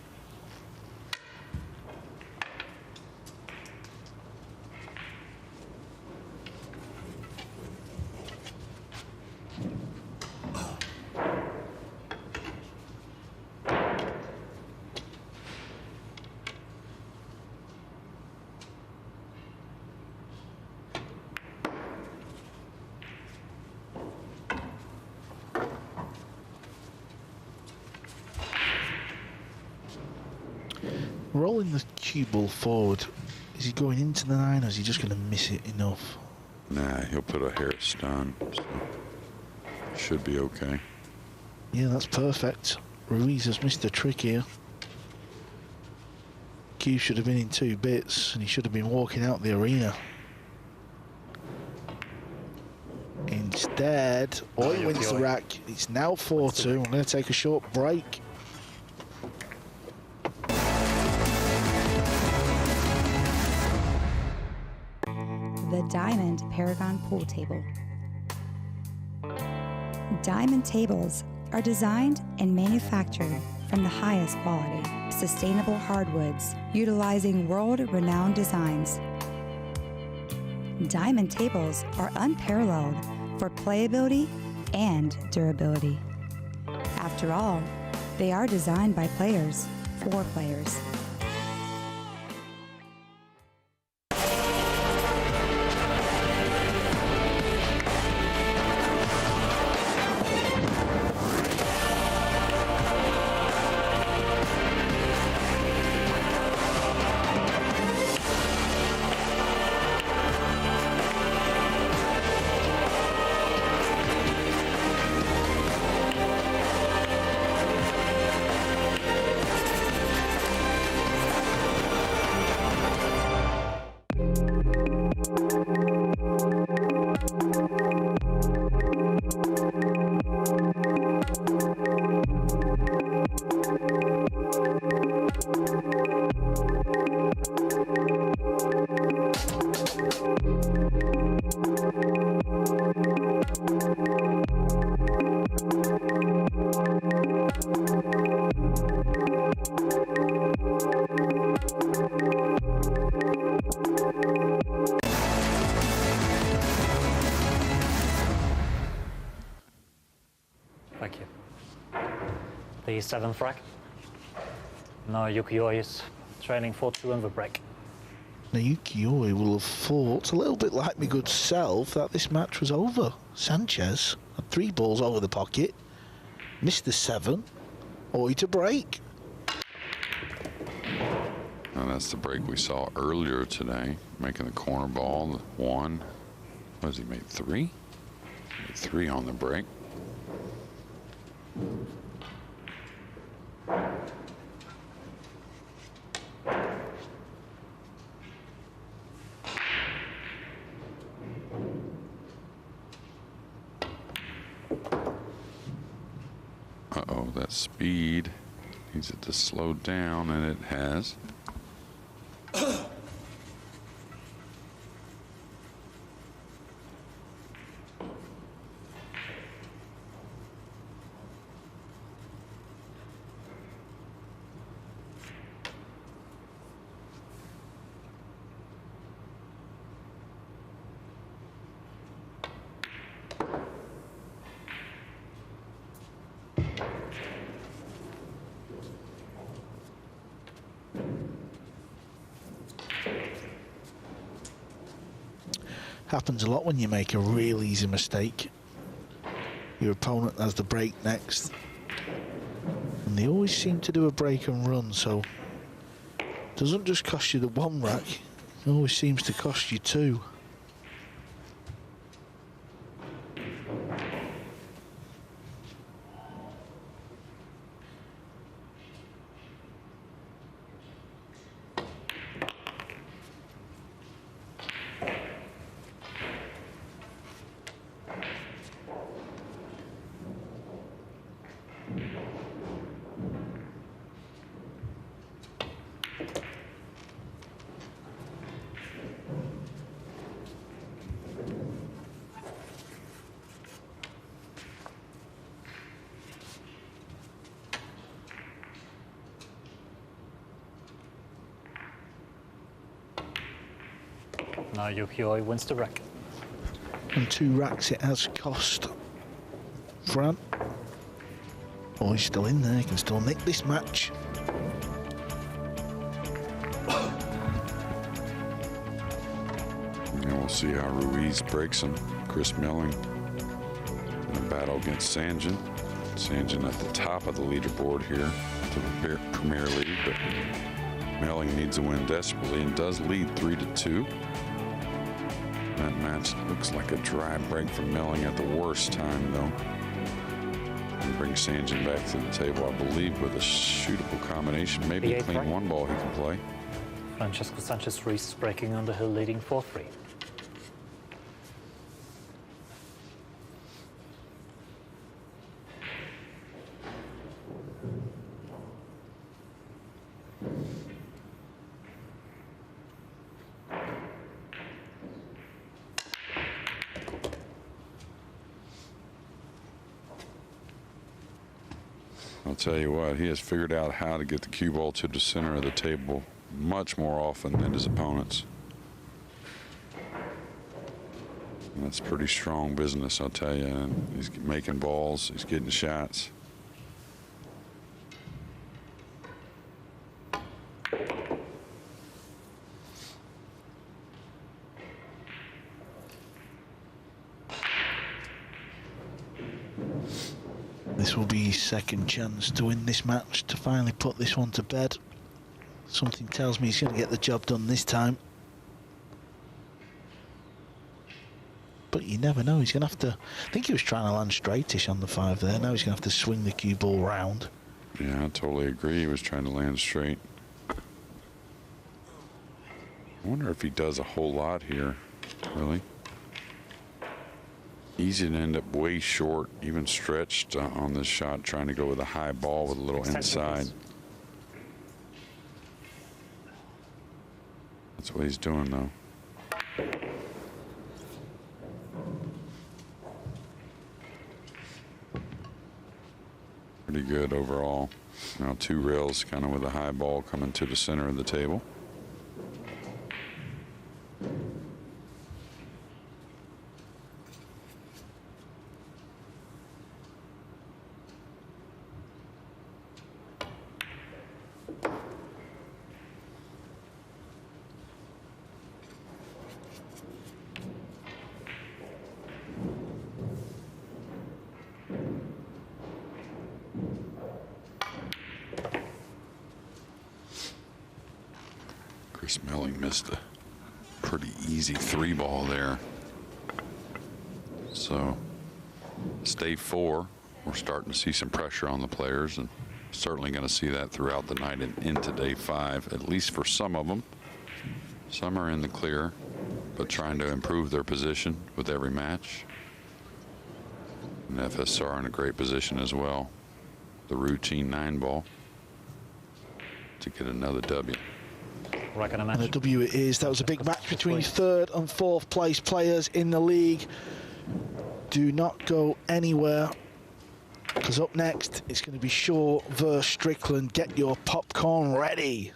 Rolling the cue ball forward, is he going into the 9 or is he just going to miss it enough? Nah, he'll put a hair stun, so should be okay. Yeah, that's perfect. Ruiz has missed a trick here. Cue should have been in 2 bits and he should have been walking out the arena. Instead, Oi wins the rack. It's now 4-2. I'm going to take a short break. The Diamond Paragon Pool Table. Diamond tables are designed and manufactured from the highest quality, sustainable hardwoods, utilizing world-renowned designs. Diamond tables are unparalleled for playability and durability. After all, they are designed by players for players. Thank you. The 7th rack. Now Yukioi is trailing 4-2 in the break. Now Yukioi will have thought, a little bit like my good self, that this match was over. Sanchez had 3 balls over the pocket, missed the 7, Oi to break. And that's the break we saw earlier today, making the corner ball, the 1. What has he made, 3? Made 3 on the break. Uh-oh, that speed needs it to slow down, and it has. Happens a lot when you make a real easy mistake. Your opponent has the break next. And they always seem to do a break and run, so it doesn't just cost you the 1 rack, it always seems to cost you 2. Now Yukioi wins the rack. And 2 racks it has cost Fran. Oh, he's still in there. He can still nick this match. And we'll see how Ruiz breaks him. Chris Melling in a battle against Sanjin. Sanjin at the top of the leaderboard here to the Premier League, but Melling needs a win desperately and does lead 3-2. That match looks like a dry break for Melling at the worst time, though. And bring Sanjin back to the table, I believe, with a shootable combination. Maybe a clean 1-ball he can play. Francesco Sanchez Ruiz breaking Underhill, leading 4-3. I'll tell you what, he has figured out how to get the cue ball to the center of the table much more often than his opponents. And that's pretty strong business, I'll tell you. And he's making balls, he's getting shots. This will be his second chance to win this match, to finally put this one to bed. Something tells me he's going to get the job done this time. But you never know, he's going to have to... I think he was trying to land straightish on the 5 there. Now he's going to have to swing the cue ball round. Yeah, I totally agree. He was trying to land straight. I wonder if he does a whole lot here, really. Easy to end up way short, even stretched on this shot, trying to go with a high ball with a little inside. That's what he's doing, though. Pretty good overall. Now 2 rails, kind of with a high ball coming to the center of the table. Chris Melling missed a pretty easy 3-ball there. So, it's day 4. We're starting to see some pressure on the players, and certainly going to see that throughout the night and into day 5, at least for some of them. Some are in the clear, but trying to improve their position with every match. And FSR in a great position as well. The routine 9-ball to get another W. And a W it is. That was a big match between 3rd and 4th place players in the league. Do not go anywhere, because up next it's going to be Shaw versus Strickland. Get your popcorn ready.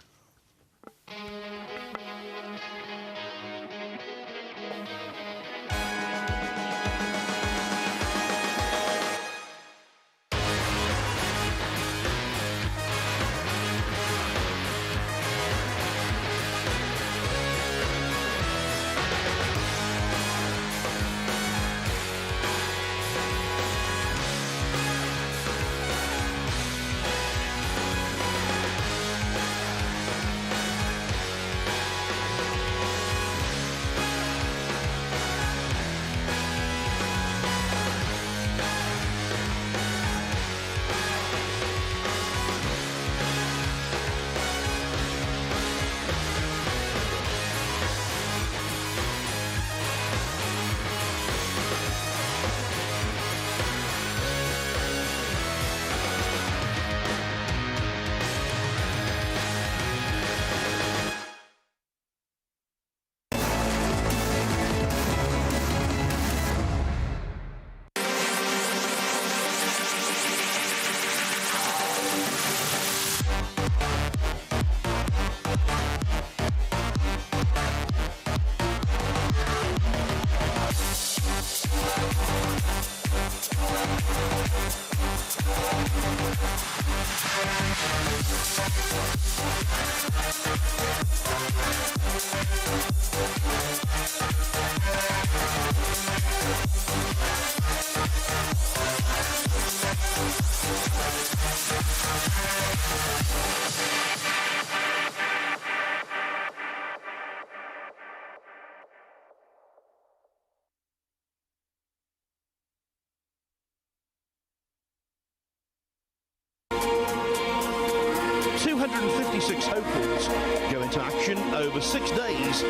56 hopefuls go into action over 6 days.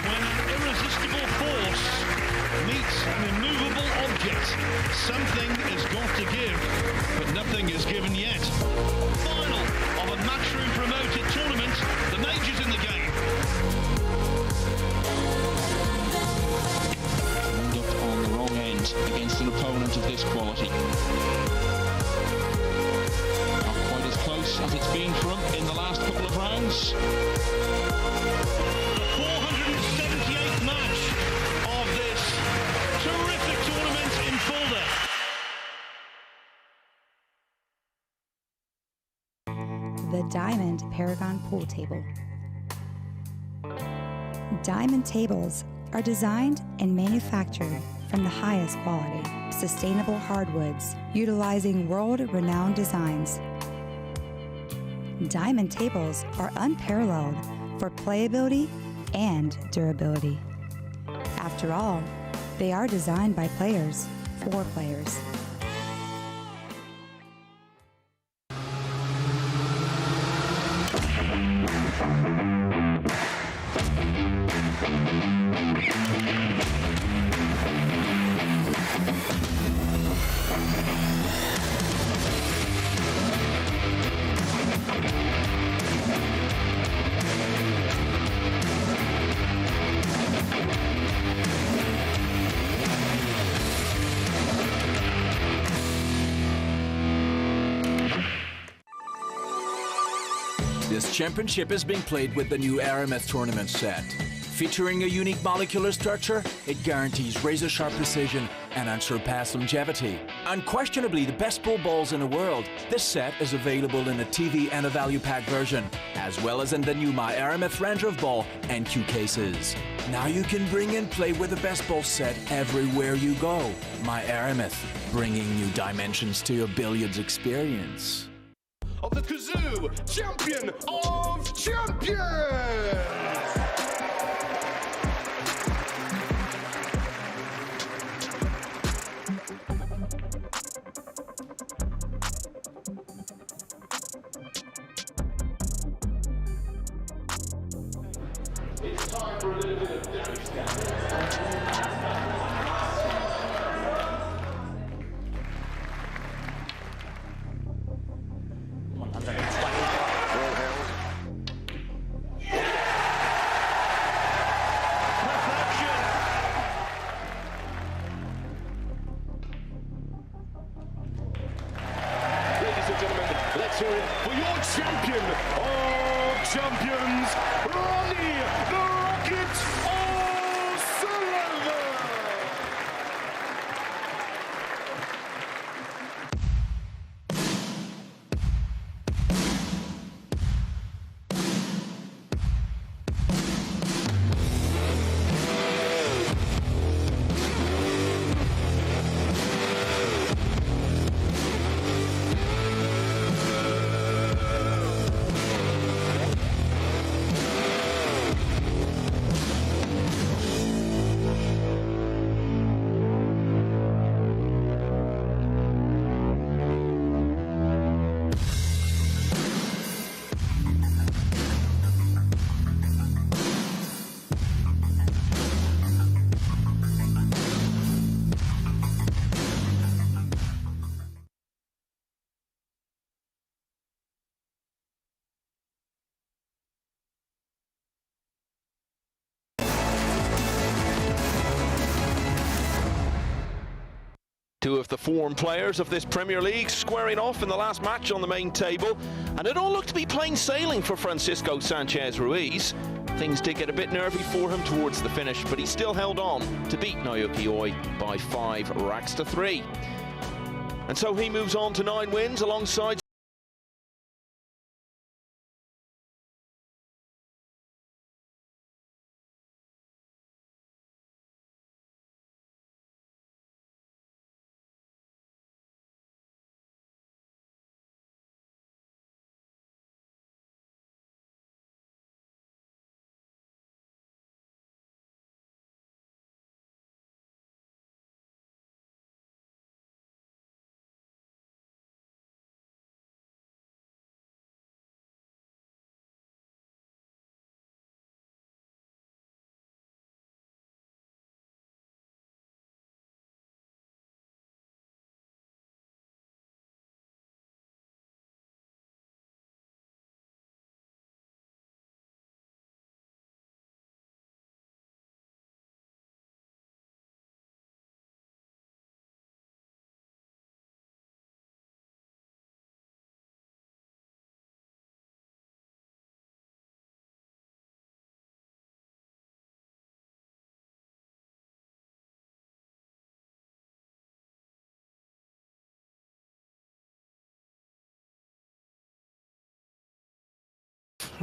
When an irresistible force meets an immovable object, something has got to give, but nothing is given yet. Final of a matchroom promoted tournament, the majors in the game. Conduct on the wrong end against an opponent of this quality. Not quite as close as it's been for him in the last couple of rounds. The 478th match of this terrific tournament in Fulda. The Diamond Paragon Pool Table. Diamond tables are designed and manufactured from the highest quality, sustainable hardwoods, utilizing world-renowned designs. Diamond tables are unparalleled for playability and durability. After all, they are designed by players for players. This championship is being played with the new Aramith tournament set. Featuring a unique molecular structure, it guarantees razor-sharp precision and unsurpassed longevity. Unquestionably the best pool balls in the world, this set is available in a TV and a value pack version, as well as in the new My Aramith Ranger of Ball and Q cases. Now you can bring and play with the best ball set everywhere you go. My Aramith, bringing new dimensions to your billiards experience. Of the Kazoo Champion of Champions! It's time for a little bit of damage scan. Let's hear it for your champion of champions, Ronnie the Rocket O'Sullivan! Two of the form players of this Premier League squaring off in the last match on the main table, and it all looked to be plain sailing for Francisco Sanchez Ruiz. Things did get a bit nervy for him towards the finish, but he still held on to beat Naoki Oi by 5 racks to 3. And so he moves on to 9 wins alongside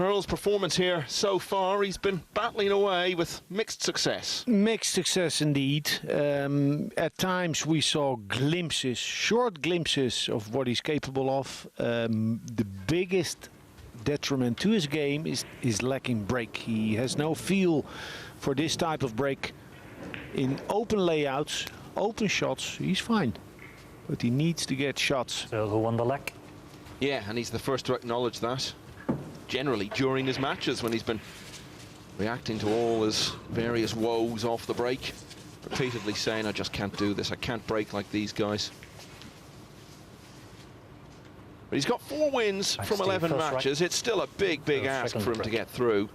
Earl's performance here so far, he's been battling away with mixed success. Mixed success indeed. At times we saw glimpses, short glimpses of what he's capable of. The biggest detriment to his game is lacking break. He has no feel for this type of break. In open layouts, open shots, he's fine. But he needs to get shots. So who won the leg? Yeah, and he's the first to acknowledge that. Generally during his matches when he's been reacting to all his various woes off the break, repeatedly saying, I just can't do this, I can't break like these guys. But he's got 4 wins from 11 matches. It's still a big ask for him to get through.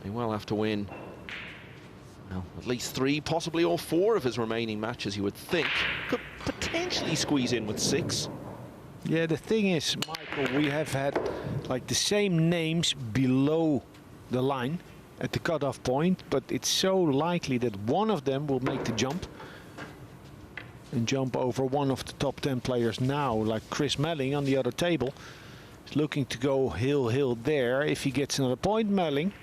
He will have to win, well, at least 3, possibly all 4 of his remaining matches, you would think. Could potentially squeeze in with 6. Yeah, the thing is, Michael, we have had like the same names below the line at the cutoff point, but it's so likely that one of them will make the jump and jump over one of the top 10 players now, like Chris Melling on the other table. He's looking to go hill there. If he gets another point, Melling,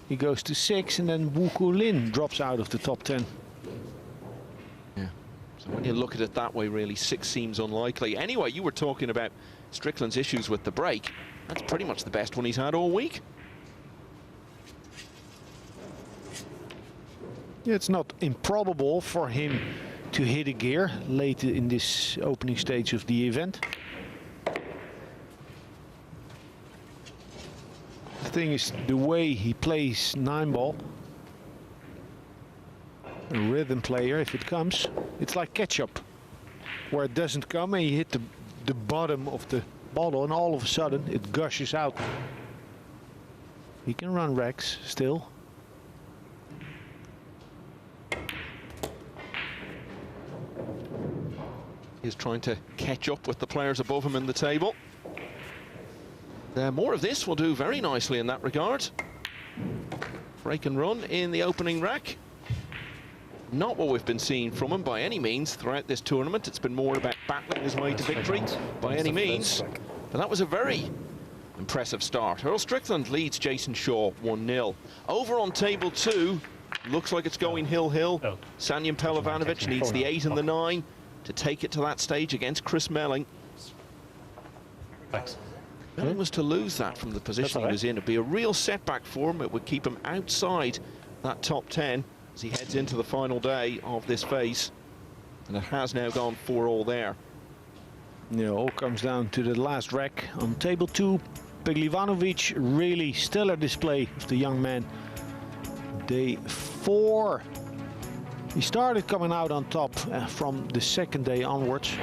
he goes to 6, and then Wukun Lin drops out of the top 10. Yeah. So when you look at it that way, really, 6 seems unlikely. Anyway, you were talking about Strickland's issues with the break. That's pretty much the best one he's had all week. Yeah, it's not improbable for him to hit a gear late in this opening stage of the event. The thing is, the way he plays Nineball, a rhythm player, if it comes, it's like ketchup, where it doesn't come and you hit the bottom of the bottle and all of a sudden it gushes out. He can run Rex still. He's trying to catch up with the players above him in the table. More of this will do very nicely in that regard. Break and run in the opening rack. Not what we've been seeing from him by any means throughout this tournament. It's been more about battling his way to victory by any means. But that was a very impressive start. Earl Strickland leads Jason Shaw 1-0. Over on table 2, looks like it's going hill. Sanyan Pelovanovic needs the 8 and the 9 to take it to that stage against Chris Melling. Thanks. Melling was to lose that from the position he was in. It'd be a real setback for him. It would keep him outside that top 10 as he heads into the final day of this phase. And it has now gone 4-all there. Yeah, all comes down to the last rack. On table 2, Pagulayan, really stellar display of the young man. Day 4. He started coming out on top from the second day onwards.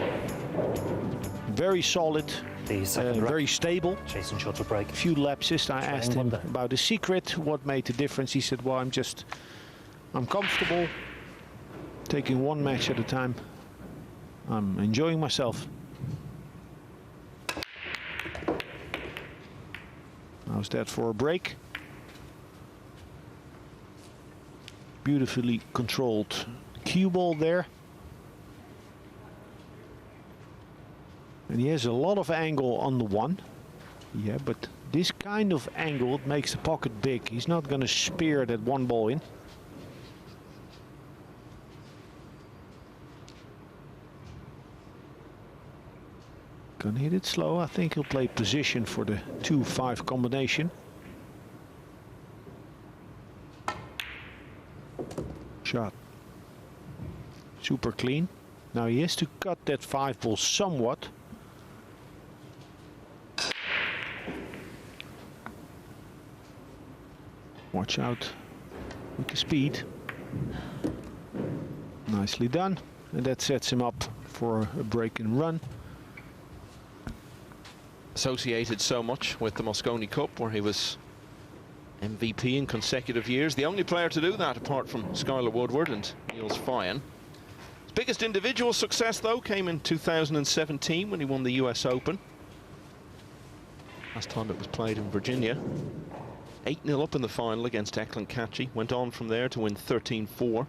Very solid, very stable. Chasing shot to break. A few lapses. I asked him about the secret, what made the difference. He said, well, I'm comfortable taking one match at a time. I'm enjoying myself. How's that for a break? Beautifully controlled cue ball there. And he has a lot of angle on the 1. Yeah, but this kind of angle makes the pocket big. He's not going to spear that 1 ball in. Gonna hit it slow. I think he'll play position for the 2-5 combination. Shot. Super clean. Now he has to cut that 5 ball somewhat. Watch out with the speed. Nicely done. And that sets him up for a break and run. Associated so much with the Mosconi Cup, where he was MVP in consecutive years. The only player to do that apart from Skylar Woodward and Niels Fyan. His biggest individual success, though, came in 2017 when he won the US Open. Last time it was played in Virginia. 8-0 up in the final against Declan Catchy. Went on from there to win 13-4.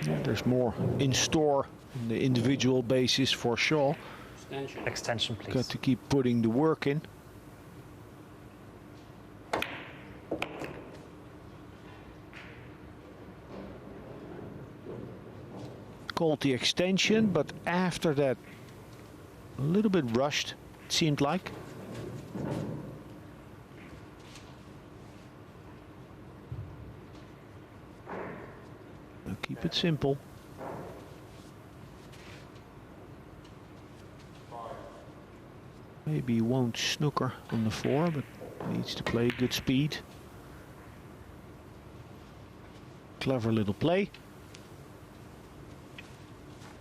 Yeah, there's more in store on the individual basis for Shaw. Extension, please. Got to keep putting the work in. Called the extension, but after that, a little bit rushed, it seemed like. Now keep it simple. Maybe he won't snooker on the 4, but needs to play good speed. Clever little play.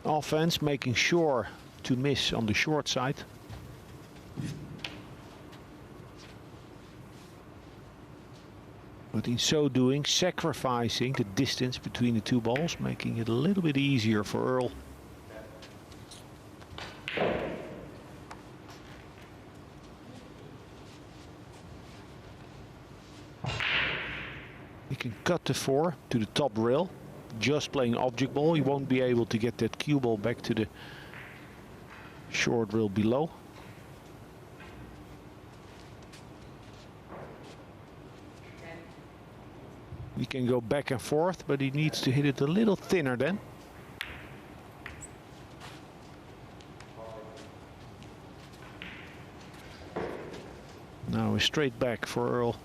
Offense, making sure to miss on the short side. But in so doing, sacrificing the distance between the two balls, making it a little bit easier for Earl. He can cut the 4 to the top rail. Just playing object ball, he won't be able to get that cue ball back to the short rail below. He can go back and forth, but he needs to hit it a little thinner then. Now a straight back for Earl.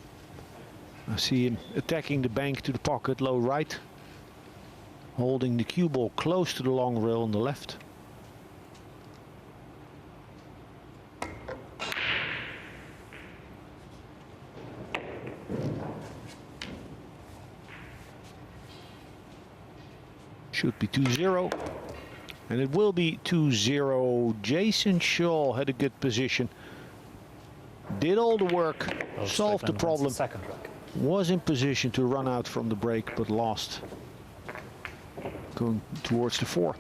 I see him attacking the bank to the pocket, low right. Holding the cue ball close to the long rail on the left. Should be 2-0. And it will be 2-0. Jason Shaw had a good position. Did all the work, solved the problem. Was in position to run out from the break, but lost. Going towards the 4.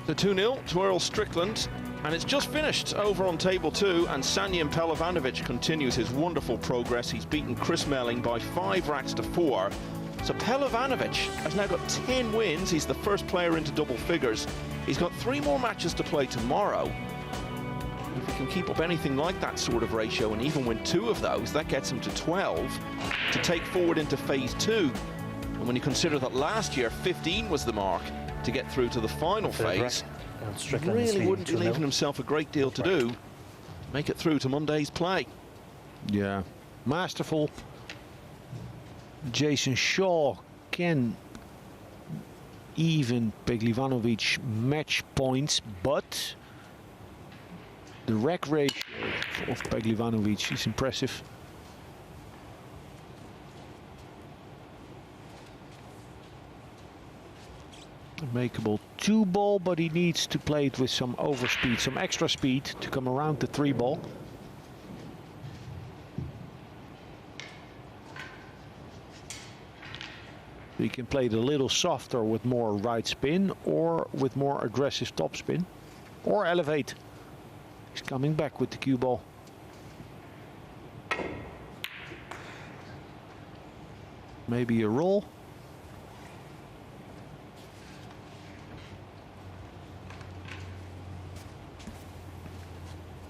The 2-0 to Earl Strickland, and it's just finished over on table 2, and Sanyin Pelovanovic continues his wonderful progress. He's beaten Chris Melling by 5 racks to 4. So Pelovanovic has now got 10 wins. He's the first player into double figures. He's got 3 more matches to play tomorrow. If he can keep up anything like that sort of ratio and even win 2 of those, that gets him to 12 to take forward into phase 2. And when you consider that last year 15 was the mark to get through to the final phase, he really wouldn't be leaving himself a great deal to do to make it through to Monday's play. Yeah, masterful. Jason Shaw can even Pagulayan match points, but the rack ratio of Pagulayan is impressive. A makeable 2 ball, but he needs to play it with some overspeed, some extra speed to come around the 3 ball. He can play it a little softer with more right spin or with more aggressive top spin or elevate. He's coming back with the cue ball. Maybe a roll.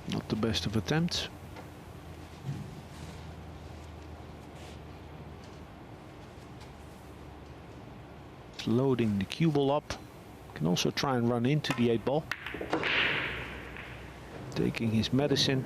Not the best of attempts. Loading the cue ball up. Can also try and run into the 8 ball. Taking his medicine.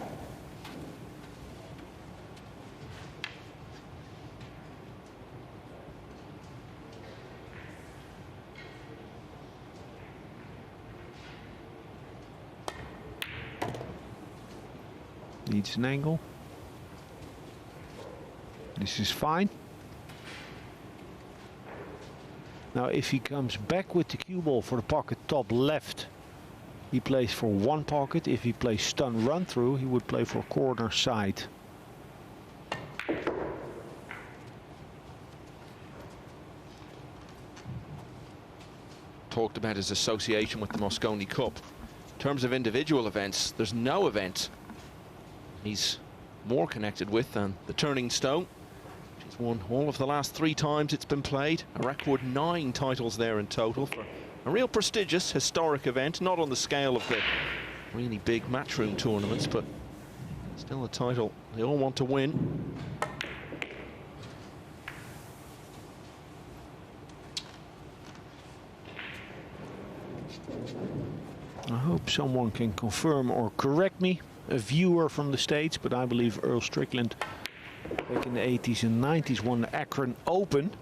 Needs an angle. This is fine. Now if he comes back with the cue ball for the pocket top left, he plays for 1 pocket. If he plays stun run through, he would play for corner side. Talked about his association with the Mosconi Cup. In terms of individual events, there's no event he's more connected with than the Turning Stone, which is It's won all of the last 3 times it's been played. A record 9 titles there in total for a real prestigious, historic event. Not on the scale of the really big matchroom tournaments, but still a title they all want to win. I hope someone can confirm or correct me, a viewer from the States, but I believe Earl Strickland back in the 80s and 90s won the Akron Open,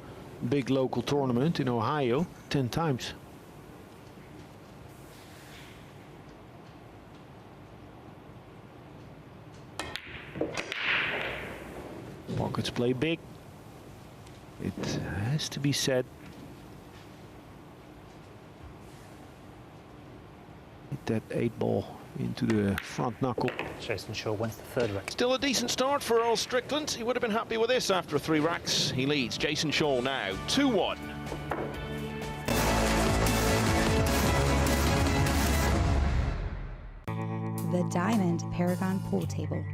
big local tournament in Ohio, 10 times. Pockets play big. It has to be said. Hit that 8 ball into the front knuckle. Jason Shaw wins the 3rd rack. Still a decent start for Earl Strickland. He would have been happy with this after 3 racks. He leads Jason Shaw now 2-1. The Diamond Paragon Pool Table.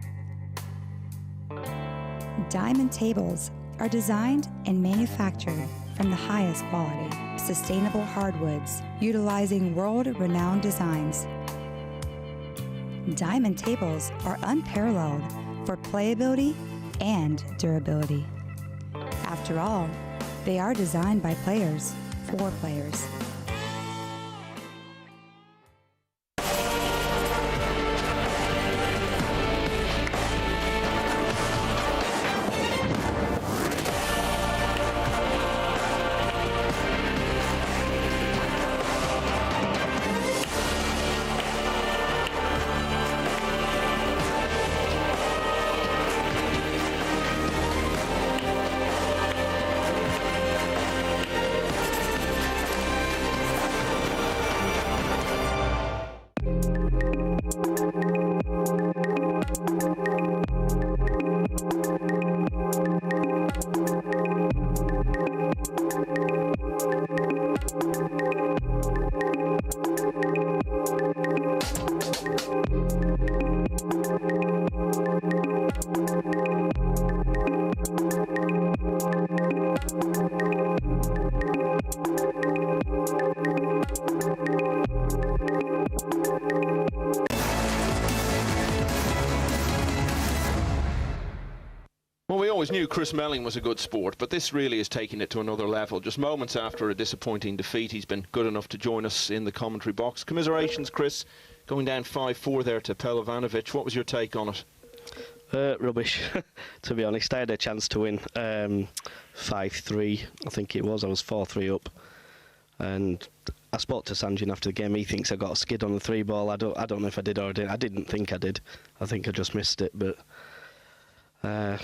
Diamond tables are designed and manufactured from the highest quality, sustainable hardwoods, utilizing world-renowned designs. Diamond tables are unparalleled for playability and durability. After all, they are designed by players for players. Well, we always knew Chris Melling was a good sport, but this really is taking it to another level. Just moments after a disappointing defeat, he's been good enough to join us in the commentary box. Commiserations, Chris, going down 5-4 there to Pelovanovic. What was your take on it? Rubbish, to be honest. I had a chance to win 5-3, I think it was. I was 4-3 up. And I spoke to Sanjin after the game. He thinks I got a skid on the 3 ball. I don't know if I did or I didn't. I didn't think I did. I think I just missed it, but...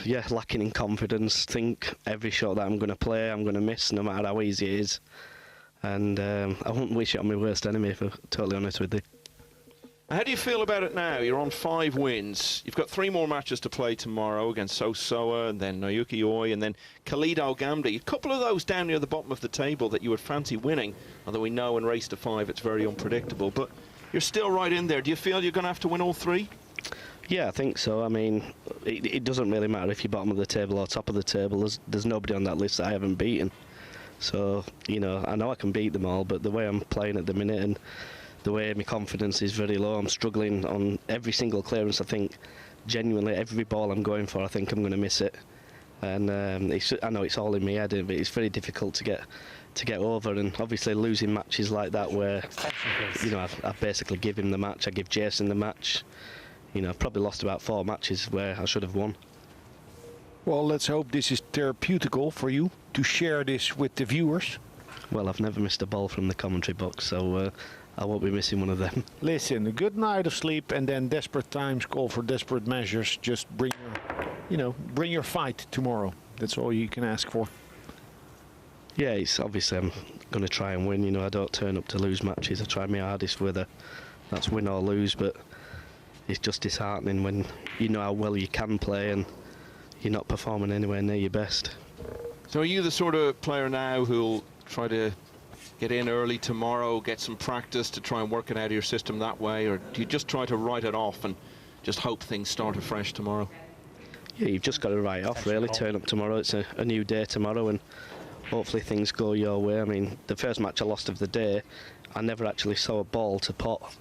yeah, lacking in confidence. Think every shot that I'm going to play, I'm going to miss, no matter how easy it is. And I wouldn't wish it on my worst enemy, if I'm totally honest with you. How do you feel about it now? You're on 5 wins. You've got 3 more matches to play tomorrow against Sosoa and then Naoyuki Oi and then Khalid Al-Ghamdi. A couple of those down near the bottom of the table that you would fancy winning, although we know in race to 5 it's very unpredictable. But you're still right in there. Do you feel you're going to have to win all 3? Yeah, I think so. I mean, it doesn't really matter if you're bottom of the table or top of the table. There's nobody on that list that I haven't beaten. So, you know I can beat them all, but the way I'm playing at the minute and the way my confidence is very low, I'm struggling on every single clearance. I think, genuinely, every ball I'm going for, I think I'm going to miss it. And I know it's all in my head, but it's very difficult to get over. And obviously losing matches like that where, I basically give him the match, I give Jason the match. I've probably lost about 4 matches where I should have won. Well, let's hope this is therapeutical for you to share this with the viewers. Well, I've never missed a ball from the commentary box, so I won't be missing one of them. Listen, a good night of sleep and then desperate times call for desperate measures. Just bring your fight tomorrow. That's all you can ask for. Yeah, it's obviously I'm going to try and win. I don't turn up to lose matches. I try my hardest, whether that's win or lose, but it's just disheartening when you know how well you can play and you're not performing anywhere near your best. So are you the sort of player now who'll try to get in early tomorrow, get some practice to try and work it out of your system that way, or do you just try to write it off and just hope things start afresh tomorrow? Yeah, you've just got to write off, really. Turn up tomorrow. It's a new day tomorrow, and hopefully things go your way. I mean, the first match I lost of the day, I never actually saw a ball to pot.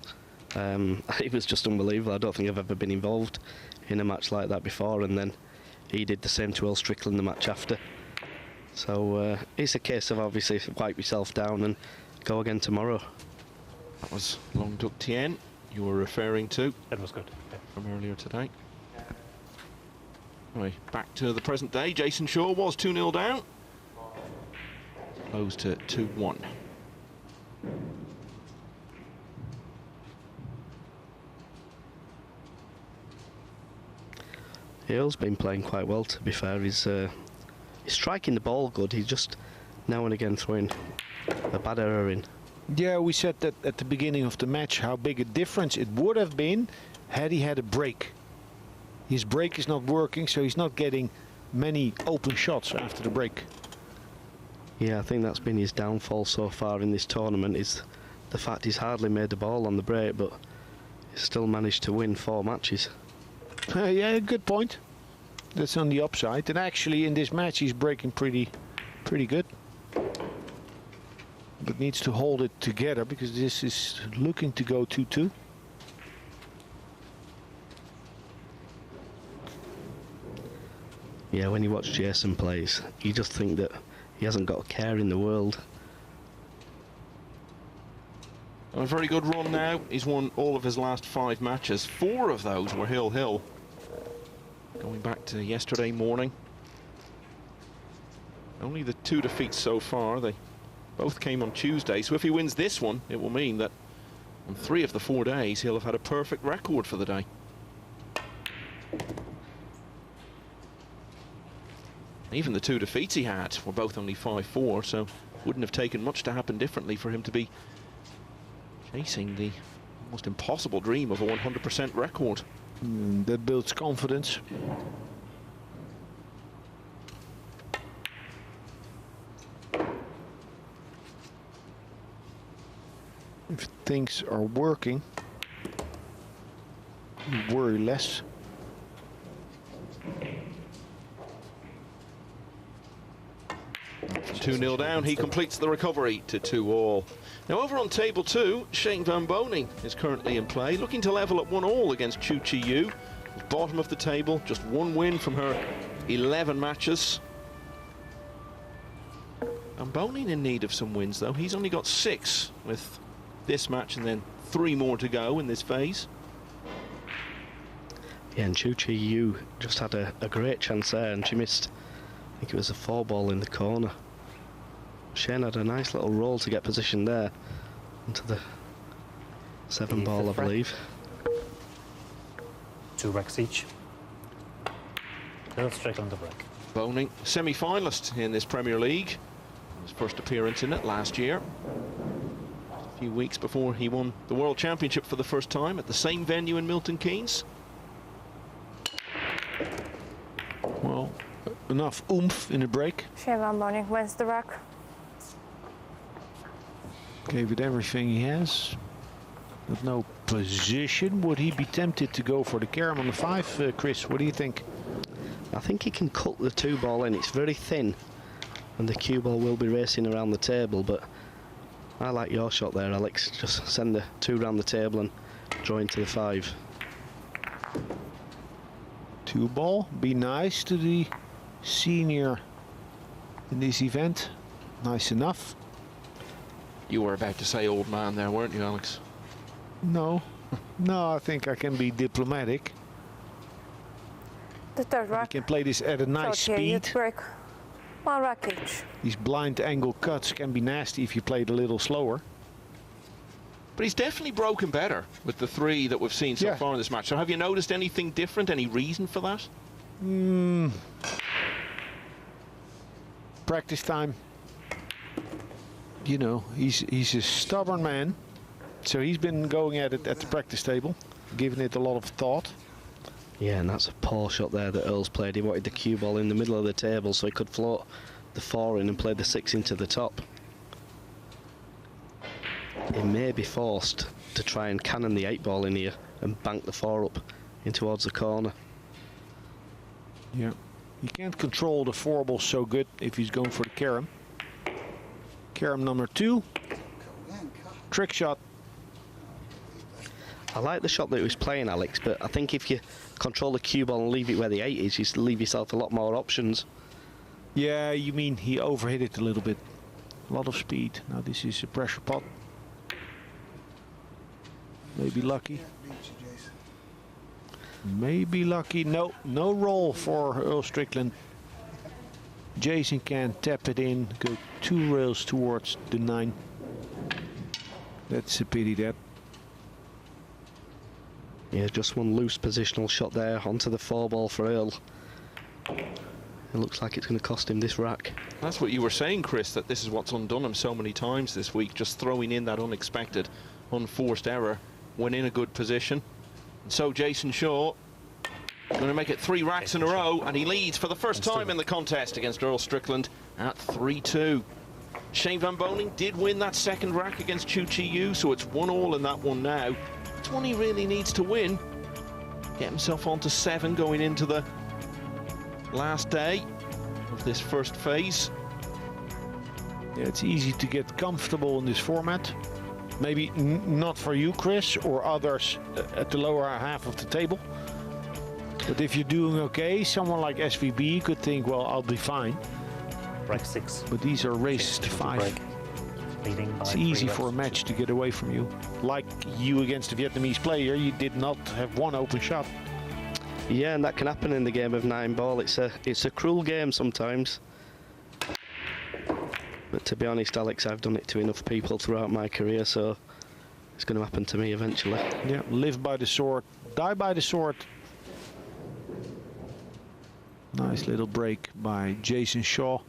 It was just unbelievable. I don't think I've ever been involved in a match like that before, and then he did the same to Earl Strickland the match after. So it's a case of obviously wipe yourself down and go again tomorrow. That was Long Duc Tien you were referring to. That was good. Yeah. From earlier today. Anyway, back to the present day. Jason Shaw was 2-0 down. Close to 2-1. Earl's been playing quite well, to be fair. He's striking the ball good. He's just now and again throwing a bad error in. Yeah, we said that at the beginning of the match how big a difference it would have been had he had a break. His break is not working, so he's not getting many open shots after the break. Yeah, I think that's been his downfall so far in this tournament, is the fact he's hardly made the ball on the break, but he's still managed to win 4 matches. Yeah, good point. That's on the upside. And actually in this match he's breaking pretty good. But needs to hold it together because this is looking to go 2-2. Yeah, when you watch Jason plays, you just think that he hasn't got a care in the world. A very good run now. He's won all of his last 5 matches. 4 of those were hill-hill. Going back to yesterday morning. Only the 2 defeats so far. They both came on Tuesday. So if he wins this one, it will mean that on 3 of the 4 days, he'll have had a perfect record for the day. Even the 2 defeats he had were both only 5-4, so wouldn't have taken much to happen differently for him to be chasing the almost impossible dream of a 100% record. That builds confidence. If things are working, you worry less. From 2-0 down, he completes the recovery to 2-all. Now over on table 2, Shane van Boening is currently in play, looking to level at 1-all against Chu Chi Yu. Bottom of the table, just 1 win from her 11 matches. Van Boening in need of some wins though. He's only got 6 with this match and then 3 more to go in this phase. Yeah, and Chu Chi Yu just had a great chance there and she missed. I think it was a 4-ball in the corner. Shane had a nice little roll to get position there into the 7-ball, I believe. 2 racks each. Earl Strickland the break. Boening, semi-finalist in this Premier League. His first appearance in it last year. A few weeks before he won the World Championship for the first time at the same venue in Milton Keynes. Well, enough oomph in the break. Shane van Boening wins the rack. Gave it everything he has. With no position. Would he be tempted to go for the carom on the 5, Chris? What do you think? I think he can cut the 2-ball in. It's very thin and the cue ball will be racing around the table, but I like your shot there, Alex. Just send the 2 round the table and draw into the 5. 2-ball. Be nice to the senior in this event. Nice enough. You were about to say old man there, weren't you, Alex? No. No, I think I can be diplomatic. The 3rd rack. You can play this at a nice speed. Break 1 rack each. These blind angle cuts can be nasty if you play it a little slower. But he's definitely broken better with the 3 that we've seen so far in this match. So have you noticed anything different? Any reason for that? Practice time. You know, he's a stubborn man. So he's been going at it at the practice table, giving it a lot of thought. Yeah, and that's a poor shot there that Earl's played. He wanted the cue ball in the middle of the table so he could float the 4 in and play the 6 into the top. He may be forced to try and cannon the 8-ball in here and bank the 4 up in towards the corner. Yeah, he can't control the 4-ball so good if he's going for the carom. Carom number 2. Trick shot. I like the shot that he was playing, Alex, but I think if you control the cue ball and leave it where the 8 is, you leave yourself a lot more options. Yeah, you mean he overhit it a little bit. A lot of speed. Now this is a pressure pot. Maybe lucky. Maybe lucky. No roll for Earl Strickland. Jason can tap it in, go 2 rails towards the 9. That's a pity, that. Yeah, just one loose positional shot there onto the 4-ball for Earl. It looks like it's going to cost him this rack. That's what you were saying, Chris, that this is what's undone him so many times this week, just throwing in that unexpected, unforced error when in a good position. And so Jason Shaw going to make it 3 racks in a row, and he leads for the first time in the contest against Earl Strickland at 3-2. Shane Van Boening did win that second rack against Chu Chi Yu, so it's 1-1 in that one now. It's one he really needs to win. Get himself onto 7 going into the last day of this first phase. Yeah, it's easy to get comfortable in this format. Maybe not for you, Chris, or others at the lower half of the table. But if you're doing okay, someone like SVB could think, well, I'll be fine. Break 6. But these are races to 5. It's easy for a match to get away from you. Like you against a Vietnamese player, you did not have one open shot. Yeah, and that can happen in the game of 9-ball. It's a cruel game sometimes. But to be honest, Alex, I've done it to enough people throughout my career, so it's going to happen to me eventually. Yeah, live by the sword, die by the sword. Nice little break by Jason Shaw.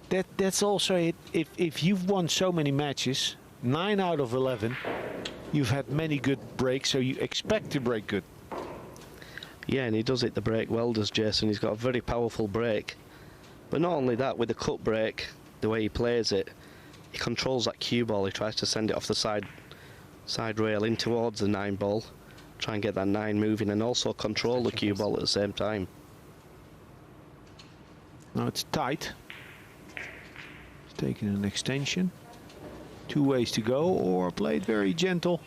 That's also it. If you've won so many matches, 9 out of 11, you've had many good breaks, so you expect to break good. Yeah, and he does it the break well, does Jason. He's got a very powerful break. But not only that, with the cut break, the way he plays it, he controls that cue ball. He tries to send it off the side rail in towards the 9-ball, try and get that 9 moving, and also control the cue ball at the same time. Now it's tight. He's taking an extension. 2 ways to go, or play it very gentle.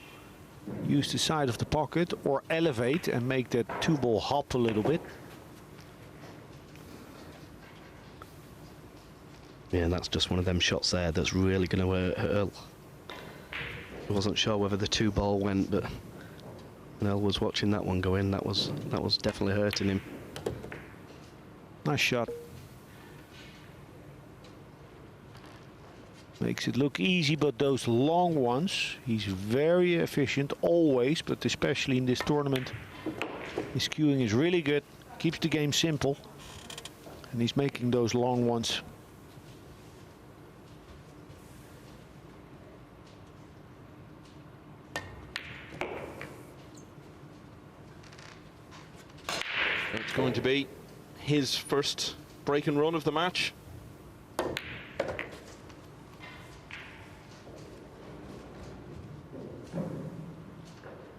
Use the side of the pocket, or elevate and make that 2-ball hop a little bit. Yeah, and that's just one of them shots there that's really going to hurt Earl. I wasn't sure whether the 2-ball went, but when Earl was watching that one go in, that was definitely hurting him. Nice shot. Makes it look easy, but those long ones, he's very efficient always, but especially in this tournament. His cueing is really good, keeps the game simple, and he's making those long ones. It's going to be his first break and run of the match.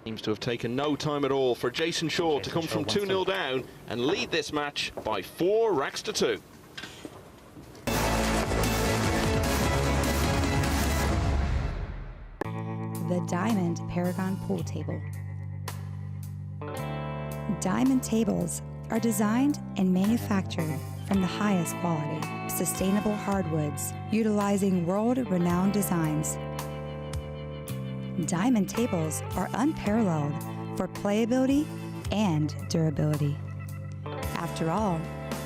Seems to have taken no time at all for Jason Shaw to come from 2-0 down and lead this match by 4 racks to 2. The Diamond Paragon Pool Table. Diamond tables are designed and manufactured from the highest quality, sustainable hardwoods, utilizing world-renowned designs. Diamond tables are unparalleled for playability and durability. After all,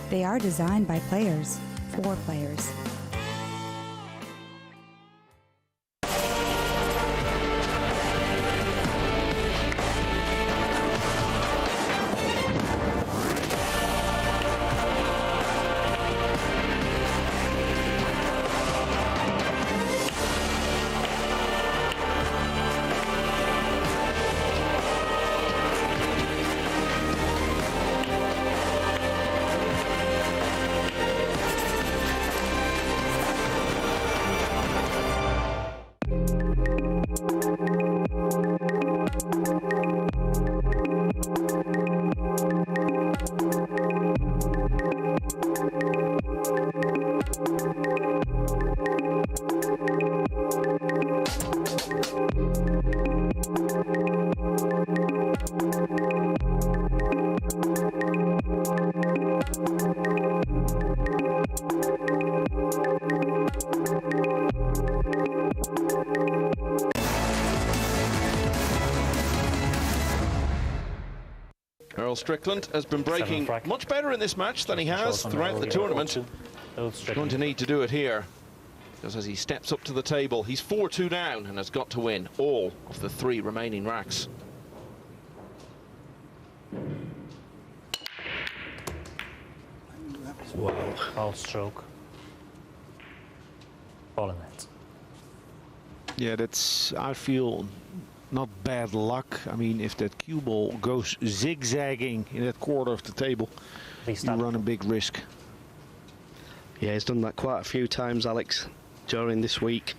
they are designed by players for players. Earl Strickland has been breaking much better in this match than he has throughout the tournament. He's going to need to do it here, because as he steps up to the table, he's 4-2 down and has got to win all of the 3 remaining racks. Wow. Foul stroke. Ball in net. Yeah, that's, I feel, not bad luck. I mean, if that cue ball goes zigzagging in that quarter of the table, you run a big risk. Yeah, he's done that quite a few times, Alex, during this week.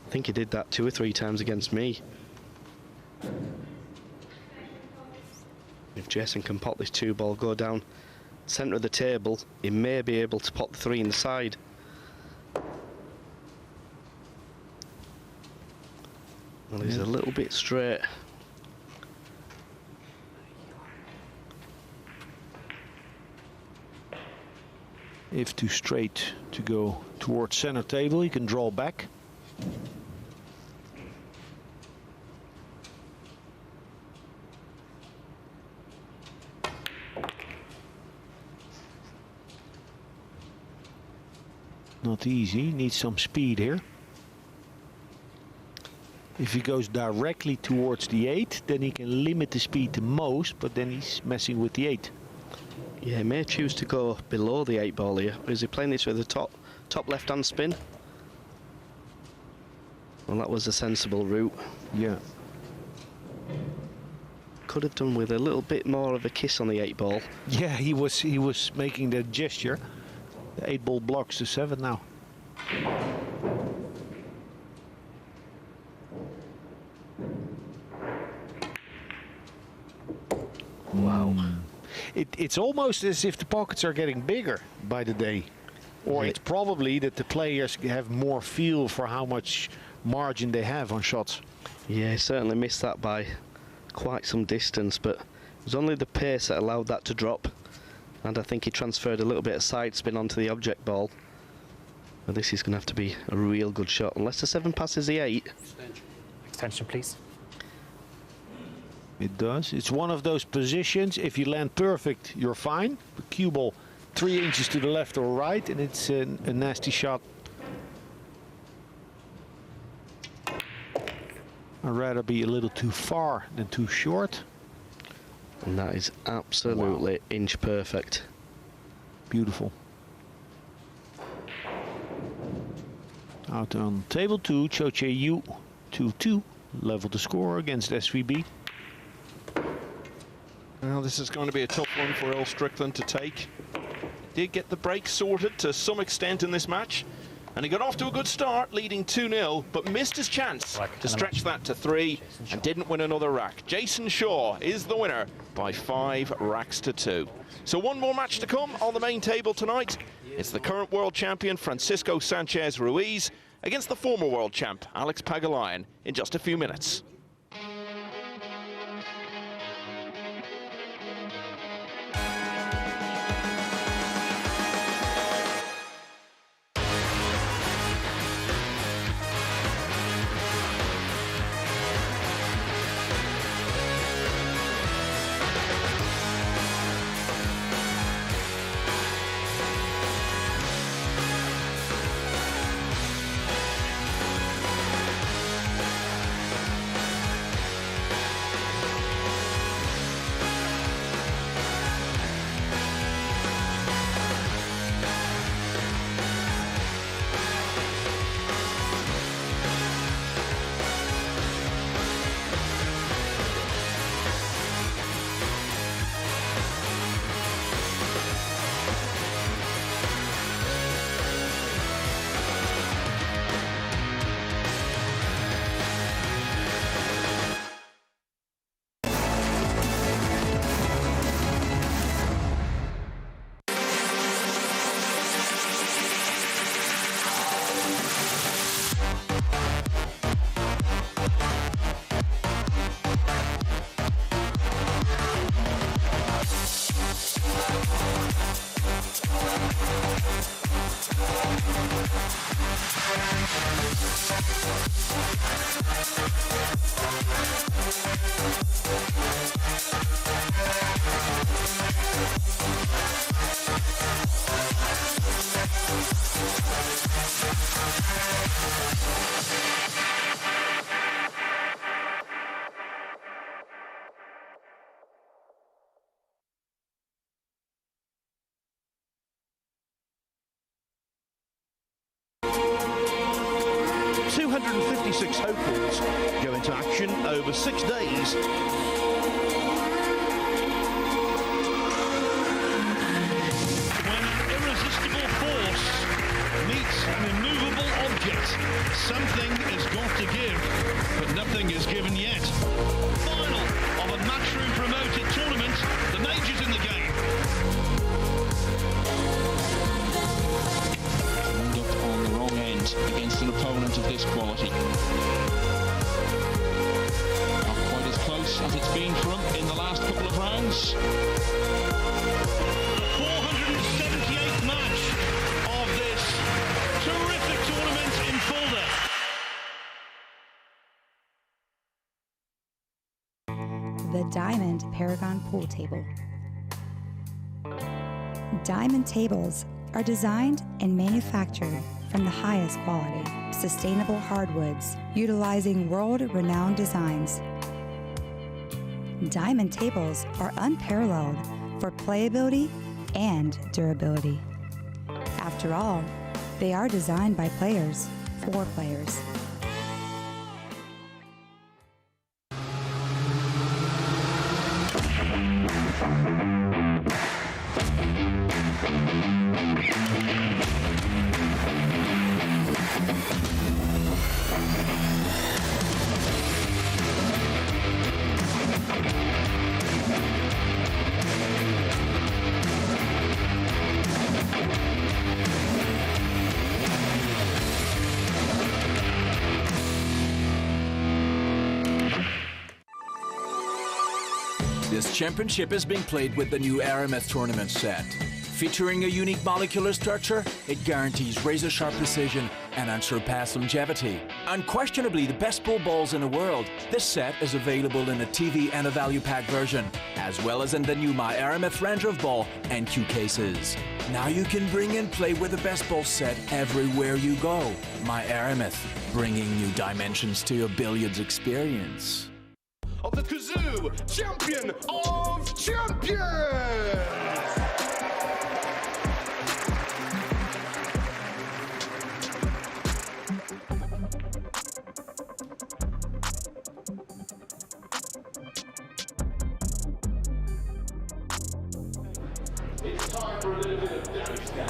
I think he did that 2 or 3 times against me. If Jason can pot this 2-ball, go down centre of the table, he may be able to pot the 3 in the side. Well, he's a little bit straight. If too straight to go towards center table, he can draw back. Not easy, needs some speed here. If he goes directly towards the 8, then he can limit the speed the most, but then he's messing with the 8. Yeah, he may choose to go below the 8-ball here. Is he playing this with a top left-hand spin? Well, that was a sensible route. Yeah. Could have done with a little bit more of a kiss on the 8-ball. Yeah, he was making that gesture. The 8-ball blocks the 7 now. Wow. It's almost as if the pockets are getting bigger by the day. Or it's probably that the players have more feel for how much margin they have on shots. Yeah, he certainly missed that by quite some distance, but it was only the pace that allowed that to drop. And I think he transferred a little bit of side spin onto the object ball. Well, this is going to have to be a real good shot, unless the 7 passes the 8. Extension, please. It does. It's one of those positions, if you land perfect, you're fine. The cue ball 3 inches to the left or right, and it's a nasty shot. I'd rather be a little too far than too short. And that is absolutely inch perfect. Beautiful. Out on table 2, Cho Che-Yu 2-2. Level the score against SVB. Well, this is going to be a tough one for Earl Strickland to take. Did get the break sorted to some extent in this match, and he got off to a good start, leading 2-0, but missed his chance to stretch that to 3 and didn't win another rack. Jason Shaw is the winner by 5 racks to 2. So one more match to come on the main table tonight. It's the current world champion Francisco Sanchez Ruiz against the former world champ Alex Pagulayan in just a few minutes. $256 hopefuls go into action over 6 days. When an irresistible force meets an immovable object, something has got to give, but nothing is given yet. Final of a matchroom promoted tournament, the majors in the game. On the wrong end against an opponent of this quality. Not quite as close as it's been for him in the last couple of rounds. The 478th match of this terrific tournament in Fulda. The Diamond Paragon Pool Table. Diamond tables are designed and manufactured from the highest quality, sustainable hardwoods, utilizing world-renowned designs. Diamond tables are unparalleled for playability and durability. After all, they are designed by players for players. This championship is being played with the new Aramith tournament set. Featuring a unique molecular structure, it guarantees razor-sharp precision and unsurpassed longevity. Unquestionably the best pool balls in the world, this set is available in a TV and a value pack version, as well as in the new My Aramith Ranger of Ball and Q cases. Now you can bring and play with the best ball set everywhere you go. My Aramith, bringing new dimensions to your billiards experience. Of the Kazoo Champion of Champions! It's time for a little bit of damage down.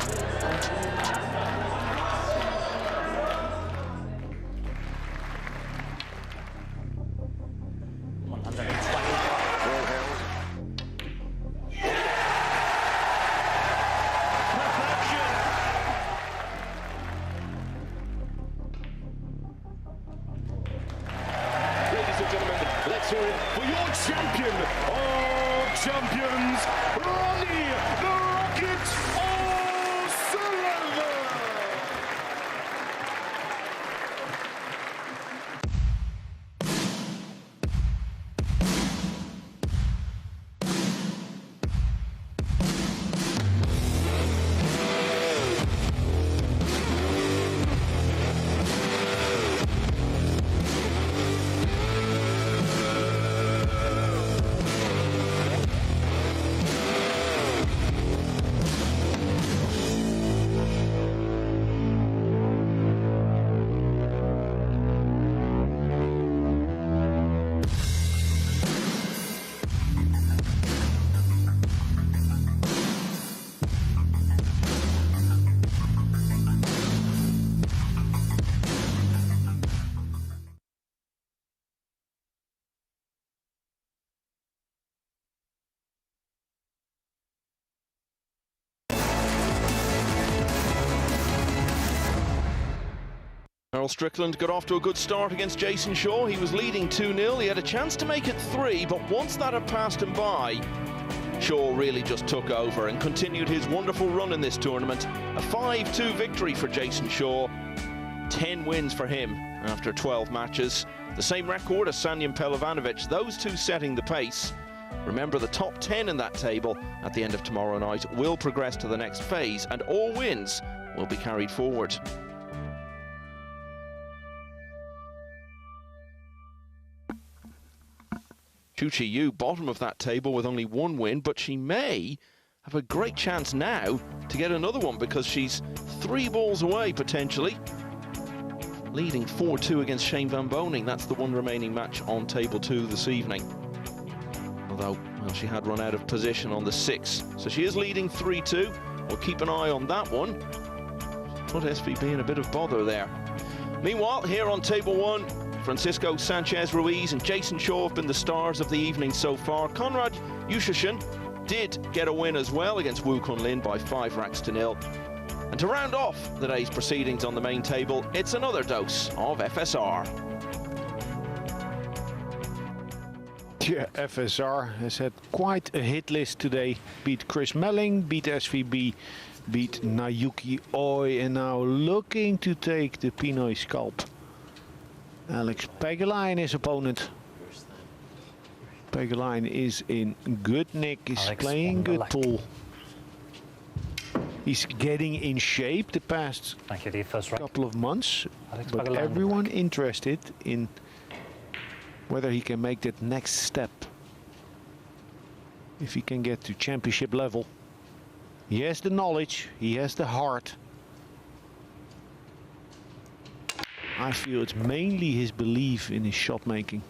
Let's hear it for your champion of champions, Ronnie the Rocket O'Sullivan! Strickland got off to a good start against Jason Shaw. He was leading 2-0. He had a chance to make it 3, but once that had passed him by, Shaw really just took over and continued his wonderful run in this tournament. A 5-2 victory for Jason Shaw. 10 wins for him after 12 matches. The same record as Sanjin Pelovanovic, those two setting the pace. Remember, the top 10 in that table at the end of tomorrow night will progress to the next phase, and all wins will be carried forward. Chu Chi-Yu, bottom of that table with only 1 win, but she may have a great chance now to get another one because she's 3 balls away potentially. Leading 4-2 against Shane van Boening. That's the one remaining match on table 2 this evening. Although, well, she had run out of position on the 6. So she is leading 3-2. We'll keep an eye on that one. Put SVB in a bit of bother there. Meanwhile, here on table 1, Francisco Sanchez Ruiz and Jason Shaw have been the stars of the evening so far. Conrad Yushin did get a win as well against Wukun Lin by 5 racks to 0. And to round off the day's proceedings on the main table, it's another dose of FSR. Yeah, FSR has had quite a hit list today. Beat Chris Melling, beat SVB, beat Nayuki Oi, and now looking to take the Pinoy scalp. Alex Pagulayan, his opponent. Pagulayan is in good nick, he's playing good pool. He's getting in shape the past couple of months, but everyone interested in whether he can make that next step. If he can get to championship level. He has the knowledge, he has the heart. I feel it's mainly his belief in his shot making.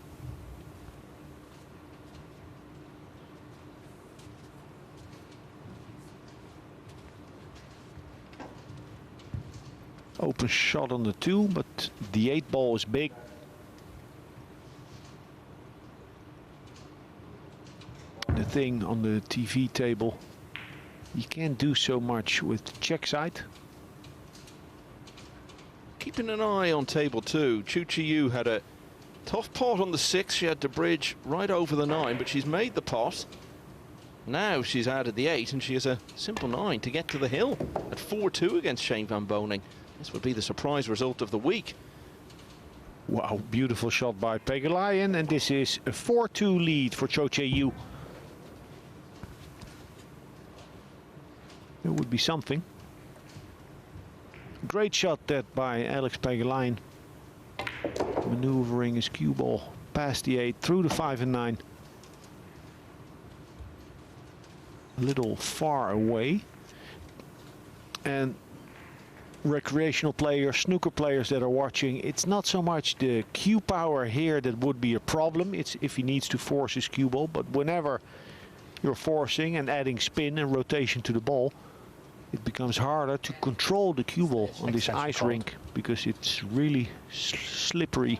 Open shot on the 2, but the 8 ball is big. The thing on the TV table, you can't do so much with check side. Keeping an eye on table 2, Chu Chi-Yu had a tough pot on the 6. She had to bridge right over the 9, but she's made the pot. Now she's added the 8, and she has a simple 9 to get to the hill at 4-2 against Shane van Boening. This would be the surprise result of the week. Wow, beautiful shot by Pagulayan, and this is a 4-2 lead for Cho Chae-Yu. There would be something. Great shot that by Alex Pagulayan. Maneuvering his cue ball past the 8, through the 5 and 9. A little far away. And recreational players, snooker players that are watching, it's not so much the cue power here that would be a problem. It's if he needs to force his cue ball, but whenever you're forcing and adding spin and rotation to the ball, it becomes harder to control the cue ball on this ice rink because it's really slippery.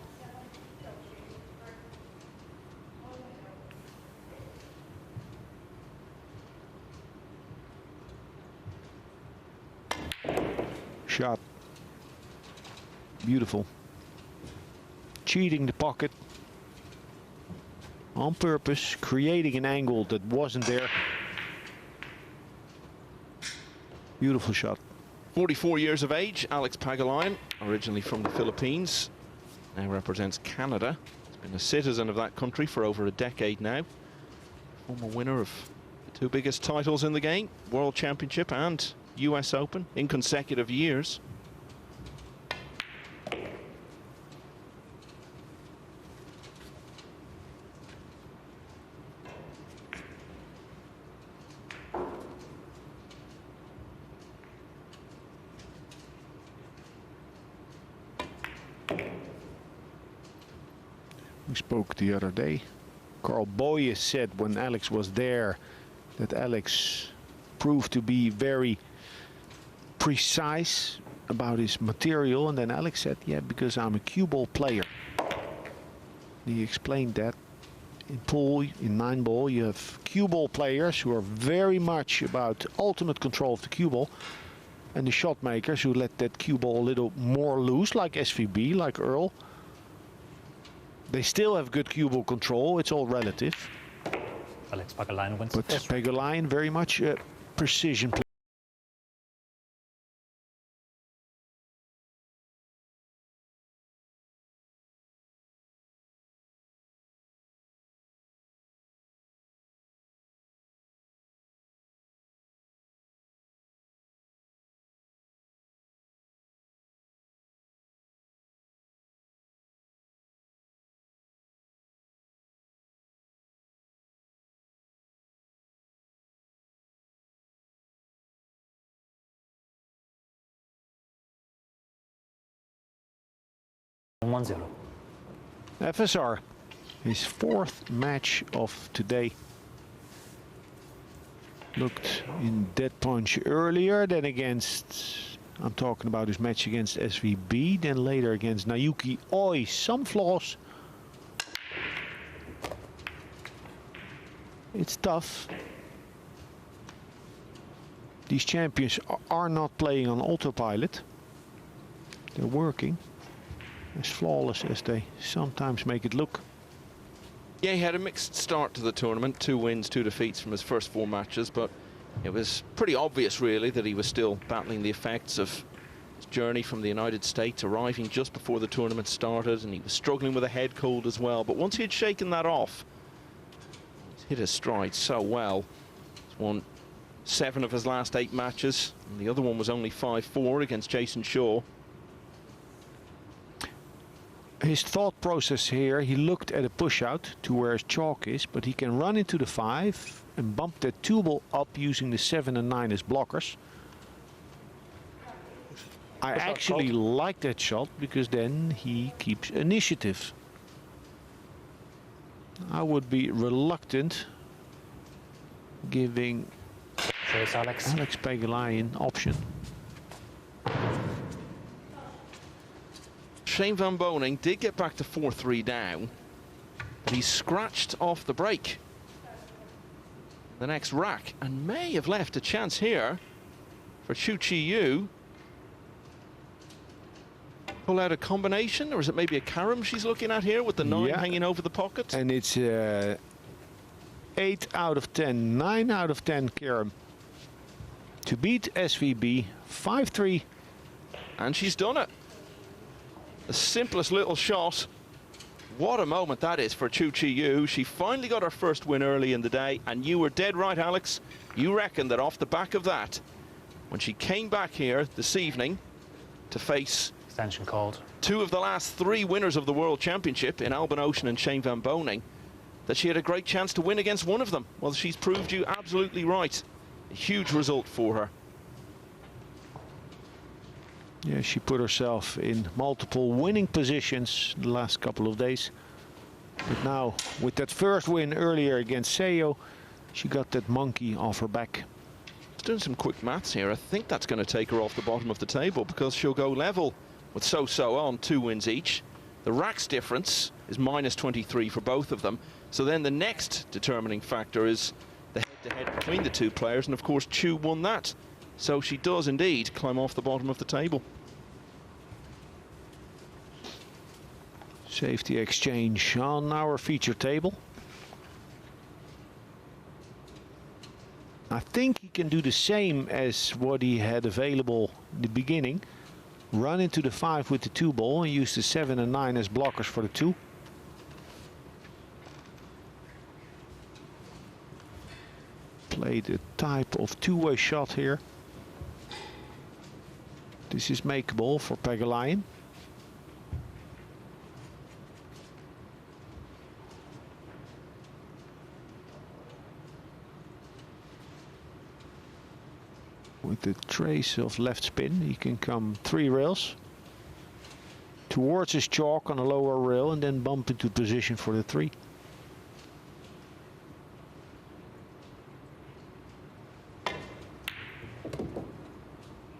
Shot. Beautiful. Cheating the pocket. On purpose, creating an angle that wasn't there. Beautiful shot. 44 years of age, Alex Pagulayan, originally from the Philippines, now represents Canada. He's been a citizen of that country for over a decade now. Former winner of the 2 biggest titles in the game, World Championship and US Open, in consecutive years. We spoke the other day. Carl Boye said when Alex was there that Alex proved to be very precise about his material, and then Alex said, yeah, because I'm a cue ball player. He explained that in pool, in Nineball, you have cue ball players who are very much about ultimate control of the cue ball, and the shot makers who let that cue ball a little more loose, like SVB, like Earl. They still have good cue ball control, it's all relative. Alex Pagulayan wins. But Pagulayan very much precision play. And 1-0. FSR, his fourth match of today. Looked in dead punch earlier, then against, I'm talking about his match against SVB, then later against Naoki Oi. Some flaws. It's tough. These champions are not playing on autopilot. They're working. As flawless as they sometimes make it look. Yeah, he had a mixed start to the tournament. 2 wins, 2 defeats from his first 4 matches, but it was pretty obvious really that he was still battling the effects of his journey from the United States, arriving just before the tournament started, and he was struggling with a head cold as well. But once he had shaken that off, he's hit his stride so well. He's won 7 of his last 8 matches, and the other one was only 5-4 against Jason Shaw. His thought process here, he looked at a push out to where his chalk is, but he can run into the 5 and bump that 2 ball up using the 7 and 9 as blockers. I actually like that shot because then he keeps initiative. I would be reluctant giving Alex Pagulayan option. Shane Van Boening did get back to 4-3 down, but he scratched off the break the next rack and may have left a chance here for Chu Chi Yu. Pull out a combination, or is it maybe a carom she's looking at here with the 9 hanging over the pocket? And it's 8 out of 10, 9 out of 10 carom to beat SVB 5-3. And she's done it. The simplest little shot. What a moment that is for Chu Chi Yu. She finally got her first win early in the day, and you were dead right, Alex. You reckon that off the back of that, when she came back here this evening to face extension called 2 of the last 3 winners of the World Championship in Alban Ocean and Shane Van Boening, that she had a great chance to win against one of them. Well, she's proved you absolutely right. A huge result for her. Yeah, she put herself in multiple winning positions the last couple of days. But now, with that first win earlier against Seo, she got that monkey off her back. Just doing some quick maths here. I think that's going to take her off the bottom of the table because she'll go level with So-So on 2 wins each. The racks difference is -23 for both of them. So then the next determining factor is the head-to-head between the 2 players, and of course Chu won that. So she does indeed climb off the bottom of the table. Safety exchange on our feature table. I think he can do the same as what he had available in the beginning. Run into the 5 with the 2 ball and use the 7 and 9 as blockers for the 2. Play the type of 2-way shot here. This is makeable for Pagulayan. With the trace of left spin, he can come 3 rails towards his chalk on a lower rail and then bump into position for the 3.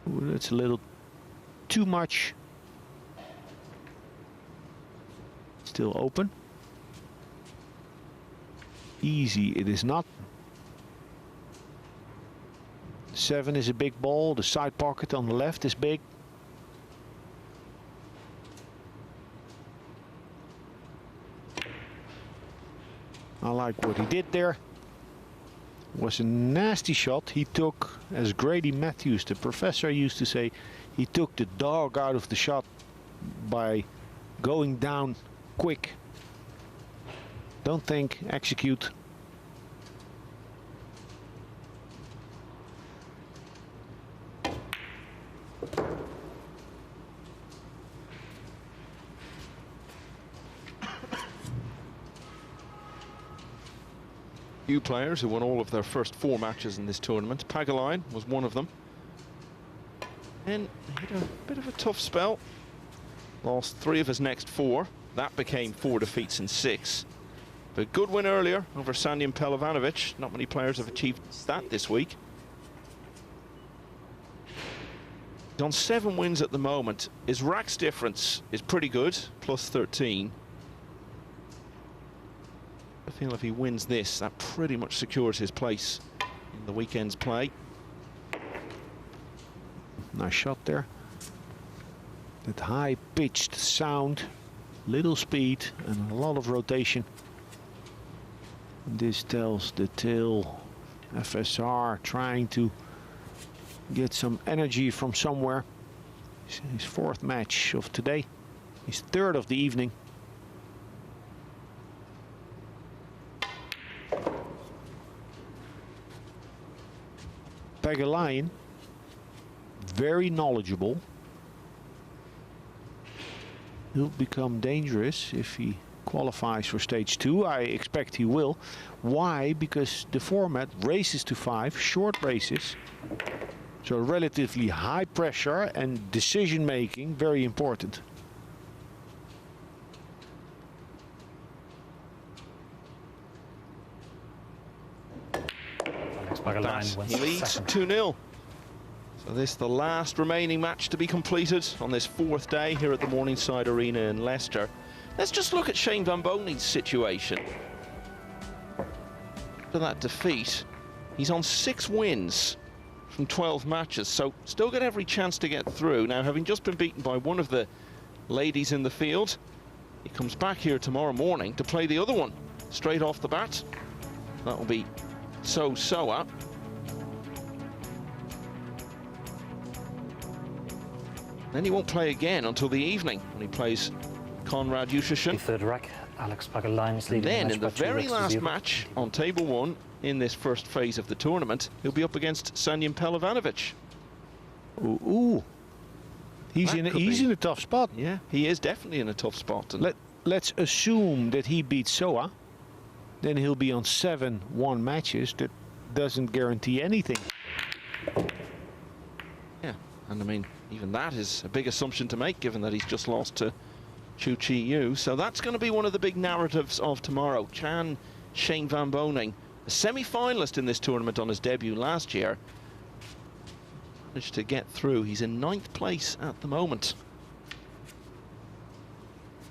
Ooh, that's a little too much. Still open. Easy it is not. 7 is a big ball. The side pocket on the left is big. I like what he did there. Was a nasty shot. He took, as Grady Matthews, the professor, used to say, he took the dog out of the shot by going down quick. Don't think, execute. Few players who won all of their first 4 matches in this tournament. Pagulayan was one of them. And he had a bit of a tough spell. Lost 3 of his next 4. That became 4 defeats in 6. But good win earlier over Sanjin Pelovanovic. Not many players have achieved that this week. He's on 7 wins at the moment. His racks difference is pretty good, plus 13. I feel if he wins this, that pretty much secures his place in the weekend's play. Nice shot there. That high-pitched sound, little speed and a lot of rotation. This tells the tale. FSR trying to get some energy from somewhere. His 4th match of today. His 3rd of the evening. Pagulayan, very knowledgeable. He'll become dangerous if he qualifies for stage 2. I expect he will. Why? Because the format races to 5, short races. So relatively high pressure and decision making, very important. He leads 2-0. So this is the last remaining match to be completed on this 4th day here at the Morningside Arena in Leicester. Let's just look at Shane Van Bonening's situation. After that defeat, he's on 6 wins from 12 matches, so still got every chance to get through. Now, having just been beaten by one of the ladies in the field, he comes back here tomorrow morning to play the other one straight off the bat. That will be So-Soa. Then he won't play again until the evening when he plays Konrad Yushin. 3rd rack, Alex Pagulayan is leading. Then in the very last match on table 1 in this first phase of the tournament, he'll be up against Sanjin Pelovanovic. Ooh. He's in a tough spot. Yeah, he is definitely in a tough spot. And let's assume that he beats Soa. Then he'll be on 7-1 matches. That doesn't guarantee anything. Yeah, and I mean, even that is a big assumption to make, given that he's just lost to Chu Chi Yu. So that's going to be one of the big narratives of tomorrow. Shane Van Boening, a semi-finalist in this tournament on his debut last year, managed to get through. He's in 9th place at the moment.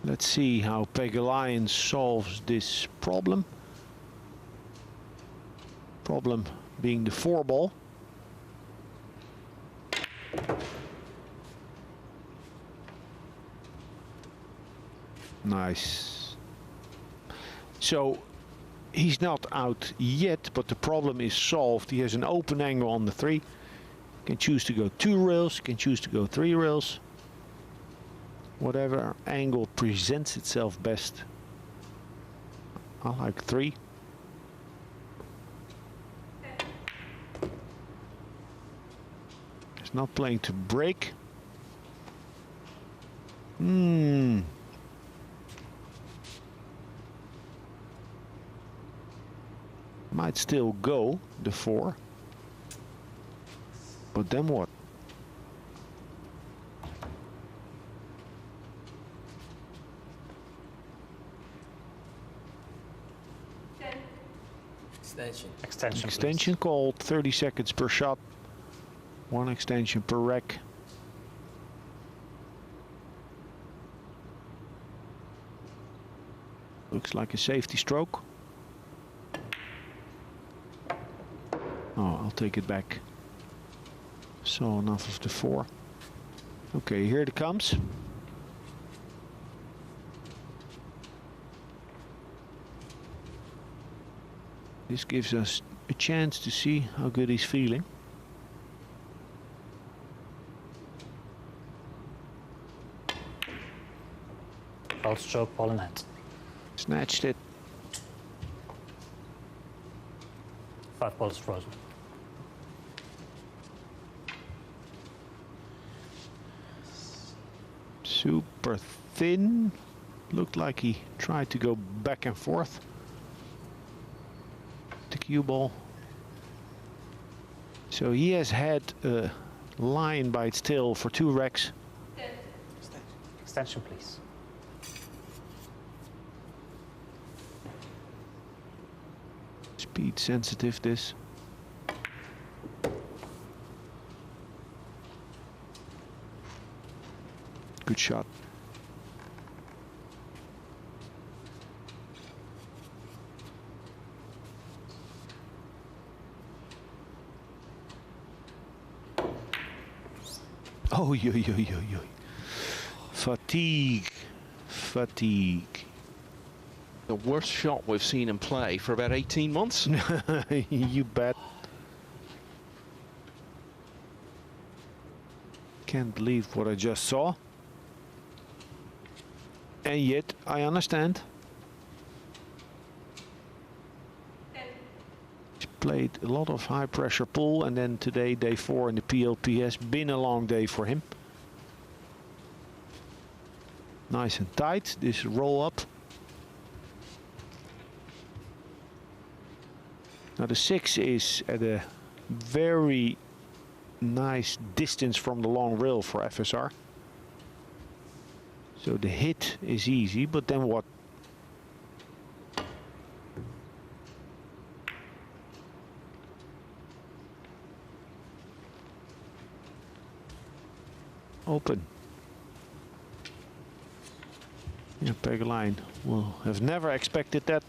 Let's see how Pagulayan solves this problem. Problem being the 4-ball. Nice. So he's not out yet, but the problem is solved. He has an open angle on the 3. Can choose to go 2 rails, can choose to go 3 rails. Whatever angle presents itself best. I like 3. He's not playing to break. Might still go the 4. But then what? Extension called. 30 seconds per shot. 1 extension per rack. Looks like a safety stroke. Oh, I'll take it back. Saw enough of the 4. Okay, here it comes. This gives us a chance to see how good he's feeling. Ball stroke, ball in net. Snatched it. 5 balls frozen. Super thin. Looked like he tried to go back and forth. The cue ball. So he has had a lion by its tail for 2 racks. Extension, please. Speed sensitive this. Good shot. Oh, yo. Fatigue. The worst shot we've seen him play for about 18 months. You bet. Can't believe what I just saw. And yet, I understand. He's played a lot of high pressure pool, and then today, day 4 in the PLP has been a long day for him. Nice and tight, this roll up. Now the 6 is at a very nice distance from the long rail for FSR. So the hit is easy, but then what? Open. Yeah, Pagulayan will have never expected that.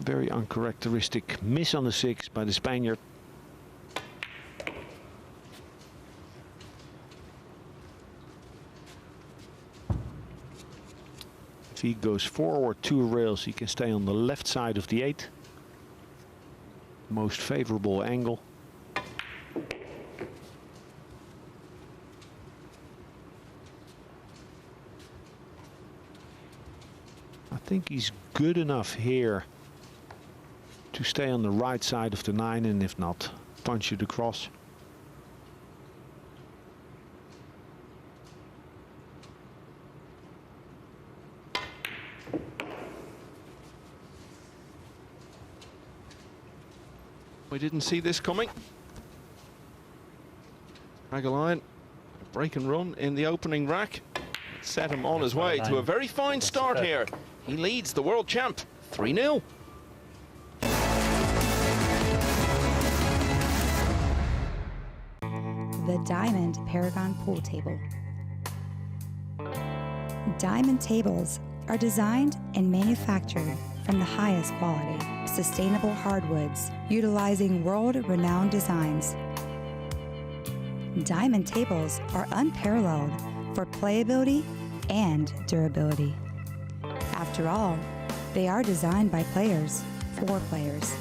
Very uncharacteristic miss on the 6 by the Spaniard. If he goes forward 2 rails, he can stay on the left side of the 8. Most favorable angle. I think he's good enough here to stay on the right side of the 9, and if not, punch it across. We didn't see this coming. Pagulayan, break and run in the opening rack. Set him on his way to a very fine start here. He leads the world champ 3-0. The Diamond Paragon Pool Table. Diamond tables are designed and manufactured from the highest quality, sustainable hardwoods, utilizing world-renowned designs. Diamond tables are unparalleled for playability and durability. After all, they are designed by players for players.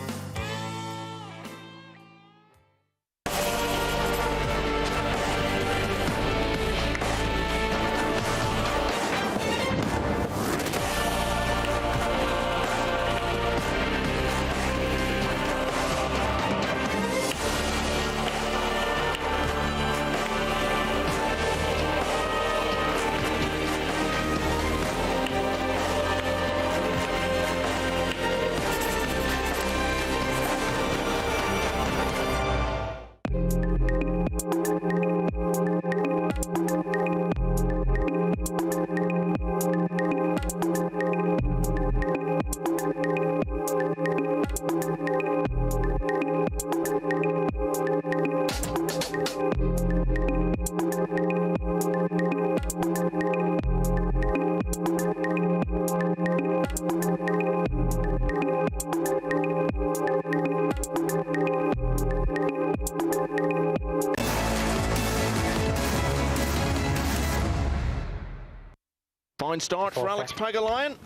Fine start for Alex Pagulayan.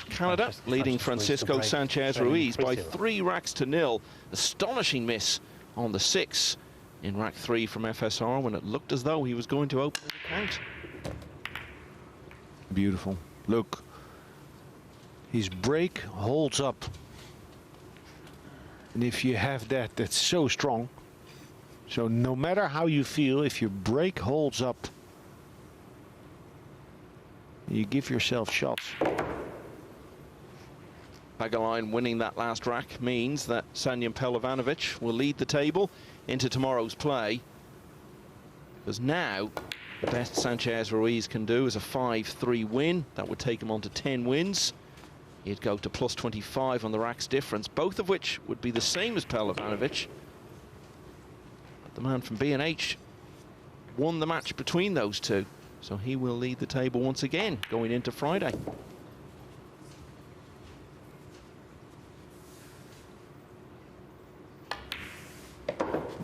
Canada leading Francisco Sanchez Ruiz by 3 racks to 0. Astonishing miss on the 6 in rack 3 from FSR when it looked as though he was going to open the count. Beautiful. Look, his break holds up. And if you have that, that's so strong. So no matter how you feel, if your break holds up, you give yourself shots. Pagulayan winning that last rack means that Sanyan Pelovanovic will lead the table into tomorrow's play. Because now, the best Sanchez Ruiz can do is a 5-3 win. That would take him on to 10 wins. He'd go to plus 25 on the racks difference, both of which would be the same as Pelovanovic. But the man from B&H won the match between those two, so he will lead the table once again going into Friday.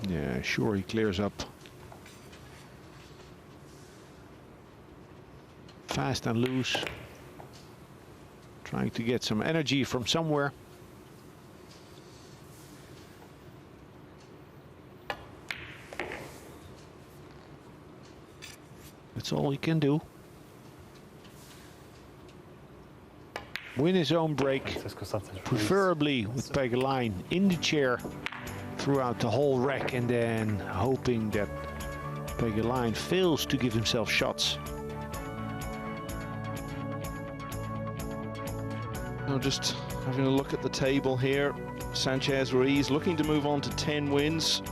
Yeah, sure, he clears up fast and loose, trying to get some energy from somewhere. That's all he can do. Win his own break, preferably with Pagulayan in the chair throughout the whole rack, and then hoping that Pagulayan fails to give himself shots. Now just having a look at the table here, Sanchez Ruiz looking to move on to 10 wins.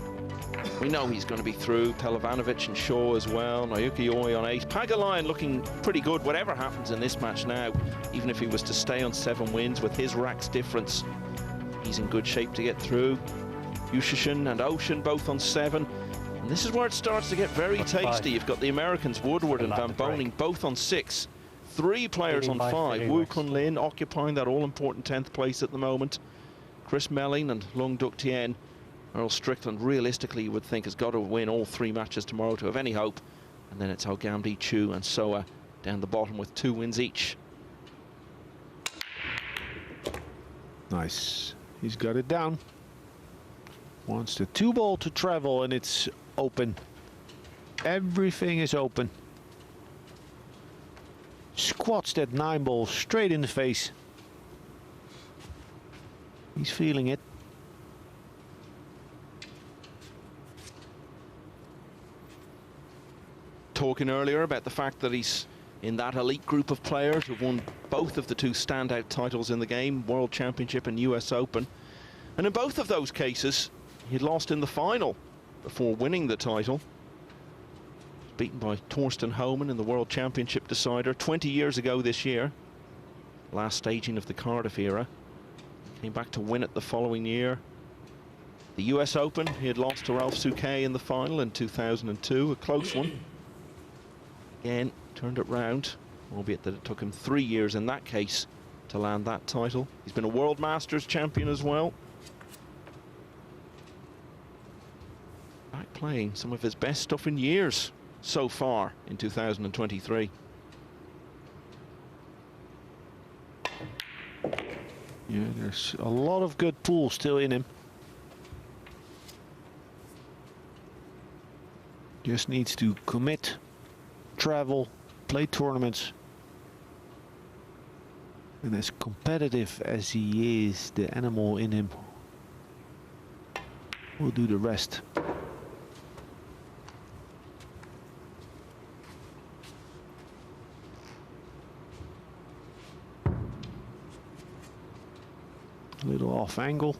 We know he's going to be through. Pelovanovic and Shaw as well. Naoki Oi on 8. Pagulayan looking pretty good whatever happens in this match now. Even if he was to stay on 7 wins with his racks difference, he's in good shape to get through. Yushin and Ocean both on 7. And this is where it starts to get very tasty. You've got the Americans, Woodward and Van Boening, both on 6. 3 players on 5. Wukun Lin occupying that all-important 10th place at the moment. Chris Melling and Lung Duk Tien. Earl Strickland, realistically, you would think, has got to win all 3 matches tomorrow to have any hope. And then it's Ogamdi, Chu and Soa down the bottom with 2 wins each. Nice. He's got it down. Wants the 2 ball to travel, and it's open. Everything is open. Squats that 9 ball straight in the face. He's feeling it. Talking earlier about the fact that he's in that elite group of players who've won both of the 2 standout titles in the game, World Championship and US Open. And in both of those cases, he'd lost in the final before winning the title. Beaten by Torsten Homan in the World Championship decider 20 years ago this year. Last staging of the Cardiff era. Came back to win it the following year. The US Open, he had lost to Ralph Souquet in the final in 2002, a close one. Again, turned it round, albeit that it took him 3 years in that case to land that title. He's been a World Masters champion as well. Back playing some of his best stuff in years so far in 2023. Yeah, there's a lot of good pool still in him. Just needs to commit, travel, play tournaments. And as competitive as he is, the animal in him will do the rest. A little off angle.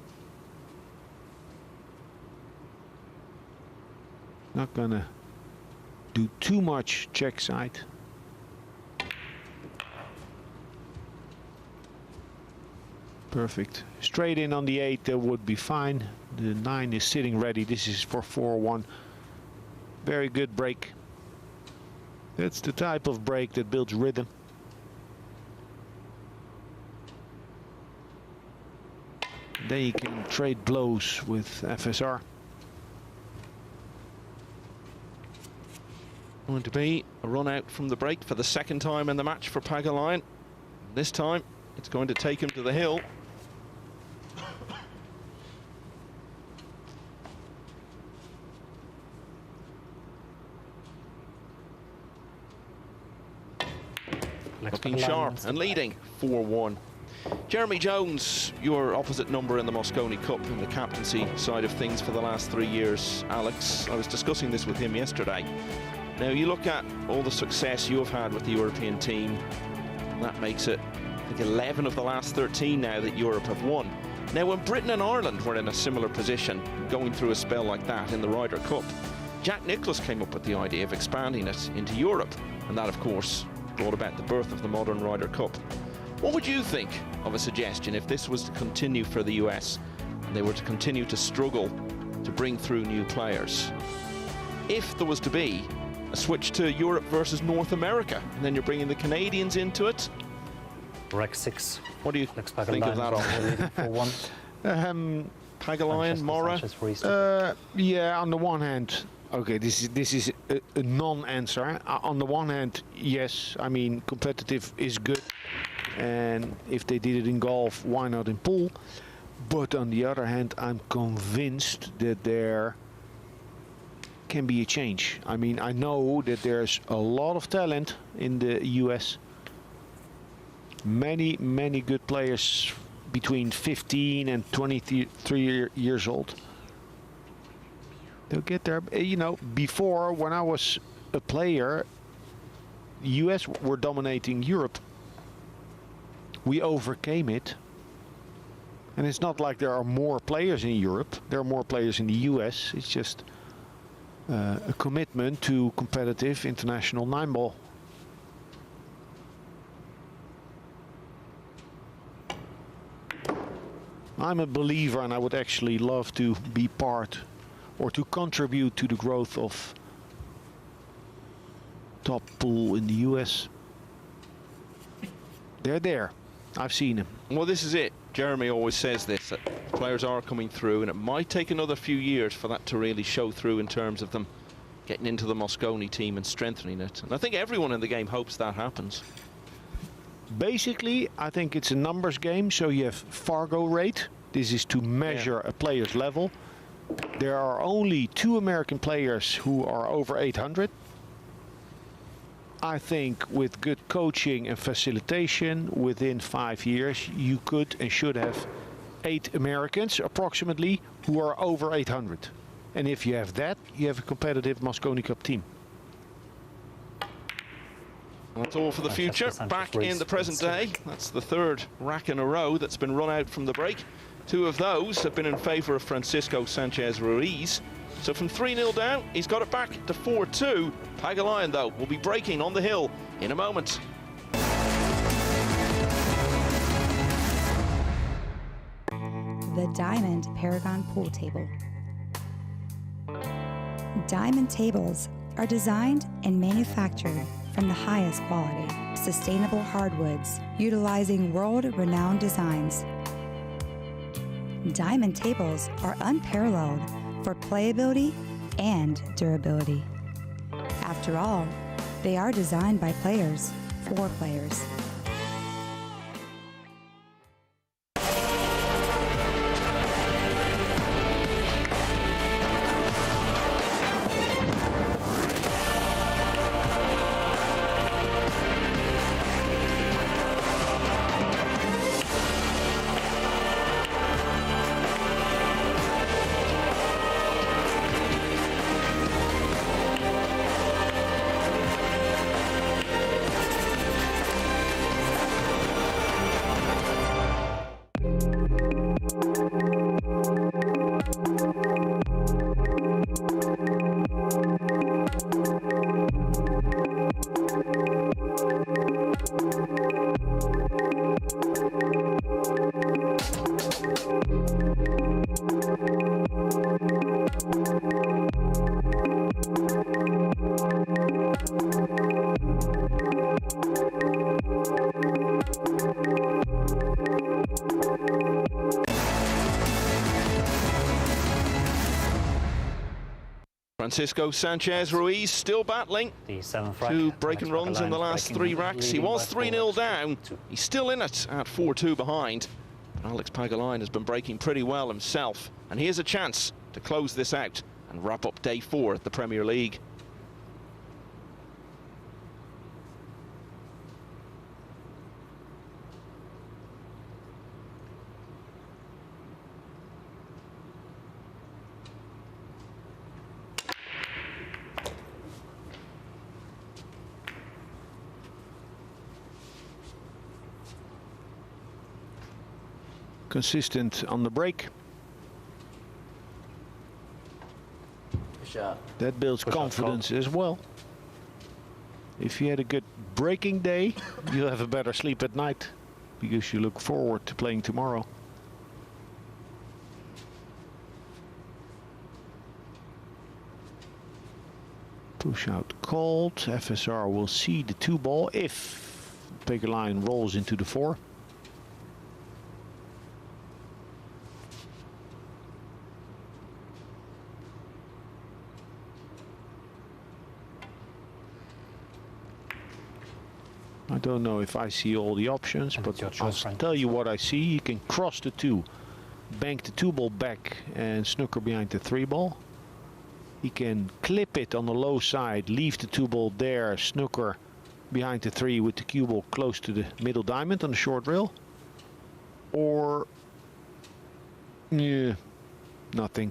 Not gonna do too much check side. Perfect. Straight in on the 8, that would be fine. The 9 is sitting ready. This is for 4-1. Very good break. That's the type of break that builds rhythm. Then you can trade blows with FSR. Going to be a run out from the break for the 2nd time in the match for Pagulayan. This time It's going to take him to the hill. Looking sharp and leading 4-1. Jeremy Jones, your opposite number in the Mosconi Cup in the captaincy side of things for the last 3 years, Alex. I was discussing this with him yesterday. Now, you look at all the success you have had with the European team. That makes it, I think, 11 of the last 13 now that Europe have won. Now, when Britain and Ireland were in a similar position, going through a spell like that in the Ryder Cup, Jack Nicklaus came up with the idea of expanding it into Europe. And that, of course, brought about the birth of the modern Ryder Cup. What would you think of a suggestion if this was to continue for the US and they were to continue to struggle to bring through new players? If there was to be a switch to Europe versus North America, and then you're bringing the Canadians into it? Rec 6. What do you think of that option? Pagulayan, Mora? Yeah, on the one hand, okay, this is a non-answer. On the one hand, yes, I mean, competitive is good. And if they did it in golf, why not in pool? But on the other hand, I'm convinced that there can be a change. I mean, I know that there's a lot of talent in the US. Many good players between 15 and 23 years old. They'll get there. You know, before, when I was a player, US were dominating Europe. We overcame it. And it's not like there are more players in Europe. There are more players in the US. It's just a commitment to competitive international Nineball. I'm a believer, and I would actually love to be part or to contribute to the growth of top pool in the US. They're there. I've seen them. Well, this is it. Jeremy always says this, that players are coming through, and it might take another few years for that to really show through in terms of them getting into the Mosconi team and strengthening it. And I think everyone in the game hopes that happens. Basically, I think it's a numbers game, so you have Fargo rate. This is to measure a player's level. There are only 2 American players who are over 800. I think with good coaching and facilitation, within 5 years, you could and should have 8 Americans, approximately, who are over 800. And if you have that, you have a competitive Mosconi Cup team. That's all for the future. Back in the present day. That's the 3rd rack in a row that's been run out from the break. 2 of those have been in favour of Francisco Sanchez Ruiz. So from 3-0 down, he's got it back to 4-2. Pagulayan, though, will be breaking on the hill in a moment. The Diamond Paragon Pool Table. Diamond tables are designed and manufactured from the highest quality, sustainable hardwoods, utilizing world-renowned designs. Diamond tables are unparalleled for playability and durability. After all, they are designed by players for players. Francisco Sanchez Ruiz still battling. The 7th rack. Two breaking runs in the last 3 racks. He was 3-0 down. 2. He's still in it at 4-2 behind. But Alex Pagulayan has been breaking pretty well himself. And here's a chance to close this out and wrap up day 4 at the Premier League. Consistent on the break. Shot. That builds confidence as well. If you had a good breaking day, you'll have a better sleep at night because you look forward to playing tomorrow. Push out called. FSR will see the 2 ball if Pagulayan rolls into the 4. I don't know if I see all the options, but I'll tell you what I see. You can cross the 2, bank the 2 ball back and snooker behind the 3 ball. He can clip it on the low side, leave the 2 ball there, snooker behind the 3 with the cue ball close to the middle diamond on the short rail. Or, yeah, nothing.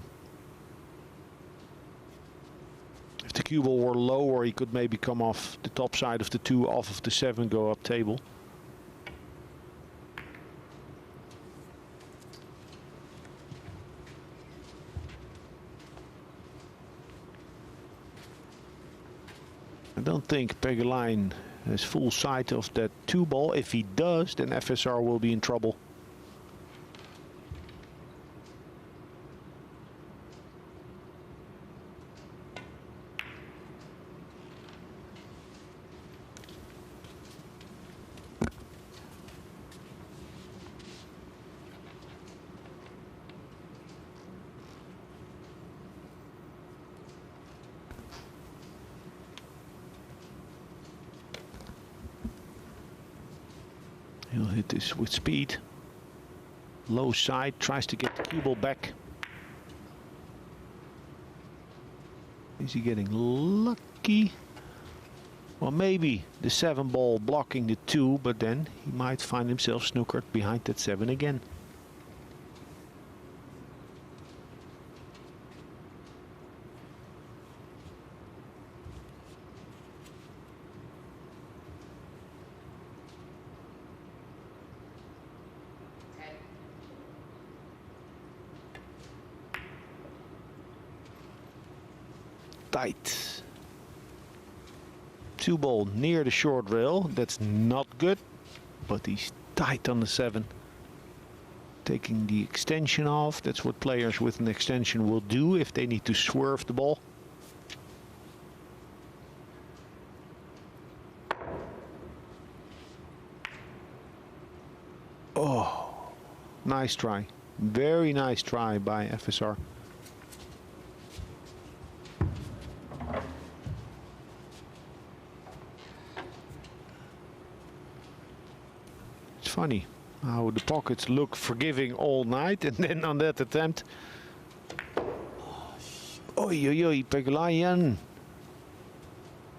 If the cue ball were lower, he could maybe come off the top side of the 2, off of the 7, go up table. I don't think Pagulayan has full sight of that 2 ball. If he does, then FSR will be in trouble. He'll hit this with speed. Low side, tries to get the cue ball back. Is he getting lucky? Well, maybe the 7 ball blocking the 2, but then he might find himself snookered behind that 7 again. Tight. 2 ball near the short rail. That's not good, but he's tight on the 7. Taking the extension off. That's what players with an extension will do if they need to swerve the ball. Oh, nice try. Very nice try by FSR. Funny how the pockets look forgiving all night, and then on that attempt, oi, Pagulayan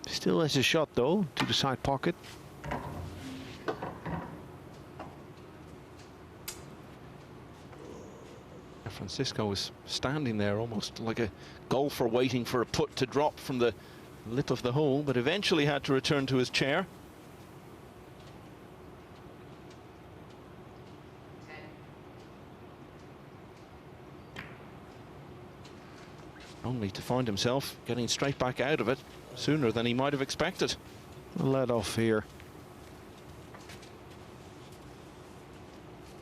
still has a shot though to the side pocket. Francisco was standing there almost like a golfer waiting for a putt to drop from the lip of the hole, but eventually had to return to his chair. Only to find himself getting straight back out of it sooner than he might have expected. Let off here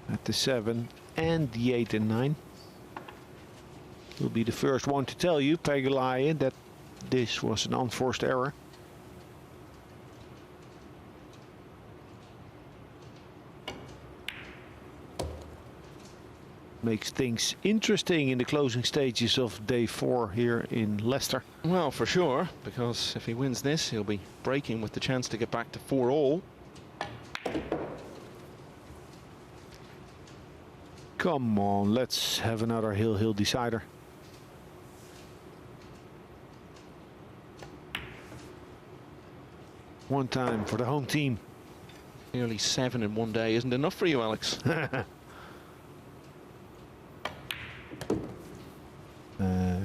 at the 7 and the 8 and 9. He'll be the first one to tell you, Pagulayan, that this was an unforced error. makes things interesting in the closing stages of day 4 here in Leicester. Well, for sure, because if he wins this, he'll be breaking with the chance to get back to 4-all. Come on, let's have another hill decider. One time for the home team. Nearly 7 in one day isn't enough for you, Alex.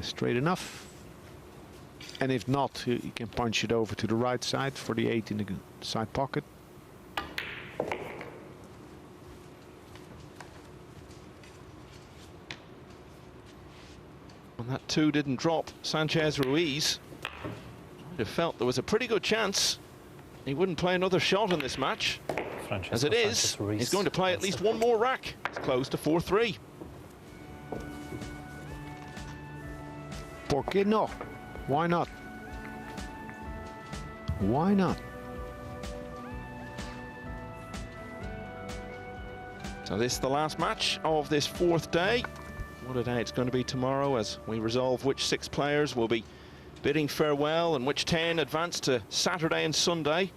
Straight enough. And if not, you can punch it over to the right side for the 8 in the side pocket. And that 2 didn't drop. Sanchez Ruiz might have felt there was a pretty good chance he wouldn't play another shot in this match. As it is, he's going to play at least one more rack. It's close to 4-3. ¿Por qué no? Why not? Why not? So this is the last match of this 4th day. What a day it's going to be tomorrow as we resolve which 6 players will be bidding farewell and which 10 advance to Saturday and Sunday,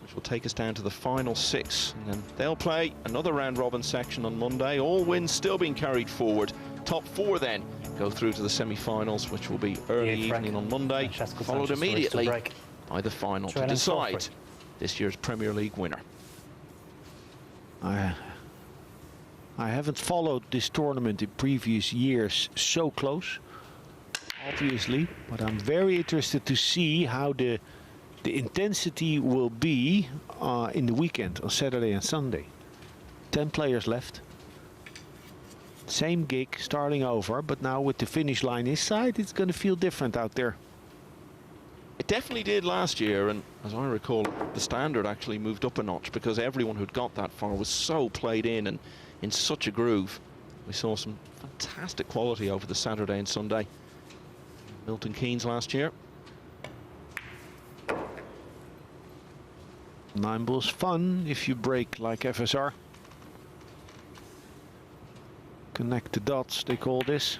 which will take us down to the final 6. And then they'll play another round-robin section on Monday. All wins still being carried forward. Top 4 then go through to the semi-finals, which will be early evening on Monday, followed immediately by the final to decide this year's Premier League winner. I haven't followed this tournament in previous years so close, obviously, but I'm very interested to see how the intensity will be in the weekend on Saturday and Sunday. 10 players left. Same gig, starting over, but now with the finish line inside, it's going to feel different out there. It definitely did last year, and as I recall, the standard actually moved up a notch because everyone who'd got that far was so played in and in such a groove. We saw some fantastic quality over the Saturday and Sunday. Milton Keynes last year. Nineball's fun if you break like FSR. Connect the dots, they call this.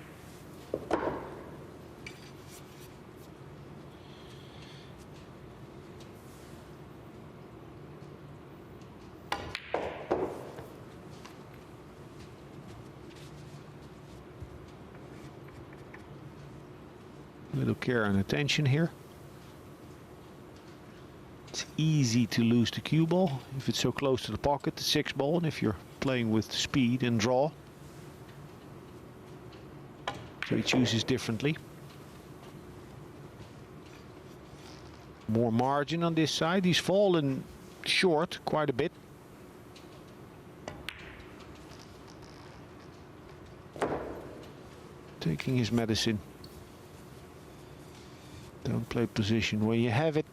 Little care and attention here. It's easy to lose the cue ball if it's so close to the pocket, the 6 ball, and if you're playing with speed and draw. So he chooses differently. More margin on this side. He's fallen short quite a bit. Taking his medicine. Don't play position where you have it.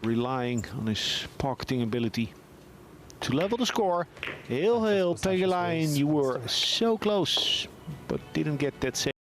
Relying on his pocketing ability to level the score. Hail, Pagulayan, you were so close, but didn't get that save.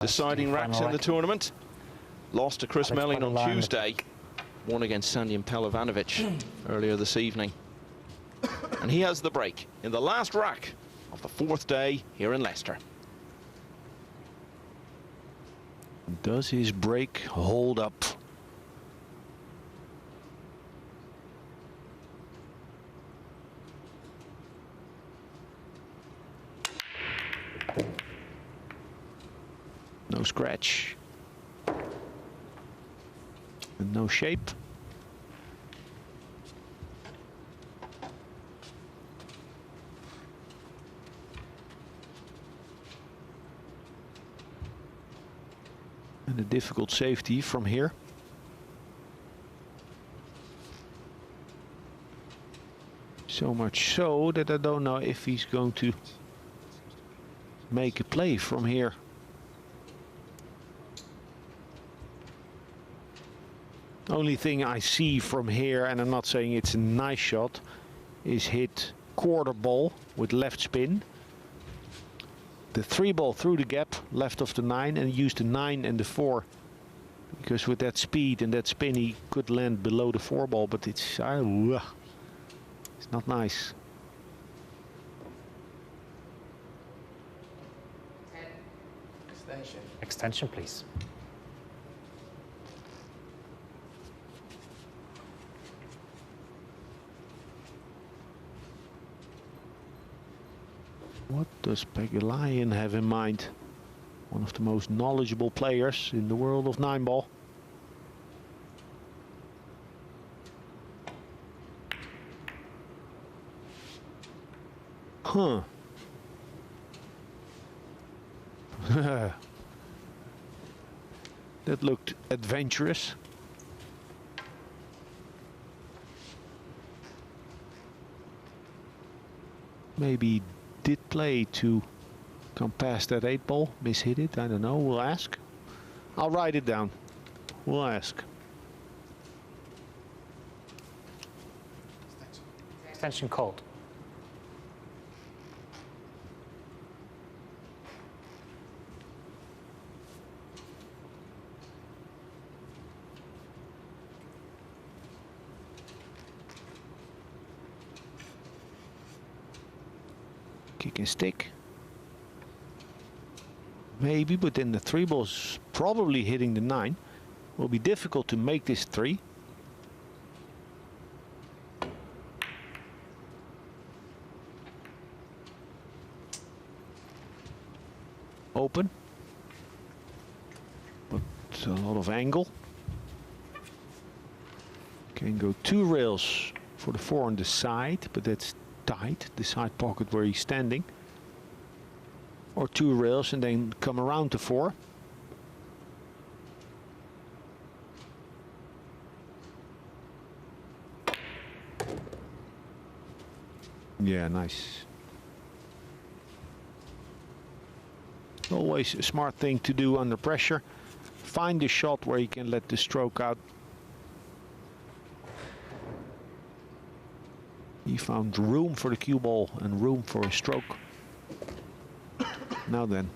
Deciding racks in the tournament. Lost to Chris Melling on Tuesday. Won against Sandian Pelovanovic earlier this evening. And he has the break in the last rack of the 4th day here in Leicester. Does his break hold up? No scratch. And no shape. And a difficult safety from here. So much so that I don't know if he's going to make a play from here. Only thing I see from here, and I'm not saying it's a nice shot, is hit quarter ball with left spin. The 3 ball through the gap, left of the 9, and use the 9 and the 4. Because with that speed and that spin he could land below the 4 ball, but it's not nice. Extension, please. What does Pagulayan have in mind? One of the most knowledgeable players in the world of Nineball. Huh. That looked adventurous. Maybe did play to come past that 8 ball, mishit it, I don't know, we'll ask. I'll write it down, we'll ask. Extension called. Kick and stick. Maybe, but then the 3 ball's probably hitting the 9. Will be difficult to make this 3. Open. But a lot of angle. Can go 2 rails for the 4 on the side, but that's tight, the side pocket where he's standing. Or 2 rails and then come around to 4. Yeah, nice. Always a smart thing to do under pressure. Find a shot where you can let the stroke out. He found room for the cue ball and room for a stroke. Now then.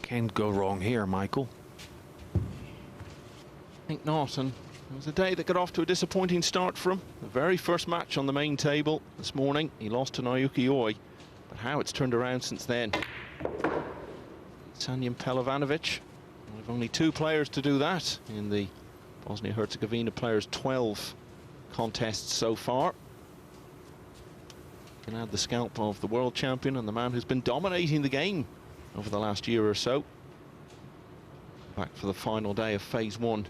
Can't go wrong here, Michael. I think not, and it was a day that got off to a disappointing start for him. The very first match on the main table this morning, he lost to Naoki Oi. But how it's turned around since then. Sanyan Pelovanovic, with only 2 players to do that in the Bosnia-Herzegovina players' 12 contests so far. You can add the scalp of the world champion and the man who's been dominating the game over the last year or so. Back for the final day of phase 1.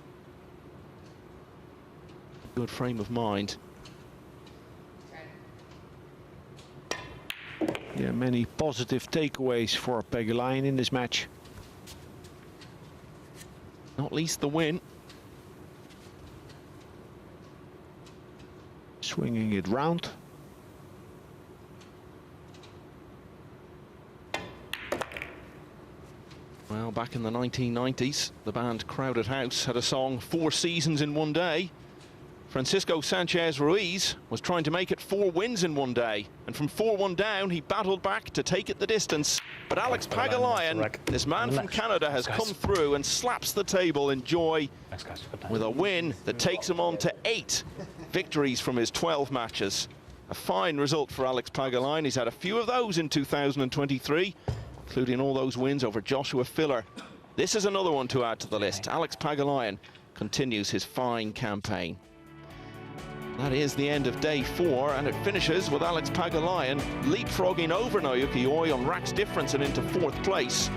Good frame of mind. Yeah, many positive takeaways for Pagulayan in this match. Not least the win. Swinging it round. Well, back in the 1990s, the band Crowded House had a song 4 seasons in one day. Francisco Sanchez Ruiz was trying to make it 4 wins in one day, and from 4-1 down he battled back to take it the distance. But Alex Pagulayan, this man from Canada, has come through and slaps the table in joy with a win that takes him on to 8 victories from his 12 matches. A fine result for Alex Pagulayan. He's had a few of those in 2023, including all those wins over Joshua Filler. This is another one to add to the list. Alex Pagulayan continues his fine campaign. That is the end of day 4, and it finishes with Alex Pagulayan leapfrogging over Naoki Oi on racks difference and into 4th place.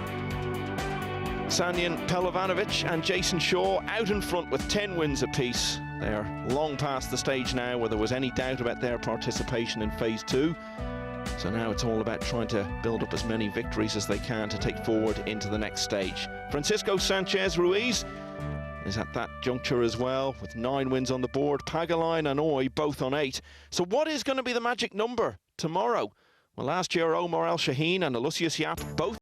Sanyan Pelovanovic and Jason Shaw out in front with 10 wins apiece. They're long past the stage now where there was any doubt about their participation in phase 2. So now it's all about trying to build up as many victories as they can to take forward into the next stage. Francisco Sanchez Ruiz is at that juncture as well, with 9 wins on the board. Pagulayan and Oi both on 8. So what is going to be the magic number tomorrow? Well, last year Omar El Shaheen and Lucius Yap both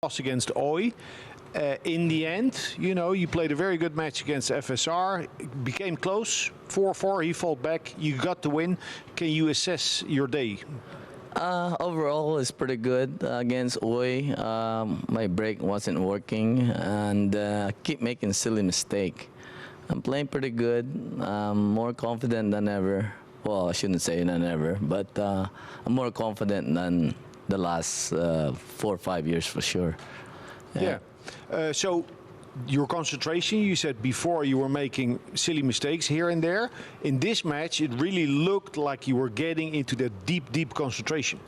loss against Oi. In the end, you know, you played a very good match against FSR. It became close, 4-4. He fought back. You got the win. Can you assess your day? Overall, it's pretty good against Oi. My break wasn't working, and keep making silly mistake. I'm playing pretty good. I'm more confident than ever. Well, I shouldn't say than ever, but I'm more confident than the last 4 or 5 years for sure. Yeah. So your concentration, you said before you were making silly mistakes here and there. In this match, it really looked like you were getting into that deep, deep concentration.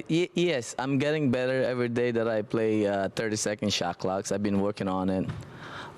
Yes, I'm getting better every day that I play 30-second shot clocks. I've been working on it.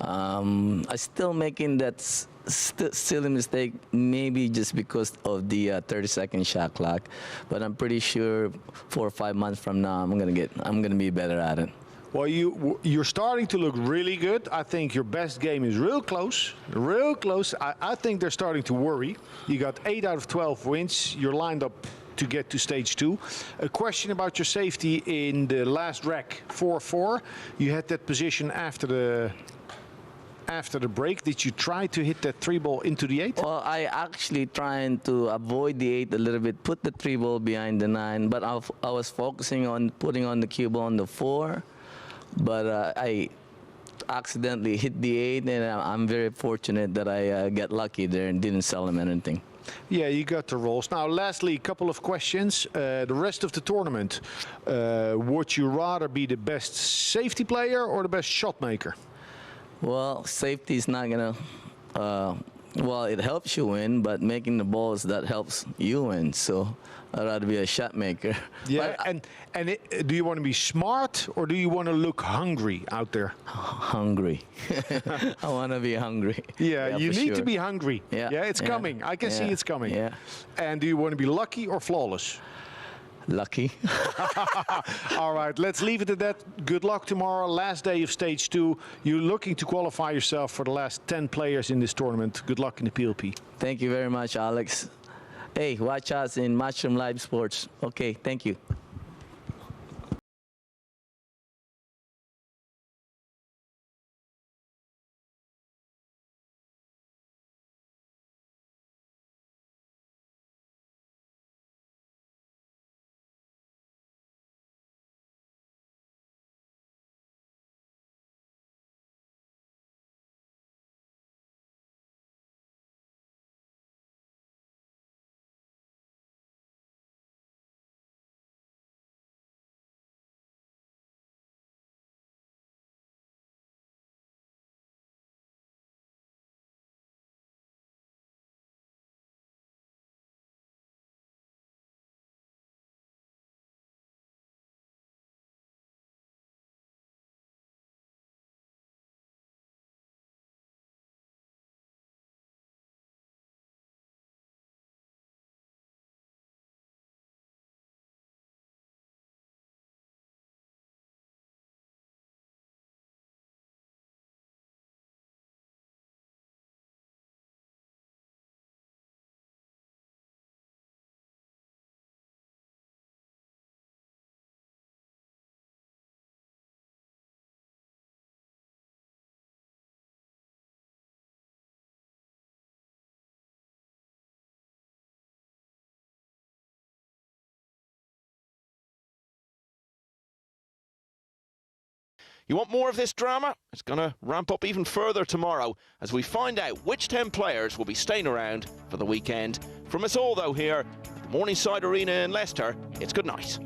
I'm still making that silly mistake, maybe just because of the 30-second shot clock. But I'm pretty sure 4 or 5 months from now, I'm gonna be better at it. Well, you're starting to look really good. I think your best game is real close, real close. I think they're starting to worry. You got 8 out of 12 wins. You're lined up to get to stage 2. A question about your safety in the last rack, 4-4. You had that position after the break. Did you try to hit that 3-ball into the 8? Well, I actually trying to avoid the 8 a little bit, put the 3-ball behind the 9, but I was focusing on putting on the cue ball on the 4. But I accidentally hit the 8, and I'm very fortunate that I got lucky there and didn't sell him anything. Yeah, you got the rolls. Now, lastly, a couple of questions. The rest of the tournament, would you rather be the best safety player or the best shot maker? Well, safety is not going to, well, it helps you win, but making the balls, that helps you win. So I'd rather be a shot maker. Yeah, do you want to be smart or do you want to look hungry out there? Hungry. I want to be hungry. Yeah, you need to be hungry. Yeah, it's coming. I can see it's coming. Yeah. And do you want to be lucky or flawless? Lucky. All right, let's leave it at that. Good luck tomorrow, last day of stage 2. You're looking to qualify yourself for the last 10 players in this tournament. Good luck in the PLP. Thank you very much, Alex. Hey, watch us in Matchroom Live Sports. Okay, thank you. You want more of this drama? It's going to ramp up even further tomorrow as we find out which 10 players will be staying around for the weekend. From us all, though, here at the Morningside Arena in Leicester, it's good night.